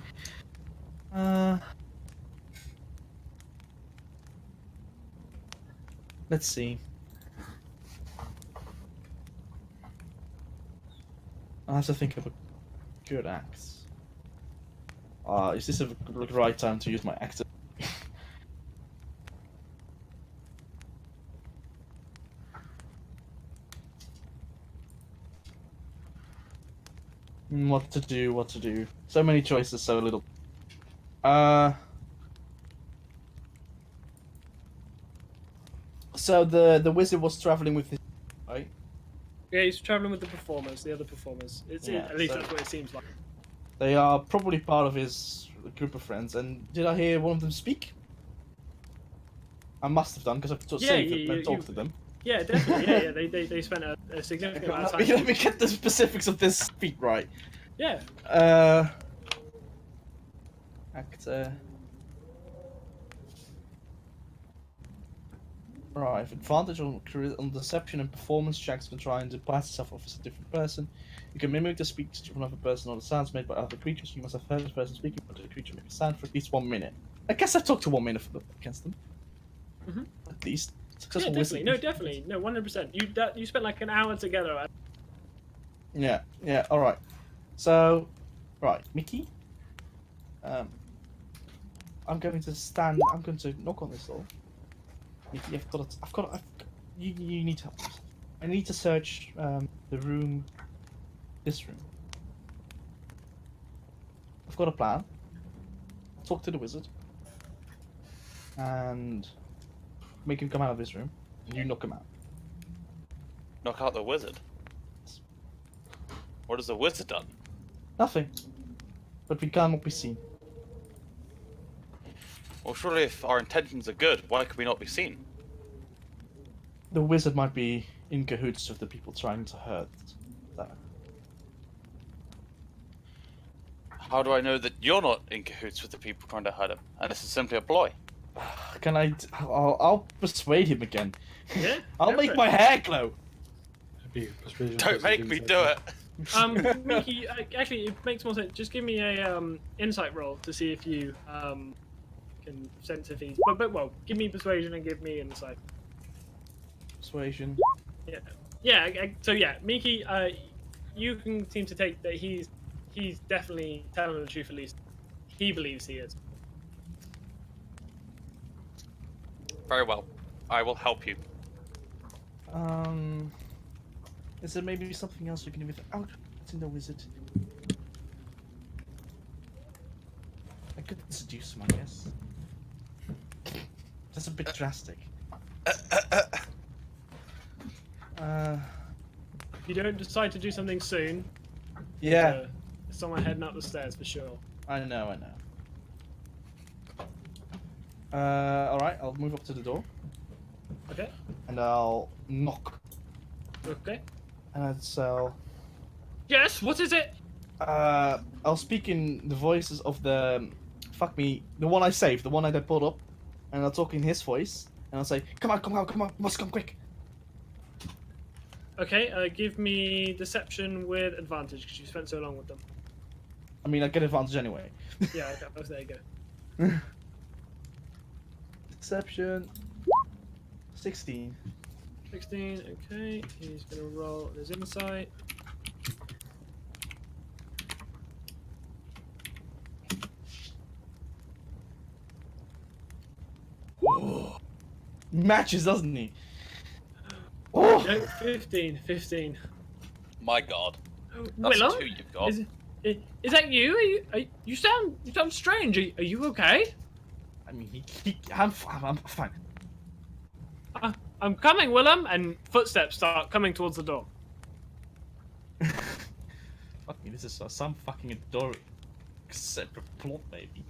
Let's see. I have to think of a good axe. Is this the right time to use my axe? What to do? What to do? So many choices, so little. So the wizard was traveling with his, right? Yeah, he's traveling with the performers, the other performers. At least that's what it seems like. They are probably part of his group of friends. And did I hear one of them speak? I must have done because I've saved them and talked to them. Yeah, definitely. Yeah. They spent a significant amount of time. Let me get the specifics of this speak right. Yeah. Actor. Right, advantage on deception and performance checks when trying to pass yourself off as a different person. You can mimic the speech of another person or the sounds made by other creatures. You must have heard the person speaking, but the creature make a sound for at least 1 minute. I guess I've talked to 1 minute against them. Mm-hmm. At least. Successful definitely. No, definitely. No, 100%. You spent like an hour together. Yeah, alright. So, right, Mickey. I'm going to knock on this door. Mickey, you need to help yourself. I need to search this room. I've got a plan. I'll talk to the wizard and make him come out of this room, and you knock him out. Knock out the wizard? What has the wizard done? Nothing. But we cannot be seen. Well, surely if our intentions are good, why could we not be seen? The wizard might be in cahoots with the people trying to hurt that. How do I know that you're not in cahoots with the people trying to hurt him, and this is simply a ploy? I'll persuade him again. Yeah. I'll make my hair glow. Don't make me do it. Mickey, actually, it makes more sense. Just give me a insight roll to see if you can sense if he's. Well, give me persuasion and give me insight. Persuasion. Yeah. So yeah, Mickey, you can seem to take that he's definitely telling the truth. At least he believes he is. Very well. I will help you. Is there maybe something else we can do without in the wizard? I could seduce him, I guess. That's a bit drastic. If you don't decide to do something soon, yeah, someone heading up the stairs for sure. I know. Alright, I'll move up to the door. Okay. And I'll knock. Okay. And so... Yes, what is it? I'll speak in the voices of the... the one I saved, the one I pulled up. And I'll talk in his voice. And I'll say, come on, must come quick. Okay, give me deception with advantage, because you spent so long with them. I mean, I get advantage anyway. Yeah, okay, there you go. Deception. 16. 16, okay. He's gonna roll his insight. Matches, doesn't he? Oh! No, 15. My God. That's Willem? 2 you've got. Is that you? You sound strange. Are you okay? I mean, I'm fine. I'm coming, Willem, and footsteps start coming towards the door. Fuck me, this is some fucking adorable separate plot, maybe.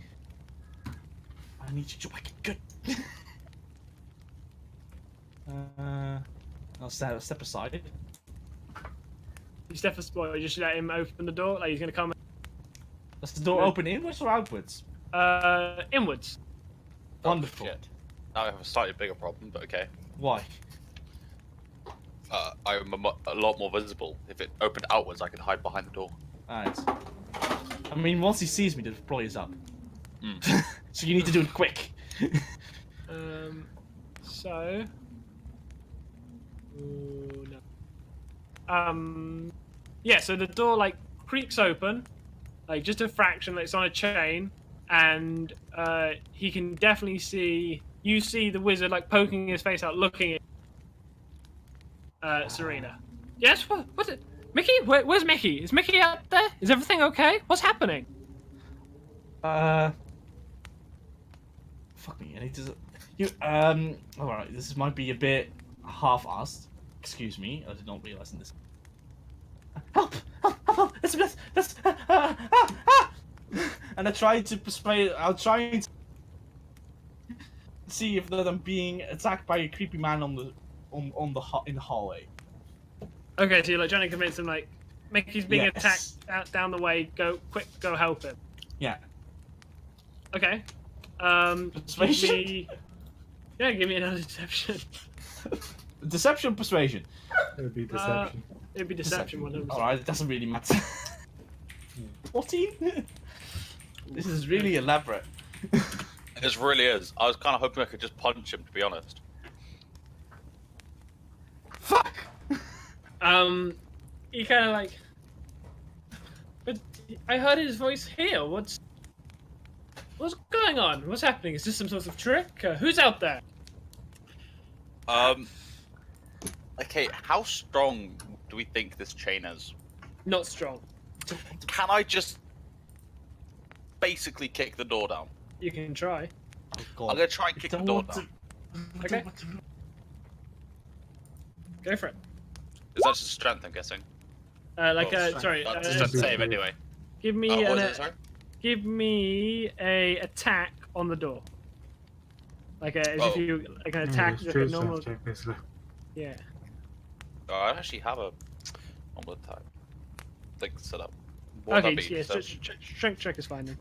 I need you to make it good. I'll step aside. You step aside, you just let him open the door, like he's gonna come. Does the door open inwards or outwards? Inwards. Wonderful. Shit. Now I have a slightly bigger problem, but okay. Why? I'm a lot more visible. If it opened outwards, I could hide behind the door. Alright. I mean, once he sees me, the deploy is up. Mm. So you need to do it quick. So. Ooh, no. yeah, so the door like creaks open, like just a fraction, like it's on a chain, and he can definitely see. You see the wizard like poking his face out, looking at Serena. Yes, what's it? Mickey, where's Mickey? Is Mickey out there? Is everything okay? What's happening? Fuck me. I need to. All right. This might be a bit half-assed. Excuse me. I did not realize in this. Help! Help! Help! Let's. And I tried to persuade. I'll try and see if that I'm being attacked by a creepy man in the hallway. Okay, so you're like trying to convince him, like Mickey's being Yes. attacked out down the way. Go quick, go help him. Yeah. Okay. Persuasion? Give me another deception. Deception, persuasion. It would be deception. It'd be deception. One of them. All right, it doesn't really matter. 14. This is really elaborate. This really is. I was kind of hoping I could just punch him, to be honest. Fuck. He kind of like. But I heard his voice here. What's going on? What's happening? Is this some sort of trick? Who's out there? Okay, how strong do we think this chain is? Not strong. Can I just basically kick the door down? You can try. Oh, God. I'm gonna try and kick the Don't door want down. Okay. Go for it. Is that just strength, I'm guessing? Sorry. That's just a save anyway. Give me What was an, it, sorry? give me a attack on the door. Like as if Oh. you like an attack, It's like true a normal. check, basically. Yeah. Oh, I actually have a normal attack. Like set up. What Okay. would that be? Yeah. So- Strength check is fine then.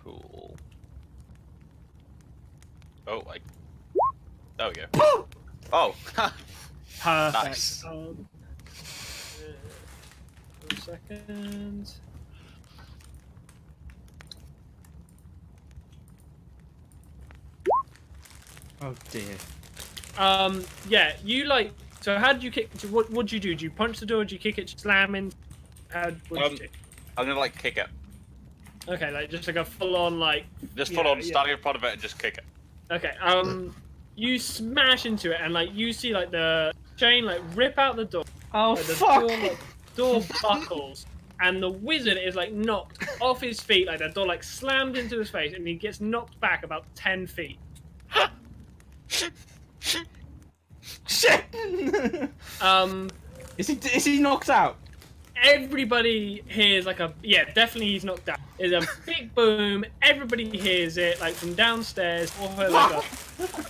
Cool. Oh, there we go. Oh, Perfect. Nice. 1 second. Oh dear. Yeah. You like. So how did you kick? So what did you do? Did you punch the door? Did you kick it? Slam in? What did you do? I'm gonna like kick it. Okay, like just like a full-on like. Just yeah, full on yeah. standing in front of it and just kick it. Okay. You smash into it and like you see like the chain like rip out the door. Oh Like, the fuck! door, like, door buckles, and the wizard is like knocked off his feet. Like the door like slammed into his face, and he gets knocked back about 10 feet. Shit! Is he knocked out? Everybody hears like definitely he's knocked out. There's a big boom. Everybody hears it like from downstairs. Or her, like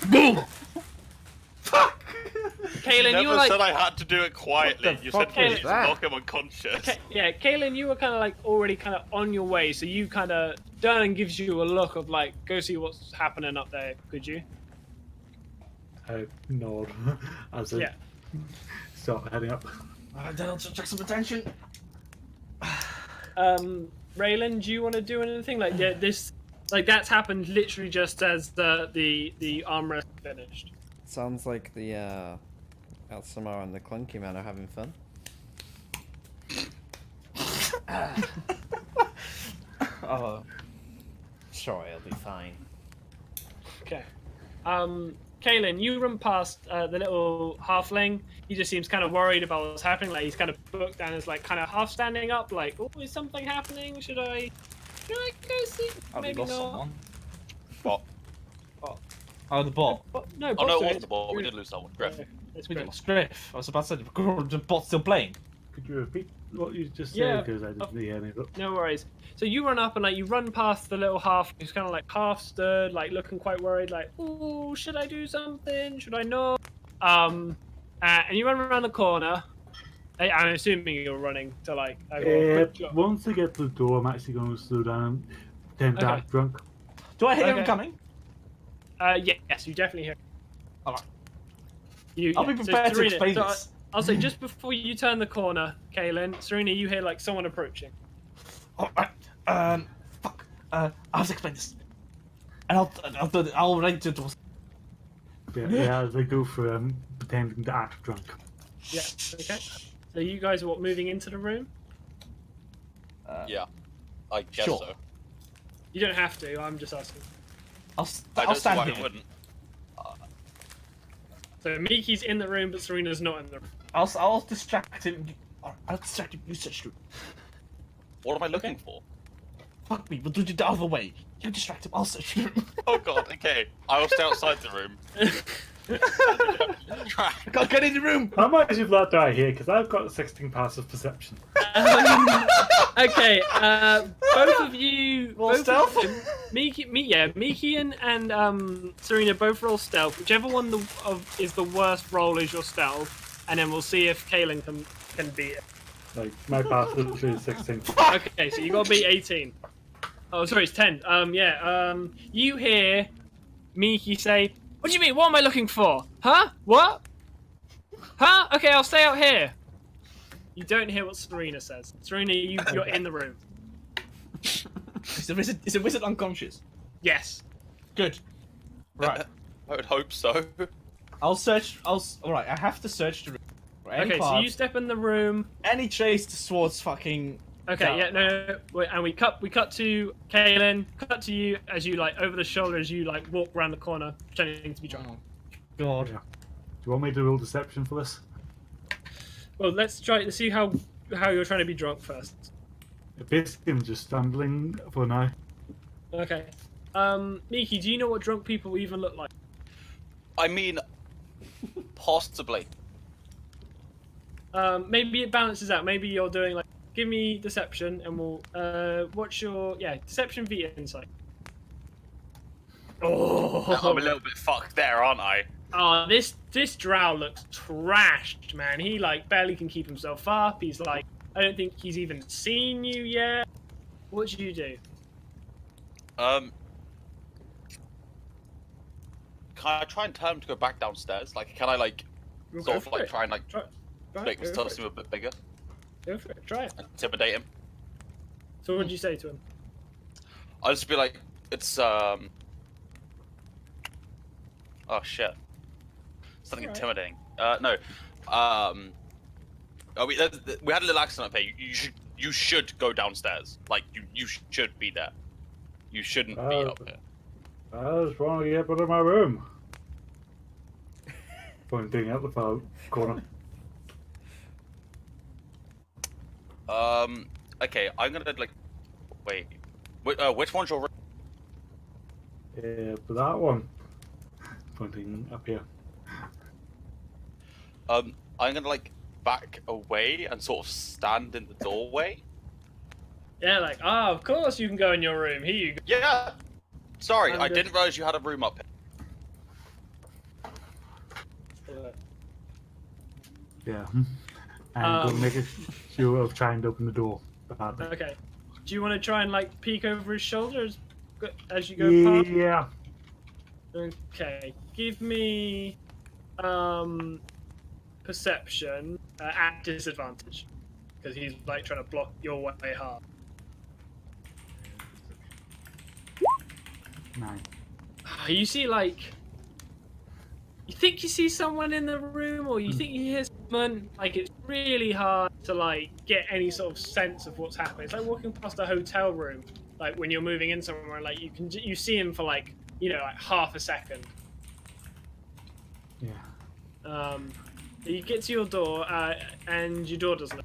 Boom! Fuck! Kaylin, Never you were like, said I had to do it quietly. What the You fuck said was please that? knock him unconscious. Kaylin, you were kind of like already kind of on your way. So you kind of Dernan gives you a look of like, go see what's happening up there. Could you? I nod as I Yeah. start heading up. Then I'll check some attention. Raylan, do you want to do anything like this? Like that's happened literally just as the armrest finished. Sounds like the Elsamar and the Clunky Man are having fun. Oh. Sure, it'll be fine. Okay. Kaylin, you run past the little halfling. He just seems kind of worried about what's happening. Like he's kind of booked and is like kind of half standing up. Like, oh, is something happening? Should I go see? Oh, we Maybe lost not. someone. Bot. Oh, the bot. No, Oh Bob's no, it doing was the ball. We did lose that one. Griff. Yeah, it's We great. lost Griff. I was about to say, the bot's still playing. Could you repeat what you just Yeah. said? Because I didn't hear any of it. No worries. So you run up and like you run past the little half who's kind of like half stirred, like looking quite worried, like, "Oh, should I do something? Should I not?" And you run around the corner. I'm assuming you're running to like. Once I get to the door, I'm actually going to slow down and pretend to Okay. act drunk. Do I hear him Okay. coming? Yes, you definitely hear. Alright. I'll I'll be prepared to explain this. I'll say just before you turn the corner, Kaylin, Serena, you hear like someone approaching. Alright. Fuck. I'll have to explain this. And I'll run to the door. Yeah, as I go for pretending to act drunk. Yeah. Okay. So you guys are moving into the room? Yeah, I guess Sure. so. You don't have to. I'm just asking. I'll I don't see stand why here. we wouldn't. So Miki's in the room, but Serena's not in the room. I'll distract him. I'll distract him. You search the room. What am I looking for? Fuck me. We'll do it the other way. You distract him. I'll search the room. Oh god, okay. I will stay outside the room. I can't get in the room. How much of that do I hear? Because I've got 16 passive perception. Okay, both of you. Roll both stealth? Of you, Miki and Serena both roll stealth. Whichever one is the worst roll is your stealth, and then we'll see if Kaelin can beat it. Like, my passive is 16. Okay, so you got to beat 18. Oh, sorry, it's 10. You hear Miki say, "What do you mean? What am I looking for? Huh? What? Huh? Okay, I'll stay out here." You don't hear what Serena says. Serena, you're in the room. Is the wizard unconscious? Yes. Good. Right. I would hope so. All right. I have to search the room. For any Okay, so parts, you step in the room. any trace towards fucking. Okay, Down. yeah, no. Wait, and we cut to Kaelin, cut to you as you like over the shoulder as you like walk around the corner pretending to be drunk. Oh, God. Yeah. Do you want me to roll deception for this? Well, let's try to see how you're trying to be drunk first. Basically, I'm just stumbling for now. Okay. Miki, do you know what drunk people even look like? I mean, possibly. Maybe it balances out. Maybe you're doing like, give me deception, and we'll what's your deception via insight. Oh, I'm a little bit fucked there, aren't I? Oh, this drow looks trashed, man. He like barely can keep himself up. He's like, I don't think he's even seen you yet. What do you do? Can I try and tell him to go back downstairs? Like, can I like Go sort of for like it. try and like Try it. make Go myself for it. seem a bit bigger, Go for it. Try it. intimidate him? So what did you say to him? I'll just be like, it's oh shit, something Alright. intimidating. No, oh, we had a little accident up here. You should go downstairs. Like you should be there. You shouldn't be up here. I just want to get out of my room. Pointing out the far corner. Okay, I'm gonna like wait. Which one's your room? Yeah, but that one. Pointing up here. I'm gonna like back away and sort of stand in the doorway. Yeah, like, of course you can go in your room. Here you go. Yeah. Sorry, I'm I good. didn't realize you had a room up here. Yeah. I'm going to make a show of trying to open the door. Badly. Okay. Do you want to try and like peek over his shoulder as you go past? Yeah. Okay. Give me perception at disadvantage because he's like trying to block your way hard. 9. You see, like, you think you see someone in the room, or you think you hear someone. Like, it's really hard to like get any sort of sense of what's happening. It's like walking past a hotel room, like when you're moving in somewhere. Like you see him for like like half a second. Yeah. You get to your door, and your door doesn't.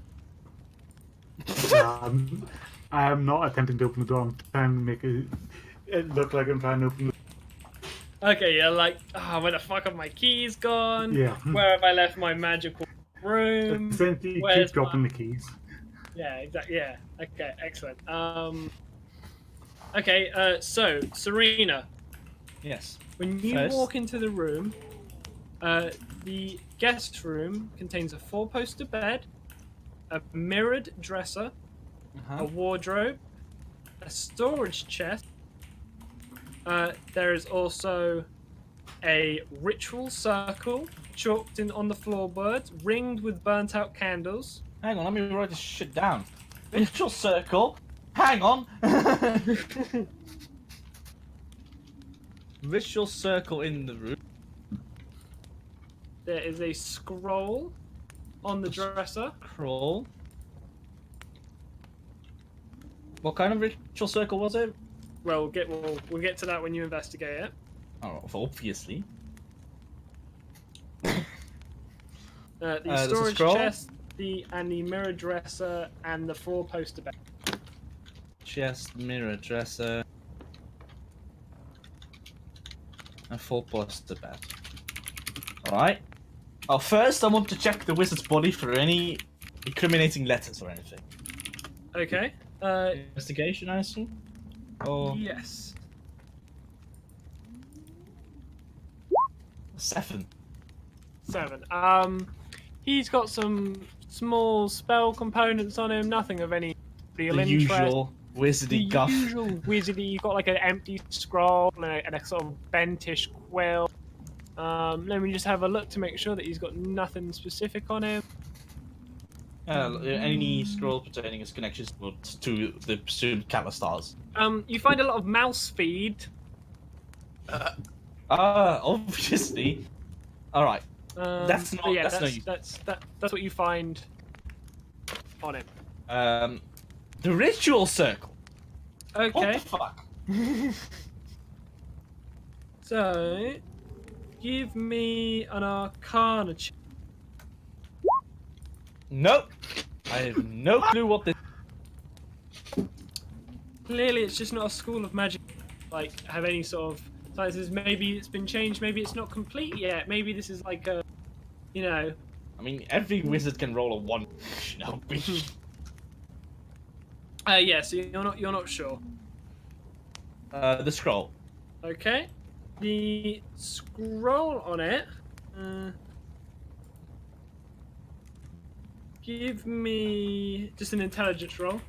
I am not attempting to open the door. I'm trying to make it look like I'm trying to open the Okay, you're like, where the fuck have my keys gone? Yeah. Where have I left my magical room? Essentially, Where's keep dropping the keys. Yeah, exactly. Yeah. Okay, excellent. Okay, so Serena, Yes. when you First. walk into the room, the guest room contains a 4-poster bed, a mirrored dresser, a wardrobe, a storage chest. There is also a ritual circle chalked in on the floorboards, ringed with burnt-out candles. Hang on, let me write this shit down. Ritual circle. Hang on. Ritual circle in the room. There is a scroll on the dresser. Crawl. What kind of ritual circle was it? Well, we'll get to that when you investigate it. Oh, obviously. The there's a storage scroll. chest, the mirror dresser, and the 4-poster bed. Chest, mirror, dresser, and 4-poster bed. Alright. Oh, first I want to check the wizard's body for any incriminating letters or anything. Okay. Investigation, I assume? Or Yes. 7. 7. He's got some small spell components on him. Nothing of any real The interest. usual wizardy The guff. usual wizardy. You've got like an empty scroll and a sort of bentish quill. Let me just have a look to make sure that he's got nothing specific on him. Any scroll pertaining his connections to the presumed Calistars. You find a lot of mouse feed. Obviously. Alright. That's not- Yeah, that's that's what you find on him. The ritual circle. What Okay. the fuck? So, give me an Arcana check. Nope. I have no clue what this. Clearly, it's just not a school of magic. Like, have any sort of sciences. Maybe it's been changed. Maybe it's not complete yet. Maybe this is like a, you know. I mean, every wizard can roll a 1. No, Yeah. So you're not sure. the scroll. Okay. The scroll on it. Give me just an intelligence roll.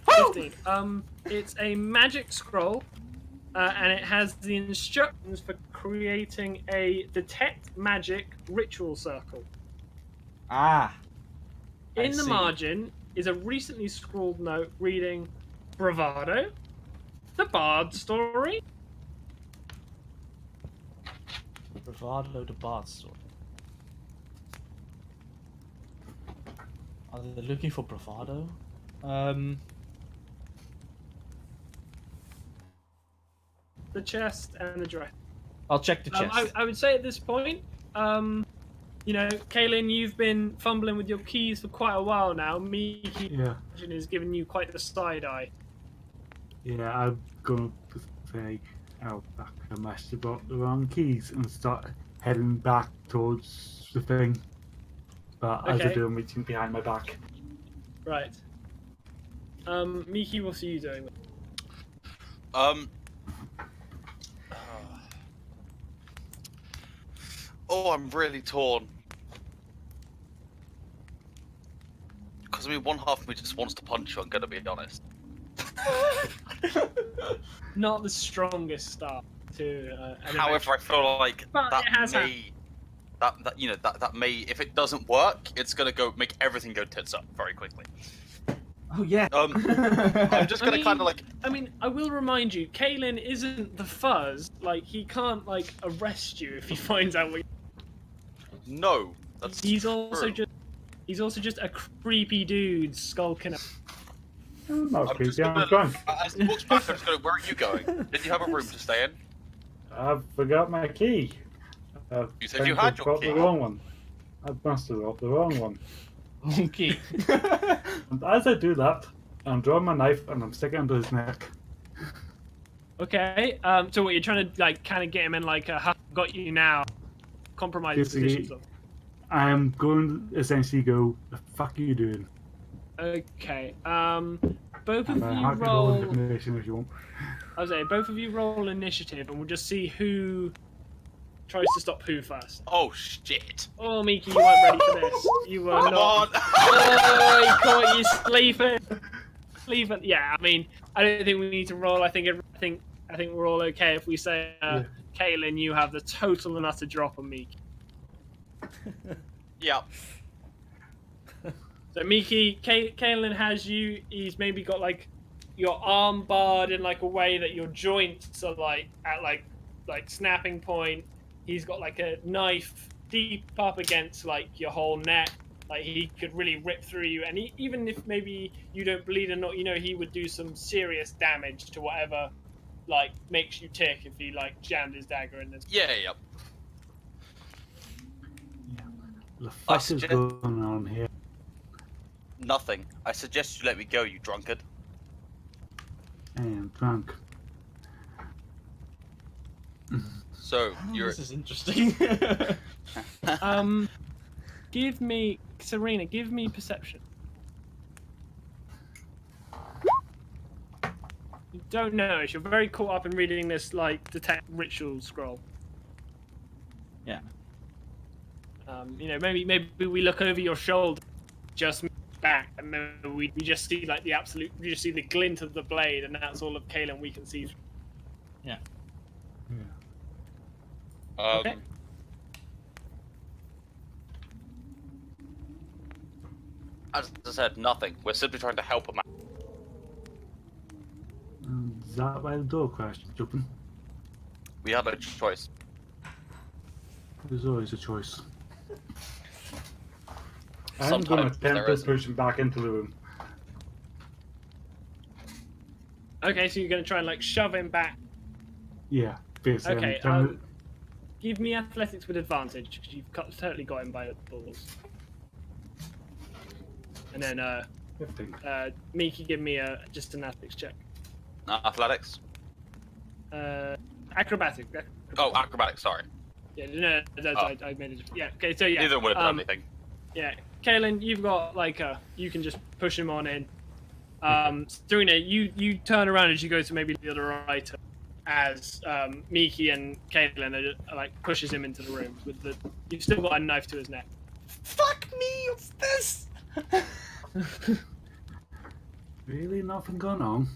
15. It's a magic scroll, and it has the instructions for creating a detect magic ritual circle. Ah. I In the see. margin is a recently scrawled note reading, "Bravado, the Bard story." Bravado the Bard story. Are they looking for bravado? The chest and the dress. I'll check the chest. I would say at this point, you know, Kaylin, you've been fumbling with your keys for quite a while now. Miki Yeah. is giving you quite the side eye. Yeah, I'm going to say, oh, back I must have got the wrong keys and start heading back towards the thing. But as I Okay. do, I'm reaching behind my back. Right. Miki, what's you doing? Oh, I'm really torn. Because I mean, one half of me just wants to punch you. I'm gonna be honest. Not the strongest start to an However, I feel like But that it has may, that you know, that may, if it doesn't work, it's gonna go make everything go tits up very quickly. Oh yeah. I'm just gonna kind of like. I mean, I will remind you, Kaylin isn't the fuzz. Like, he can't like arrest you if he finds out what. No, that's He's true. also just a creepy dude skulking. I'm not I'm just creepy, I'm gonna, drunk. as he walks back, I'm just going, where are you going? Did you have a room to stay in? I forgot my key. You said you had your got key. the wrong one. I must have got the wrong one. Okay. And as I do that, I'm drawing my knife and I'm sticking it under his neck. Okay. So what you're trying to like kind of get him in like a "Ha, got you now" compromise Basically- position. I'm going to essentially go, the fuck are you doing? Okay. Both of And I you have to roll roll. intimidation if you want. I was saying, both of you roll initiative, and we'll just see who tries to stop who first. Oh shit! Oh, Miki, you weren't ready for this. You were Come not. on! Oh, he caught you sleeping. Sleeping. Yeah, I mean, I don't think we need to roll. I think we're all okay if we say, Yeah. Kaylin, you have the total and utter drop on Miki. Yeah. So Miki, Kaylin has you. He's maybe got like your arm barred in like a way that your joints are like at like snapping point. He's got like a knife deep up against like your whole neck. Like he could really rip through you, and even if maybe you don't bleed or not, he would do some serious damage to whatever like makes you tick if he like jammed his dagger in this. Yeah. The fight is suggest- going on here. Nothing. I suggest you let me go, you drunkard. I am drunk. So you're. This is interesting. Give me Serena. Give me perception. You don't notice. You're very caught up in reading this like detect ritual scroll. Yeah. Maybe we look over your shoulder, just back, and then we just see like the absolute. We just see the glint of the blade, and that's all of Kaelin we can see. Yeah. Okay. As I said, nothing. We're simply trying to help him out. Is that why the door crashed open? We had a choice. There's always a choice. I'm Sometimes going to there attempt to isn't. push him back into the room. Okay, so you're going to try and like shove him back. Yeah, basically. Okay, I'm trying to... Give me athletics with advantage because you've totally got him by the balls. And then Miki, give me just an athletics check. Athletics? Acrobatics. Oh, acrobatics, sorry. Yeah, no, I made it. Yeah, okay, so yeah. Neither would have done anything. Yeah, Kaelin, you've got like you can just push him on in. Serena, you turn around as you go to maybe the other right, as Miki and Kaelin are like pushes him into the room with the. You've still got a knife to his neck. Fuck me! What's this? Really nothing going on?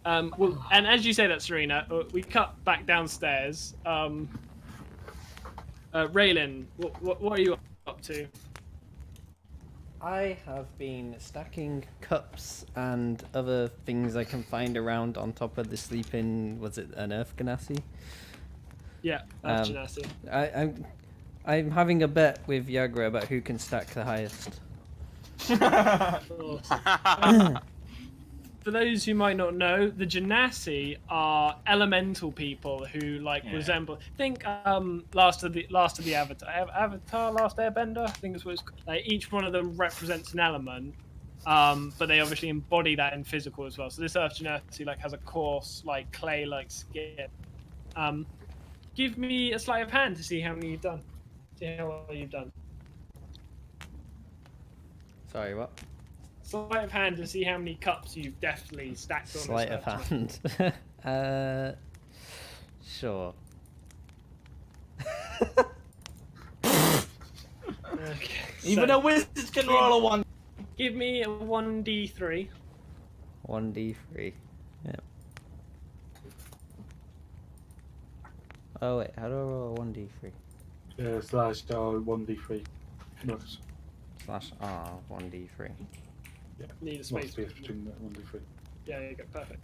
Well, and as you say that, Serena, we cut back downstairs. Raylan, what are you up to? I have been stacking cups and other things I can find around on top of the sleeping. Was it an Earth Ganassi? Yeah, that's Genasi. I'm having a bet with Yagra about who can stack the highest. For those who might not know, the Genasi are elemental people who resemble. Think last of the Avatar, Last Airbender. I think it's what it's called. Like, each one of them represents an element, but they obviously embody that in physical as well. So this Earth Genasi has a coarse clay-like skin. Give me a sleight of hand to see how many you've done. See how well you've done. Sorry, what? Sleight of hand to see how many cups you've definitely stacked on. Sleight of hand. Sure. Okay. Even a wizard can roll a 1. Give me a 1d3. 1d3. Yep. Oh wait, how do I roll a 1d3? Slash 1d3. No, Slash R 1d3. yeah. Need a Small space. space between that 1d3. Yeah, there you go, perfect.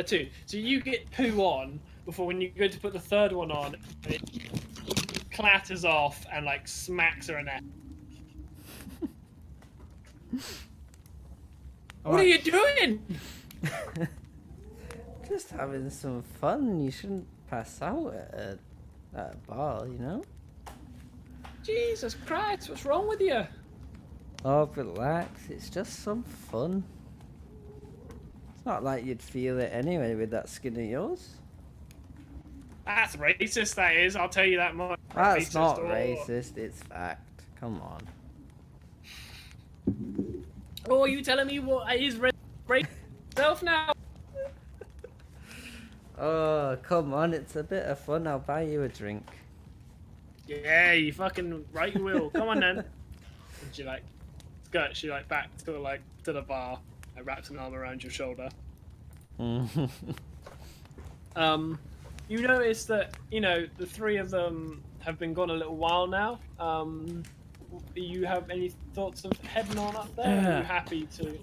2. So you get poo on before when you go to put the third one on, it clatters off and smacks her in the. What are you doing? Just having some fun. You shouldn't pass out at a bar, you know? Jesus Christ, what's wrong with you? Oh, relax. It's just some fun. It's not like you'd feel it anyway with that skin of yours. That's racist, that is. I'll tell you that much. That's Racist, not oh. racist. It's fact. Come on. Oh, are you telling me what is racist self now? Oh, come on. It's a bit of fun. I'll buy you a drink. Yeah, you fucking right you will. Come on then. And she skirts you back to to the bar. Wraps an arm around your shoulder. You notice that the three of them have been gone a little while now. Do you have any thoughts of heading on up there? Are you happy to?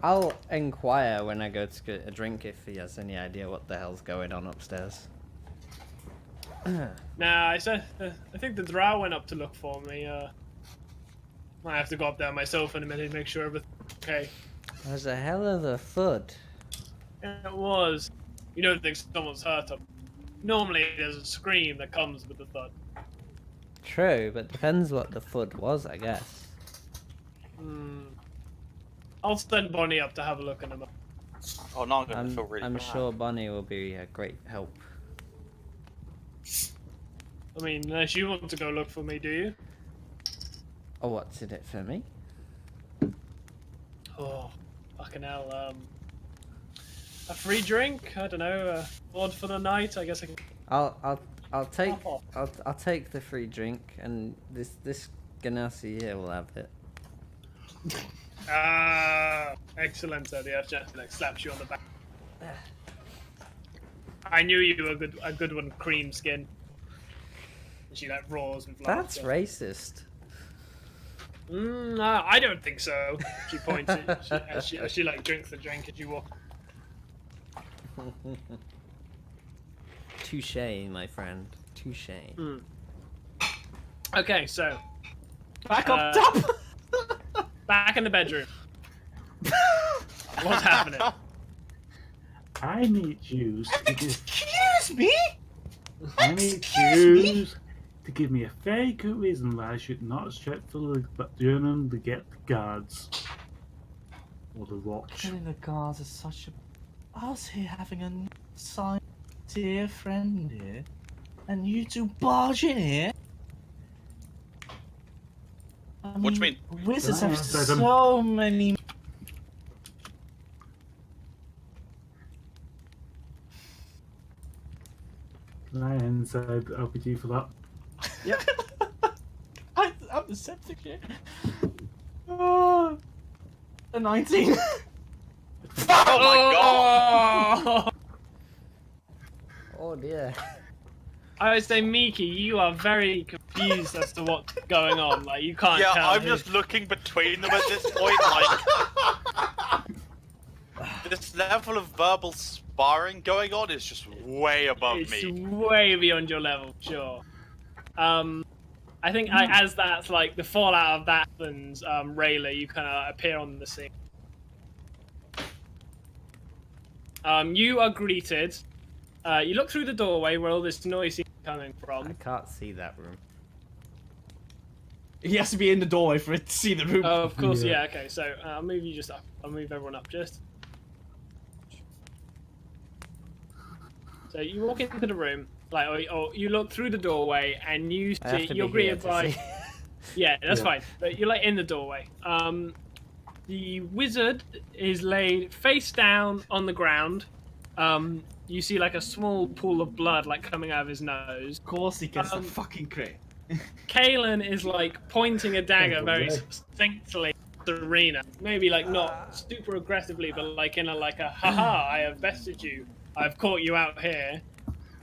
I'll inquire when I go to get a drink if he has any idea what the hell's going on upstairs. Nah, I think the drow went up to look for me. I have to go up there myself in a minute and make sure everything's okay. There's a hell of a thud. It was. You don't think someone's hurt them. Normally, there's a scream that comes with the thud. True, but depends what the thud was, I guess. I'll send Bonnie up to have a look in a moment. Oh, now I'm going to feel really I'm bad. sure Bonnie will be a great help. I mean, unless you want to go look for me, do you? Oh, what's in it for me? Oh, fucking hell. A free drink? I don't know. Board for the night? I guess I can. I'll take the free drink, and this Ganassi here will have it. Ah, excellent. The Earth like slaps you on the back. I knew you were a good one, cream skin. She like roars and flies. That's racist. I don't think so. She points as she like drinks the drink as you walk. Touche, my friend. Touche. Okay, so Back up top. back in the bedroom. What's happening? I need you to give. Excuse me. I need you to give me a very good reason why I should not stretch for the journey to get the guards or the watch. Getting the guards is such a. I was here having a sign, dear friend here, and you two barge in here. What do you mean? Wizards have Let 'em- so many. Ryan said, "I'll be due for that." Yep. I'm the septic here. Oh, a 19. Oh my god! Oh dear. I would say, Miki, you are very confused as to what's going on. Like you can't Yeah, tell. I'm just looking between them at this point, like... This level of verbal sparring going on is just way above It's me. way beyond your level, sure. I think as that's like the fallout of that happens, Rayla, you kind of appear on the scene. You are greeted. You look through the doorway where all this noise is coming I from. can't see that room. He has to be in the doorway for it to see the room. Oh, of course, Yeah. yeah. Okay, so I'll move you just up. I'll move everyone up just. So you walk into the room, like, or you look through the doorway, and you I have see to you're be here greeted to by. see. Yeah, that's Yeah. fine. But you're like in the doorway. The wizard is laid face down on the ground. You see like a small pool of blood like coming out of his nose. Of course, he gets the Um, fucking crit. Kalen is like pointing a dagger very Okay. succinctly at Serena. Maybe like not super aggressively, but like in a haha, I have bested you. I've caught you out here.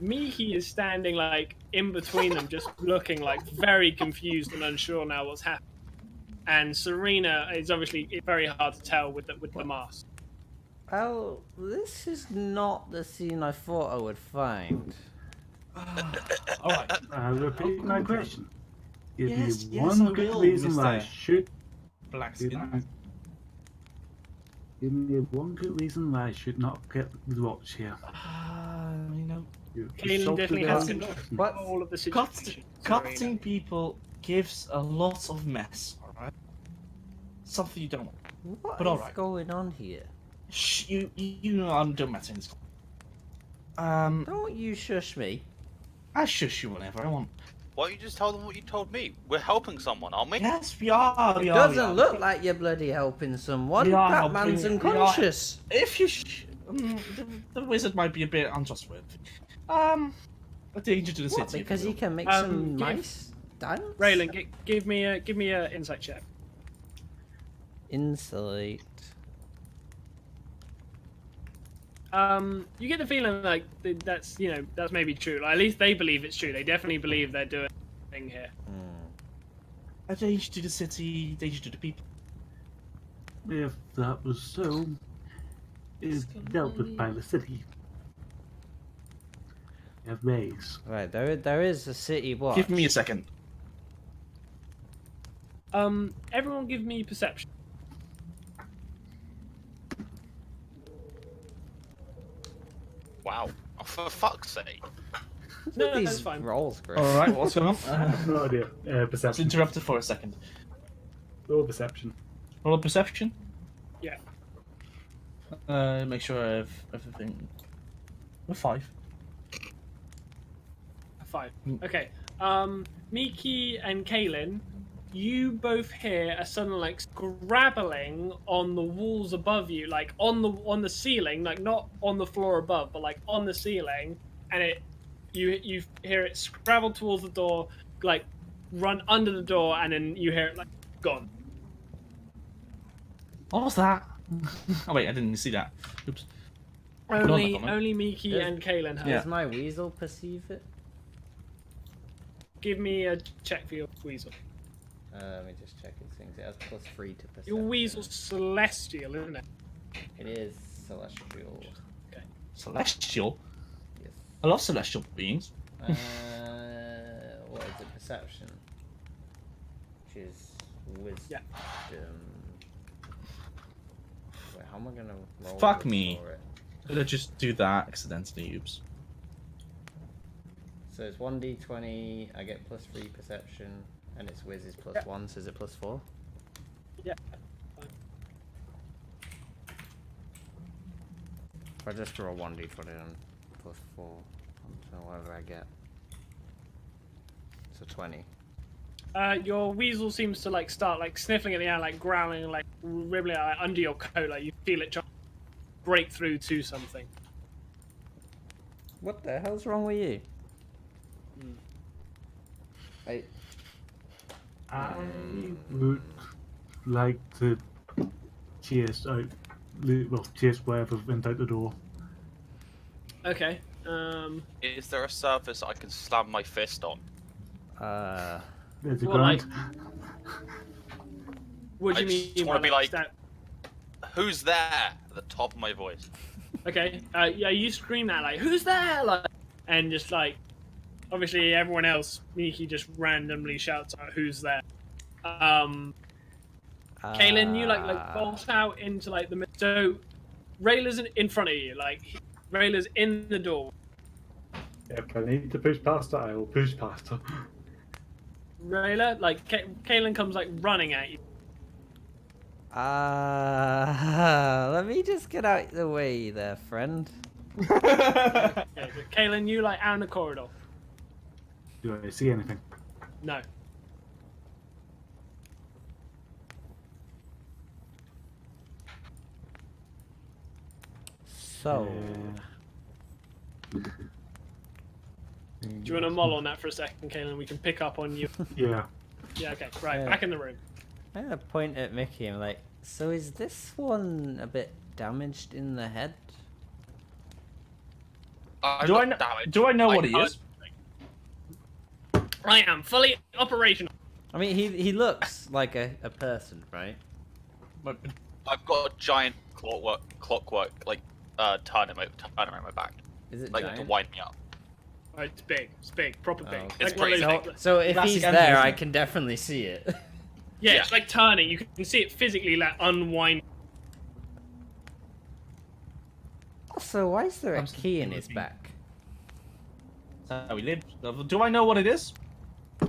Miki is standing like in between them, just looking like very confused and unsure now what's happening. And Serena is obviously very hard to tell with the mask. Well, this is not the scene I thought I would find. All right. I repeat my question. Give Yes, me yes, one I good will, reason why I Mr. should. Blackskin. Give me one good reason why I should not get the watch here. You know, You Kalen insulted definitely our has person. control of the situation. cutting Serena. people gives a lot of mess. All right. Something you don't want. What But is alright. going on here? Shh, you know I don't matter in this. Don't you shush me. I shush you whenever I want. Why don't you just tell them what you told me? We're helping someone, aren't we? Yes, we are. We It are. doesn't look like you're bloody helping someone. We are That helping- man's we are- unconscious. If you, the wizard might be a bit untrustworthy. A danger to the What, city. because he can make Um, some give- nice diamonds? Raylan, give me a insight check. Insight. You get the feeling like that's maybe true. Like, at least they believe it's true. They definitely believe they're doing a thing here. A danger to the city, danger to the people. If that was so, it's dealt with by the city. A maze. Right, there is a city watch. Give me a second. Everyone give me perception. Wow. Oh, for fuck's sake. No, These that's fine. rolls, Chris. All right, what's going on? I have no idea. I was Perception. interrupted for a second. Roll perception. Roll a perception. Yeah. Make sure I have everything. A 5. 5. Okay. Miki and Kaylin, you both hear a sudden like scrabbling on the walls above you, like on the ceiling, like not on the floor above, but like on the ceiling, and you hear it scrabble towards the door, like run under the door, and then you hear it like gone. What was that? Oh wait, I didn't see that. Oops. Only Miki Does- and Kaylin heard. Yeah. Does my weasel perceive it? Give me a check for your weasel. Let me just check his things. It has +3 to perception. Your weasel's celestial, isn't it? It is celestial. Celestial. Yes. I love celestial beings. What is it? Perception. Which is wisdom. Yeah. Wait, how am I gonna roll? Fuck this me. for it? Let's just do that accidentally. Oops. So it's 1d20. I get +3 perception, and its whiz is +1. So is it +4? Yeah. If I just roll 1d20 and +4, so whatever I get. So 20. Your weasel seems to like start like sniffling at the air, like growling, like ribbling like, under your coat, like you feel it trying to break through to something. What the hell's wrong with you? I I would like to chase out, well, chase whatever went out the door. Okay. Is there a surface I can slam my fist on? There's the Well, ground. What do I you just mean? wanna by, be like- stab- Who's there? At the top of my voice. Okay. Yeah, you scream that like, "Who's there?" Like, and just like, obviously everyone else, Miki just randomly shouts out, "Who's there?" Kaylin, you like bolt out into like the so Rayla's in front of you, like Rayla's in the door. If I need to push past her, I will push past her. Rayla, like Kaylin comes like running at you. let me just get out the way there, friend. Okay, so Kaylin, you like out in the corridor. Do I see anything? No. So, Do you want to mull on that for a second, Kaylin? We can pick up on you. Yeah. Yeah, okay. Right, Yeah. back in the room. I'm gonna point at Mickey and like, so is this one a bit damaged in the head? Do I know? Do I know what he can't- is? I am fully operational. I mean, he looks like a person, right? I've got a giant clockwork like turn in my back, Is it like to giant? wind me up. Right, it's big, proper big. Oh, okay. It's one of pretty those, big. like- So if Classic he's anime, there, isn't I it? can definitely see it. yeah, Yeah. it's like turning. You can see it physically like unwind. Also, why is there a I'm key in still his looking. back? That's how he lived. Do I know what it is? Or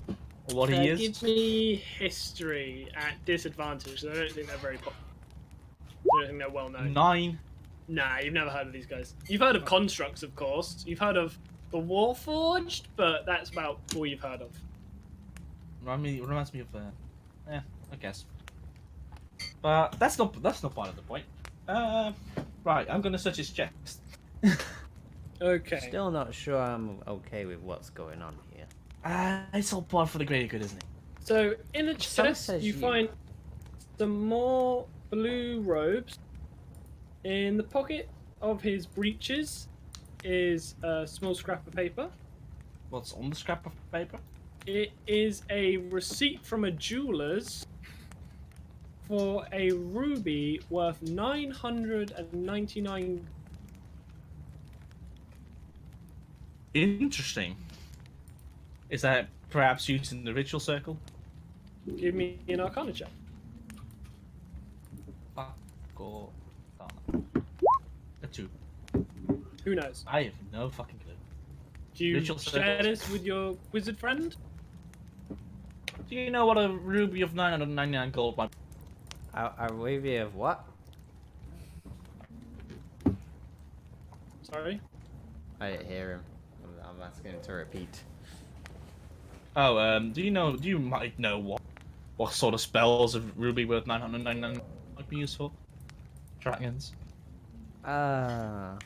what he is? Give me history at disadvantage. I don't think they're very popular. I don't think they're well known. 9. Nah, you've never heard of these guys. You've heard of constructs, of course. You've heard of the Warforged, but that's about all you've heard of. Reminds me of the. Yeah, I guess. But that's not part of the point. Right, I'm gonna search his chest. Okay. Still not sure I'm okay with what's going on here. It's all part for the greater good, isn't it? So in the So chest, says you you. find some more blue robes. In the pocket of his breeches is a small scrap of paper. What's on the scrap of paper? It is a receipt from a jeweler's for a ruby worth 999. Interesting. Is that perhaps used in the ritual circle? Give me an Arcana check. Fuck or a 2. Who knows? I have no fucking clue. Do you Ritual share circles. this with your wizard friend? Do you know what a ruby of 999 gold might be? A ruby of what? Sorry. I didn't hear him. I'm asking him to repeat. Oh, do you might know what sort of spells a ruby worth 999 might be used for? Dragons. Let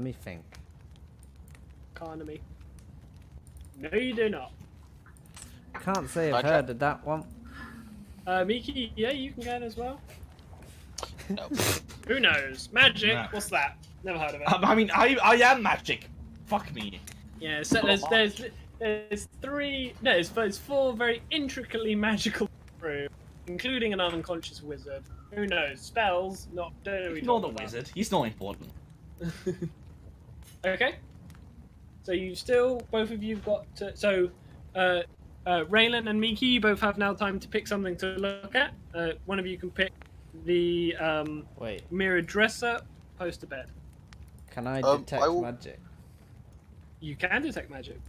me think. Economy. No, you do not. Can't say I've Okay. heard of that one. Miki, yeah, you can go in as well. No. Who knows? Magic. Nah. What's that? Never heard of it. I mean, I am magic. Fuck me. Yeah, so there's three. No, there's 4 very intricately magical rooms, including an unconscious wizard. Who knows? Spells? Not. Don't know. Ignore the wizard. He's not important. Okay. So you still, both of you've got to. So, Raylan and Miki, you both have now time to pick something to look at. One of you can pick the Wait, mirrored dresser, poster bed. can I I detect will- magic? You can detect magic.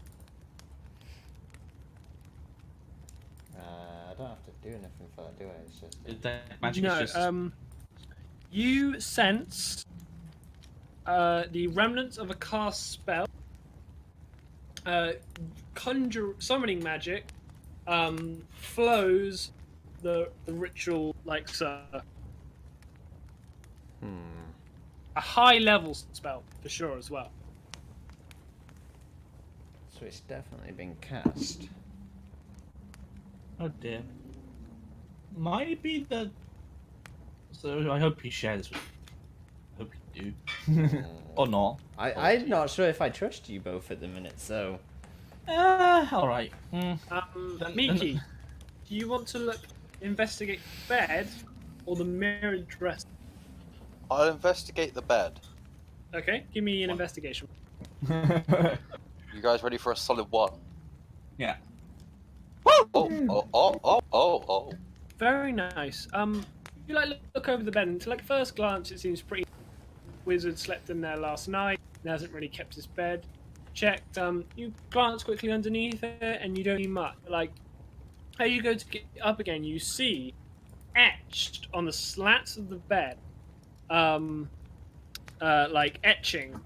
I don't have to do anything for that, do I? It's just... That magic No, is just. you sense the remnants of a cast spell. Summoning magic flows the ritual like so. A high level spell for sure as well. So it's definitely been cast. Oh dear. Might it be the. So I hope you share this with. Hope you do. Or not. I'm not sure if I trust you both at the minute, so... Alright. Then- Miki, do you want to investigate the bed or the mirrored dress? I'll investigate the bed. Okay, give me an investigation. You guys ready for a solid 1? Yeah. Oh. Very nice. You look over the bed, and to first glance, it seems pretty. Wizard slept in there last night. And hasn't really kept his bed checked. You glance quickly underneath it, and you don't see much. As you go to get up again, you see etched on the slats of the bed, etching,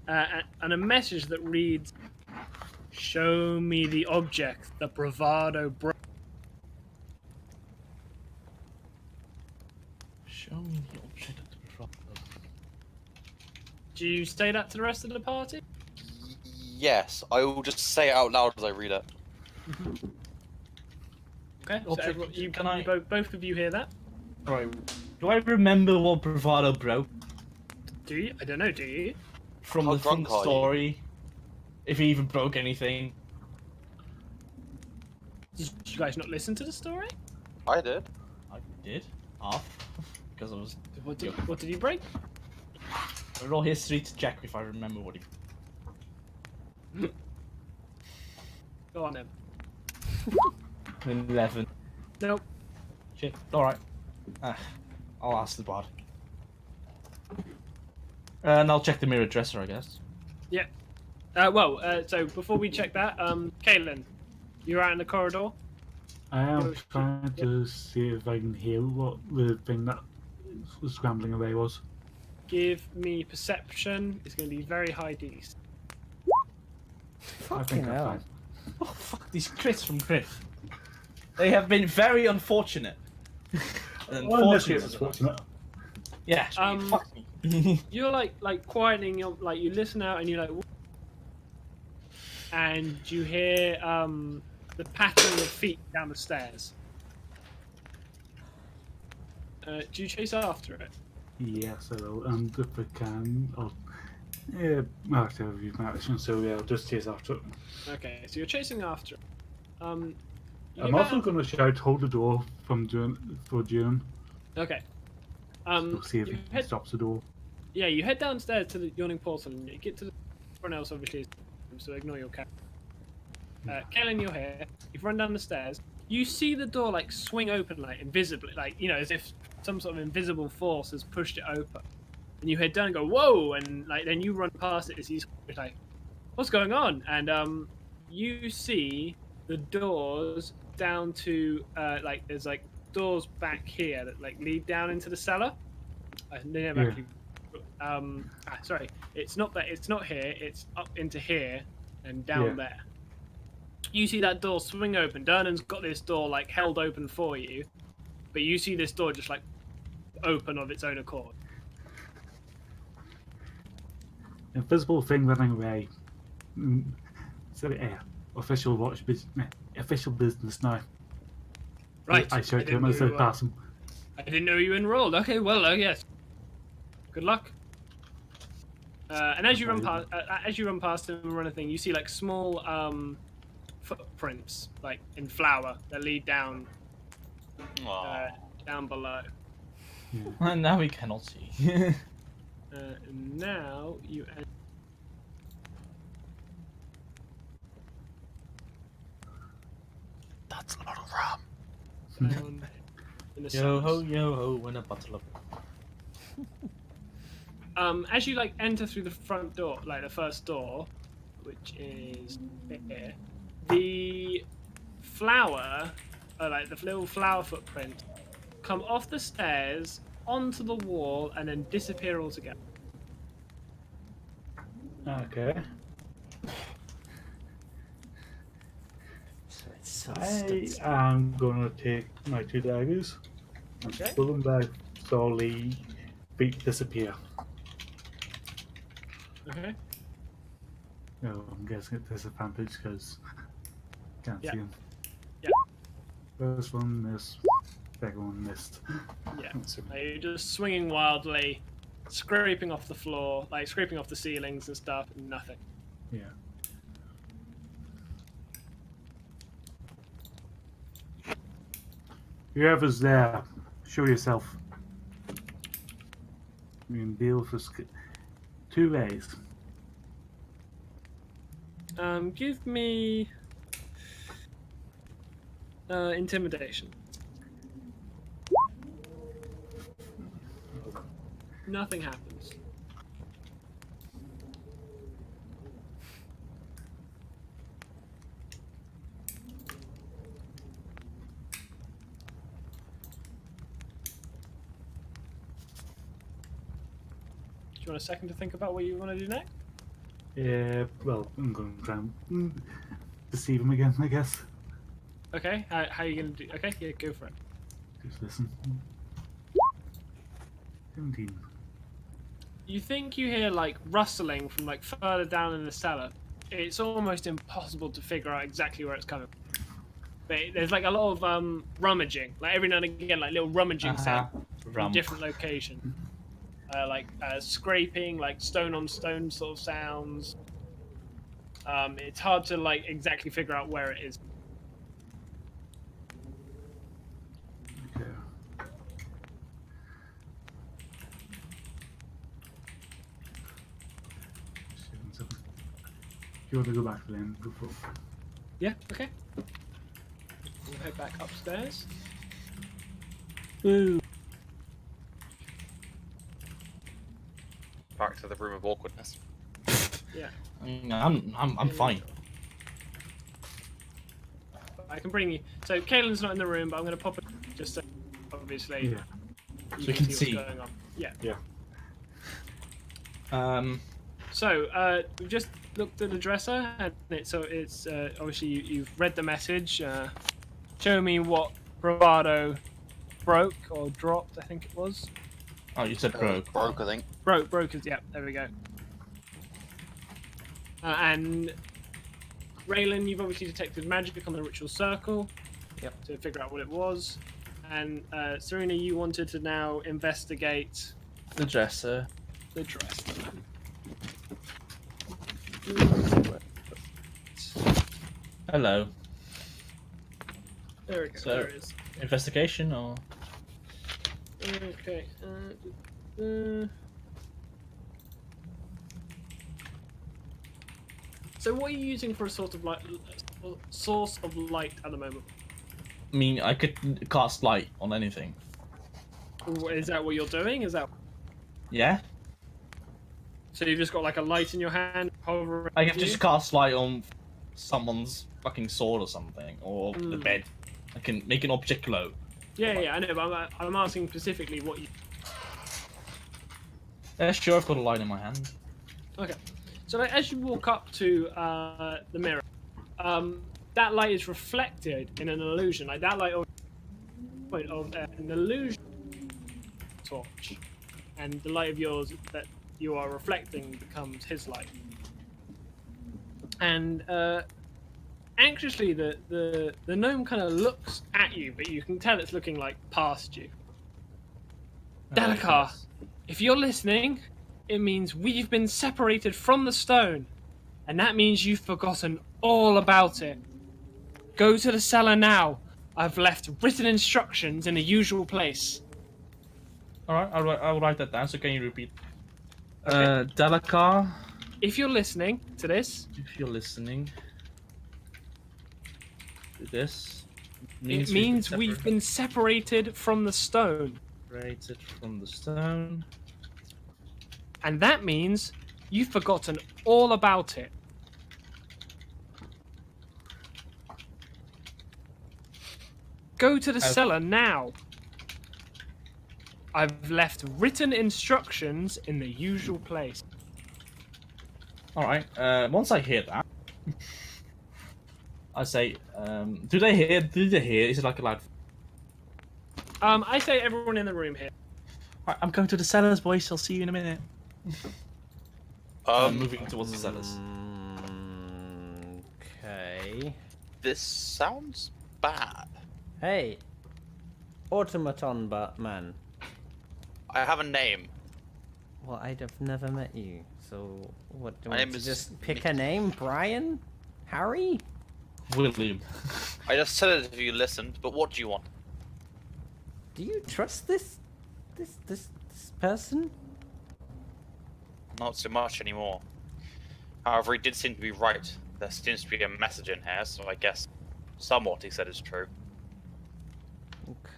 and a message that reads, "Show me the object the bravado broke." Show me the object of the bravado. Do you say that to the rest of the party? Yes, I will just say it out loud as I read it. Okay. So Object, everyone, can I- both of you hear that? Right. Do I remember what bravado broke Do you? I don't know. Do you? from How the drunk are you? story? If he even broke anything. Did you guys not listen to the story? I did. I did. Half. Because I was. What did you break? I roll history to check if I remember what he. Go on then. 11. Nope. Shit. Alright. I'll ask the bard. And I'll check the mirror dresser, I guess. Yeah. So before we check that, Caitlin, you're out in the corridor. I am trying to see if I can hear what the thing that was scrambling away was. Give me perception. It's going to be very high DC. I think that's fine. Oh, fuck these crits from Griff. They have been very unfortunate. Unless it's fortunate. Yeah. Um, Fuck me. You're like quieting your you listen out and you're like, and you hear the pattering of feet down the stairs. Do you chase after it? Yes, I will. And if I can, I'll. Yeah, I have to have used my action, so yeah, I'll just chase after it. Okay, so you're chasing after it. I'm also going to shout, hold the door for June. Okay. We'll see if you he head, stops the door. yeah, you head downstairs to the yawning portal and you get to the everyone else obviously is, so ignore your character. Kellen, you're here. You've run down the stairs. You see the door like swing open, like invisibly, like as if some sort of invisible force has pushed it open. And you head down and go, "Whoa!" And like then you run past it as you're like, "What's going on?" And you see the doors down to like there's like doors back here that like lead down into the cellar. They never actually. Sorry, it's not that. It's not here. It's up into here and down there. You see that door swing open. Dernan's got this door like held open for you, but you see this door just like open of its own accord. Invisible thing running away. So official official business now. Right. I shout to him as I pass him. I didn't know you enrolled. Okay, well, yes. Good luck. And as you run past him and run a thing, you see like small footprints, like in flour, that lead down down below. And now we cannot see. And now you. That's a lot of rum. Down in the Yo ho, cellars. yo ho, win a bottle of. As you like enter through the front door, like the first door, which is here, the flower, like the little flower footprint, come off the stairs onto the wall and then disappear altogether. Okay. So I am gonna take my 2 daggers and Okay. pull them back slowly, feet disappear. Okay. No, I'm guessing at disadvantage because can't Yeah. see him. Yeah. First one missed, second one missed. Yeah. You're just swinging wildly, scraping off the floor, like scraping off the ceilings and stuff, and nothing. Yeah. Whoever's there, show yourself. You can deal for 2 ways. Give me intimidation. Nothing happens. Do you want a second to think about what you want to do next? Yeah, well, I'm going to try and deceive him again, I guess. Okay, how are you going to do? Okay, yeah, go for it. Just listen. 17. You think you hear like rustling from like further down in the cellar. It's almost impossible to figure out exactly where it's coming from. But there's like a lot of rummaging, like every now and again, like little rummaging sound from different locations. Like scraping, like stone on stone sort of sounds. It's hard to like exactly figure out where it is. Okay. Do you want to go back to them before? Yeah, okay. We'll head back upstairs. Ooh. Back to the room of awkwardness. Yeah. I'm fine. I can bring you. So Kaylin's not in the room, but I'm going to pop it just so obviously Yeah. you So we can see. what's going on. Yeah. Yeah. So we've just looked at the dresser, and it's obviously you've read the message. Show me what bravado broke or dropped. I think it was. Oh, you said broke. Broke, I think. Brokers. Yeah, there we go. And Raylan, you've obviously detected magic on the ritual circle. Yep. To figure out what it was. And Serena, you wanted to now investigate The dresser. the dresser. Hello. There we go. So- There it is. Investigation or? Okay. So what are you using for a sort of like source of light at the moment? I mean, I could cast light on anything. Is that what you're doing? Is that Yeah? so? You've just got like a light in your hand, hovering. I can over you? just cast light on someone's fucking sword or something, or the Mm. bed. I can make an object glow. Yeah, I know, but I'm asking specifically what you. Yeah, sure, I've got a light in my hand. Okay. So like, as you walk up to the mirror, that light is reflected in an illusion. Like that light of an illusion torch, and the light of yours that you are reflecting becomes his light. And anxiously, the gnome kind of looks at you, but you can tell it's looking like past you. Dalakar, if you're listening, it means we've been separated from the stone, and that means you've forgotten all about it. Go to the cellar now. I've left written instructions in the usual place. Alright, I'll write that down, so can you repeat? Dalakar, If you're listening to this, if you're listening, this it means we've been separated from the stone. separated from the stone. And that means you've forgotten all about it. Go to the cellar now. I've left written instructions in the usual place. Alright, once I hear that, I say, do they hear? Is it like a loud... I say everyone in the room here. Right, I'm going to the cellars, boys. I'll see you in a minute. I'm moving towards the cellars. Okay. This sounds bad. Hey, automaton man. I have a name. Well, I'd have never met you, so what do My I name to is just pick a name? Brian? Harry? William. I just said it if you listened, but what do you want? Do you trust this person? Not so much anymore. However, he did seem to be right. There seems to be a message in here, so I guess somewhat he said is true.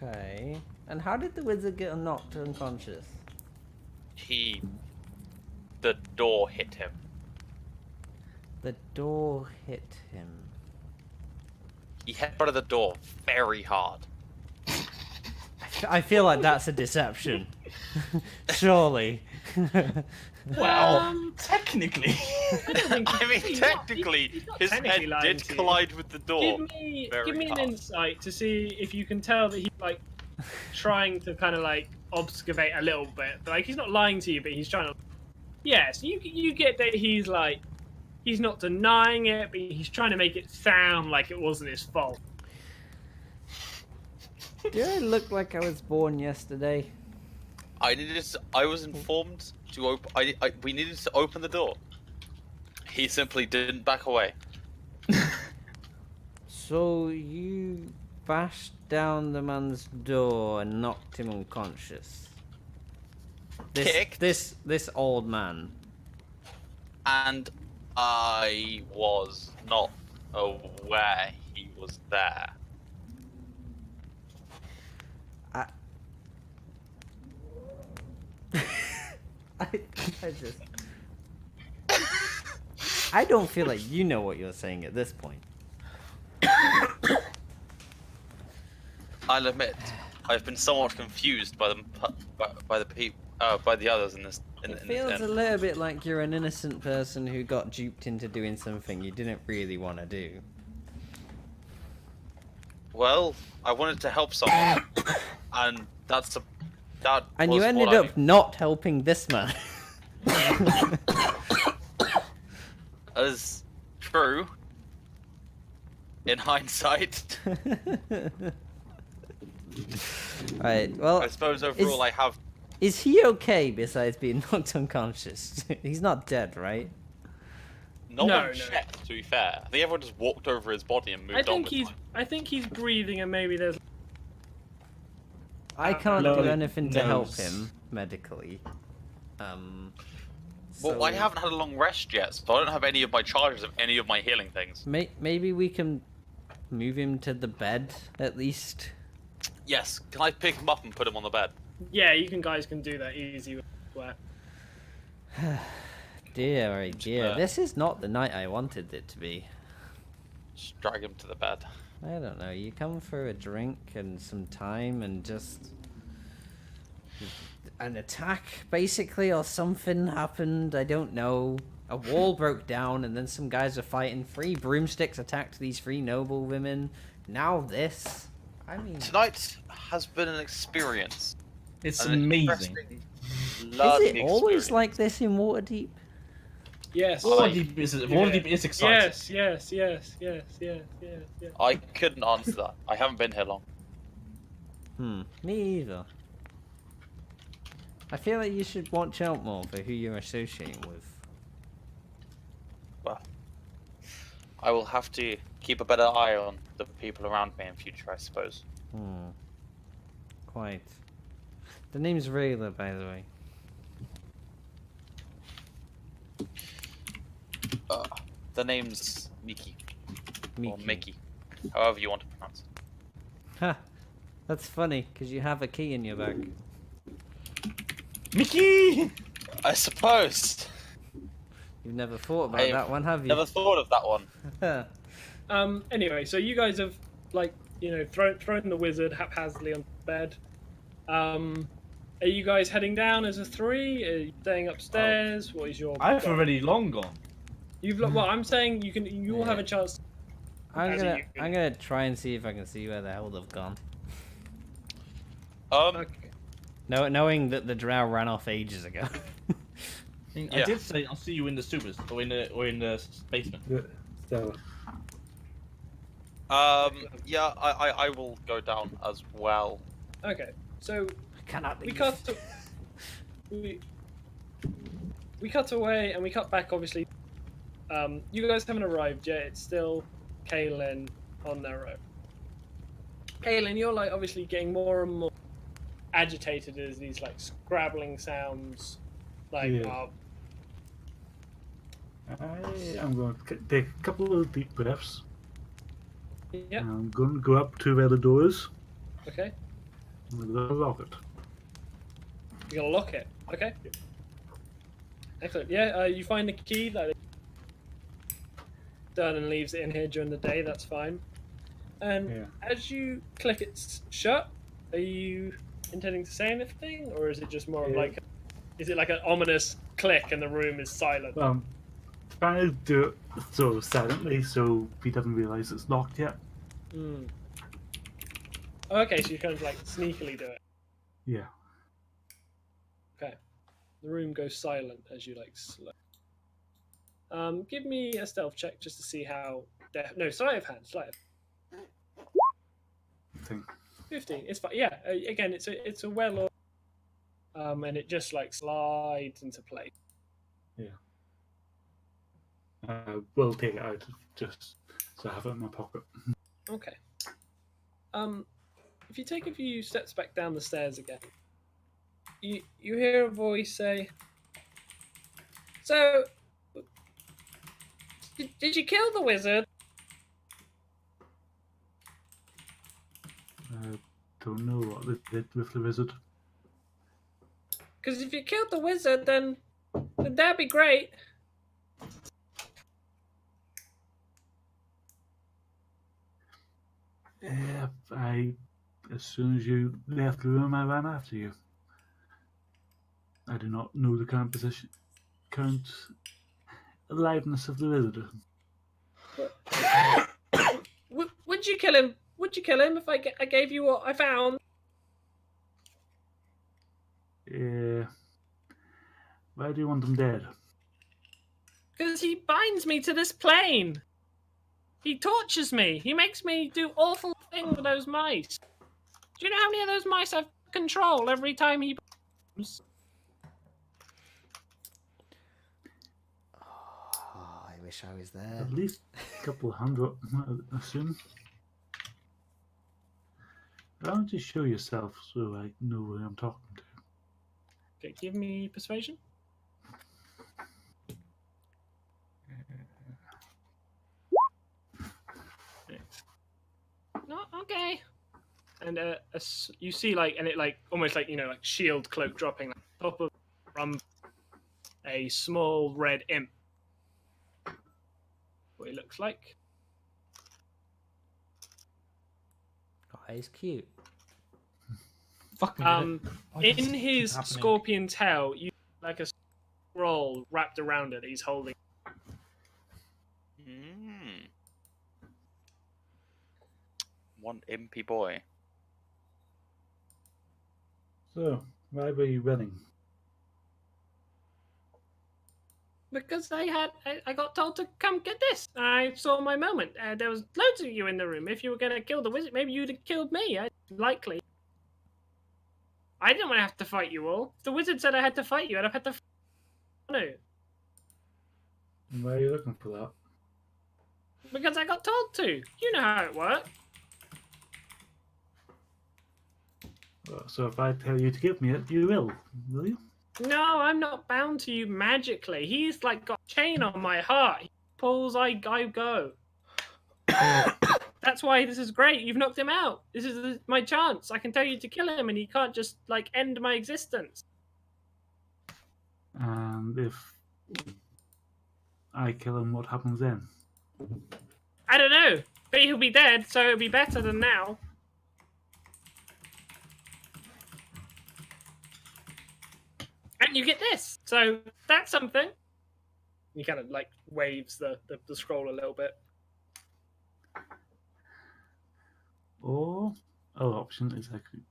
Okay. And how did the wizard get knocked unconscious? The door hit him. The door hit him. He headbutted the door very hard. I feel like that's a deception. Surely. Well, technically. I mean, technically, he's not his technically head lying did to you. collide with the door. Give me an hard. insight to see if you can tell that he's like trying to kind of like obfuscate a little bit. Like he's not lying to you, but he's trying to. Yes, you get that he's like he's not denying it, but he's trying to make it sound like it wasn't his fault. Do I look like I was born yesterday? I was informed to open. We needed to open the door. He simply didn't back away. So you bashed down the man's door and knocked him unconscious. Kicked. This old man. And I was not aware he was there. I don't feel like you know what you're saying at this point. I'll admit, I've been somewhat confused by the others in this. It feels a little bit like you're an innocent person who got duped into doing something you didn't really want to do. Well, I wanted to help someone, and that. And was you ended what up not helping this man. As true. In hindsight, Right, well, I suppose overall I have. is he okay besides being knocked unconscious? He's not dead, right? No No, one no. checked. To be fair, I think everyone just walked over his body and moved I on. think with he's life. I think he's breathing, and maybe there's. I can't No, do anything to help nose. him medically. Well, I haven't had a long rest yet, so I don't have any of my charges of any of my healing things. Maybe we can move him to the bed at least. Yes, can I pick him up and put him on the bed? Yeah, guys can do that easy with sweat. Dear, dear, this is not the night I wanted it to be. Just drag him to the bed. I don't know, you come for a drink and some time and just... an attack, basically, or something happened, I don't know. A wall broke down and then some guys are fighting. 3 broomsticks attacked these 3 noble women. Now this. I mean... Tonight has been an experience. It's An amazing. interesting, Is learning it always experience. like this in Waterdeep? Yes. Waterdeep is exciting. Yes. I couldn't answer that. I haven't been here long. Me either. I feel like you should watch out more for who you're associating with. Well, I will have to keep a better eye on the people around me in future, I suppose. Quite. The name's Rayla, by the way. The name's Miki. Or Miki. Mickey. However you want to pronounce it. Ha! That's funny, because you have a key in your bag. Mickey! I suppose. You've never thought about I've that one, have you? Never thought of that one. Anyway, so you guys have thrown the wizard haphazardly on the bed. Are you guys heading down as a 3? Are you staying upstairs? What is your? I've already long gone. Well, I'm saying you all have a chance. I'm As gonna you can- I'm gonna try and see if I can see where the hell they've gone. Okay. Knowing that the drow ran off ages ago. I Yeah. did say I'll see you in the sewers or in the basement. So, Yeah, I will go down as well. Okay. So I cannot we leave. cut. We cut away and we cut back. Obviously, you guys haven't arrived yet. It's still Kaylin on their own. Kaylin, you're like obviously getting more and more agitated as these like scrabbling sounds, like Yeah. I'm going to take a couple of deep breaths. yeah. I'm going to go up to where the door is. Okay. I'm going to lock it. You're gonna lock it. Okay. Excellent. Yeah. You find the key that Durden leaves it in here during the day. That's fine. And Yeah. as you click it shut, are you intending to say anything, or is it just more of Yeah. like, is it like an ominous click and the room is silent? Trying to do it sort of silently so he doesn't realise it's locked yet. Hmm. Okay, so you kind of like sneakily do it. Yeah. Okay. The room goes silent as you like slow. Give me a stealth check just to see how. No, sleight of hand. Sleight of Thing. 15. It's fine. Yeah. Again, it's a well. And it just like slides into place. We'll take it out just so I have it in my pocket. Okay. If you take a few steps back down the stairs again, you hear a voice say, "So, did you kill the wizard?" Don't know what they did with the wizard. Because if you killed the wizard, then that'd be great. Yeah, as soon as you left the room, I ran after you. I do not know the current aliveness of the wizard. Would you kill him? Would you kill him if I gave you what I found? Yeah. Why do you want him dead? Because he binds me to this plane. He tortures me. He makes me do awful things with those mice. Do you know how many of those mice I've control every time he binds? Oh, I wish I was there. At least a couple hundred, I assume. Why don't you show yourself so I know who I'm talking to? Okay, give me persuasion. Okay. And you see and it almost like shield cloak dropping top of a small red imp. What it looks like. Oh, he's cute. Fuck me. In his scorpion tail, you like a scroll wrapped around it. He's holding. One impy boy. So, why were you running? Because I got told to come get this. I saw my moment. There was loads of you in the room. If you were gonna kill the wizard, maybe you'd have killed me. Likely. I didn't want to have to fight you all. If the wizard said I had to fight you, I'd have had to. No. And why are you looking for that? Because I got told to. You know how it works. So if I tell you to give me it, you will you? No, I'm not bound to you magically. He's got a chain on my heart. He pulls, I go. That's why this is great. You've knocked him out. This is my chance. I can tell you to kill him, and he can't just end my existence. And if I kill him, what happens then? I don't know, but he'll be dead, so it'll be better than now. And you get this, so that's something. He kind of waves the scroll a little bit. Or other option is I could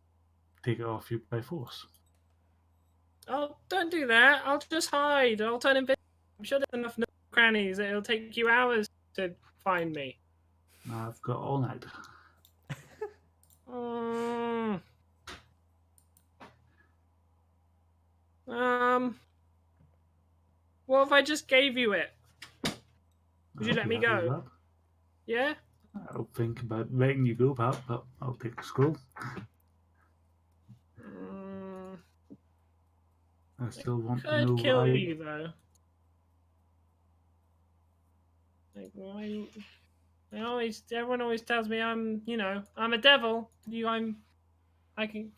take it off you by force. Oh, don't do that. I'll just hide. I'll turn invisible. I'm sure there's enough crannies that it'll take you hours to find me. I've got all night. What if I just gave you it? Would you I'll let be me happy with go? that. Yeah? I'll think about letting you go, but I'll take the scroll. I still want to know Could kill why. you though. Everyone always tells me I'm a devil. I can.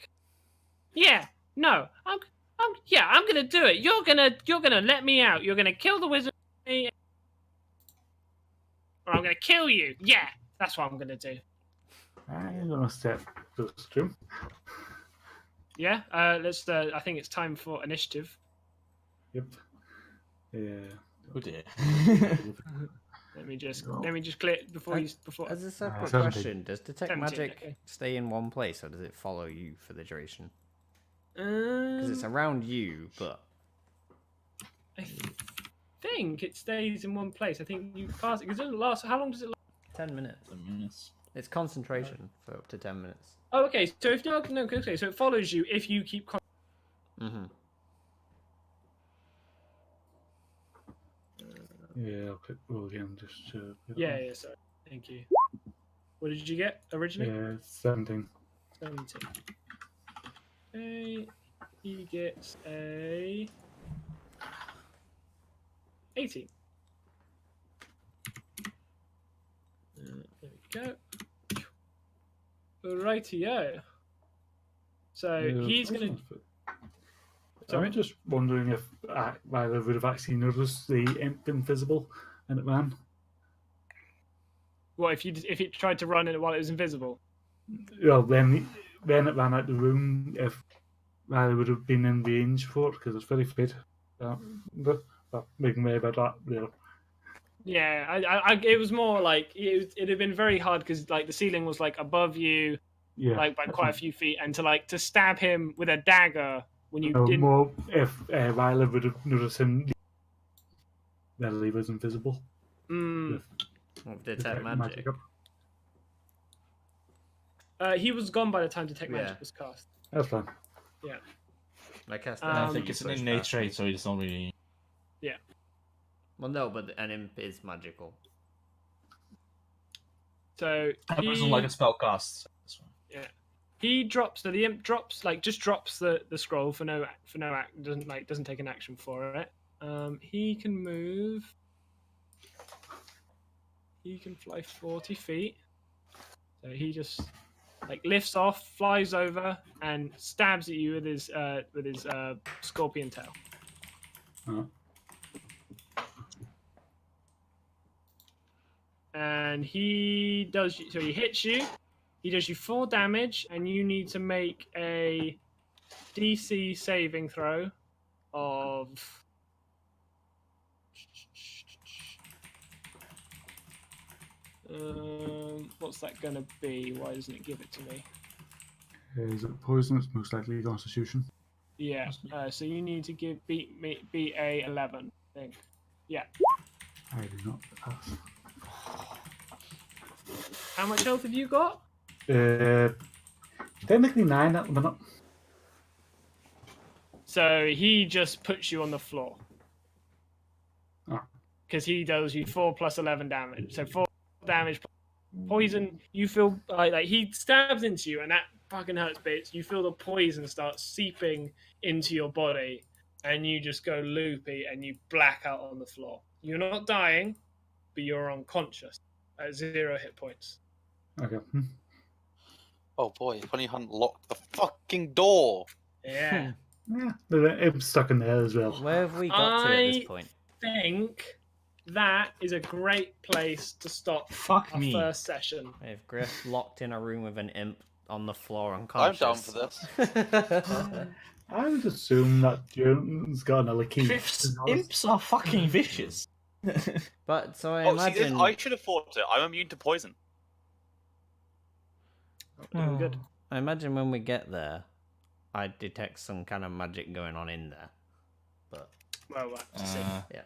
Yeah, no, I'm gonna do it. You're gonna let me out. You're gonna kill the wizard, or I'm gonna kill you. Yeah, that's what I'm gonna do. I'm gonna step close to him. Yeah, let's. I think it's time for initiative. Yep. Yeah. Oh dear. Let me just clear before. As a separate 17. question, does detect 17, magic okay. stay in one place, or does it follow you for the duration? Because it's around you, but I think it stays in one place. I think you cast it because it doesn't last. How long does it last? 10 minutes. 10 minutes. It's concentration for up to 10 minutes. Oh, okay. So if no, okay. So it follows you if you keep. Mm-hmm. Yeah, I'll click roll again just to. Yeah. Sorry. Thank you. What did you get originally? Yeah, 17. 17. Okay. He gets a 18. There we go. Rightio. So he's gonna. I'm just wondering if Ryla would have actually noticed the imp invisible and it ran. What if it tried to run while it was invisible? Well, then it ran out the room. If Ryla would have been in range for it, because it's very fit. But we can worry about that later. Yeah, I it was more like it'd have been very hard because the ceiling was above you, Yeah, by quite a few feet, and to stab him with a dagger when you no, didn't. more if Ryla would have noticed him that he was invisible. Mm. With detect magic. He was gone by the time detect magic Yeah. was cast. That's fine. Yeah. I cast I it think after it's you an push innate past trait, me. so it's not really. Well, no, but an imp is magical. So It wasn't like a spell cast. he drops. So the imp drops just drops the scroll for no act. Doesn't take an action for it. He can move. He can fly 40 feet. So he just like lifts off, flies over, and stabs at you with his scorpion tail. Oh. And he hits you. He does you 4 damage, and you need to make a DC saving throw of. What's that gonna be? Why doesn't it give it to me? Is it poison? It's most likely Constitution. Yeah. So you need to beat a 11. I think. Yeah. I do not pass. How much health have you got? Technically 9 at the minute. So he just puts you on the floor. Oh. Because he does you 4 plus 11 damage. So 4 damage poison. You feel like he stabs into you, and that fucking hurts bits. You feel the poison start seeping into your body, and you just go loopy and you black out on the floor. You're not dying, but you're unconscious at 0 hit points. Okay. Oh boy, if only you hadn't locked the fucking door. Yeah. Yeah, I'm stuck in there as well. Where have we got to at this point? I think that is a great place to stop Fuck our me. first session. We have Griff locked in a room with an imp on the floor I'm unconscious. down for this. I would assume that Jones got another key. Griff's imps are fucking vicious. But so I Oh, see, imagine. I should have thought it. I'm immune to poison. Doing good. I imagine when we get there, I detect some kind of magic going on in there. But Well, we'll have to see. yeah.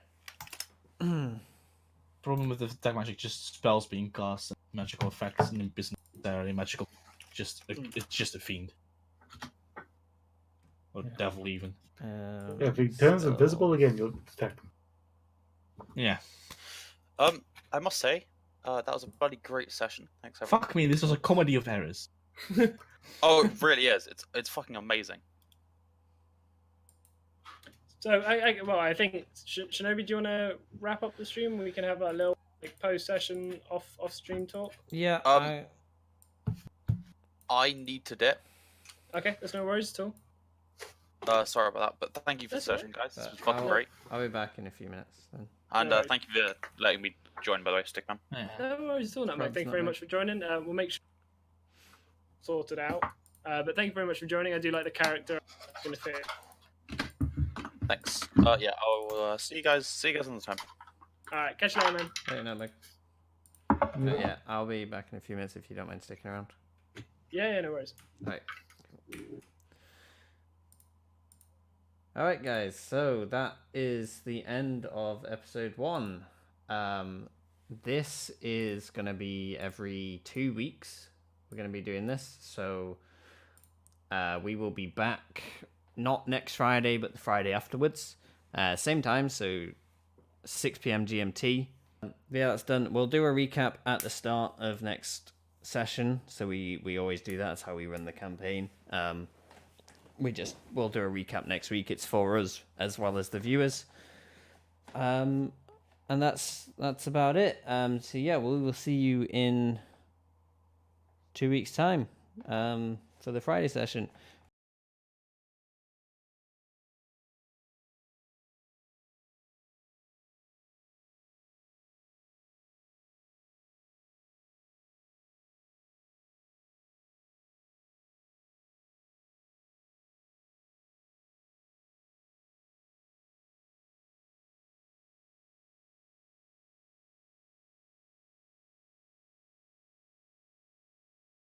Problem with the dark magic, just spells being cast and magical effects and isn't necessarily magical. It's just a fiend. Or devil even. If he turns invisible again, you'll detect him. Yeah. I must say, that was a bloody great session. Thanks, everyone. Fuck me, this was a comedy of errors. Oh, it really is. It's fucking amazing. So, I think Shinobi, do you want to wrap up the stream? We can have a little post session off stream talk. Yeah. I need to dip. Okay, there's no worries at all. Sorry about that, but thank you for the That's all session, guys. This was I'll- fucking great. I'll be back in a few minutes then. And No worries. thank you for letting me join, by the way, Stickman. No worries at all, Nutmeg. Probs, Thank you very Nutmeg. much for joining. We'll make sure sorted out. But thank you very much for joining. I do like the character. It's gonna fit. Thanks. Yeah, I'll see you guys on the time. All right, catch you later, man. Hey, no, like. But yeah, I'll be back in a few minutes if you don't mind sticking around. Yeah, no worries. Alright. Alright, guys, so that is the end of episode 1. This is going to be every 2 weeks. We're going to be doing this, so we will be back not next Friday, but the Friday afterwards. Same time, so 6 p.m. GMT. Yeah, that's done. We'll do a recap at the start of next session, so we always do that. That's how we run the campaign. We'll do a recap next week. It's for us as well as the viewers. And that's about it. So yeah, we will see you in 2 weeks' time for the Friday session.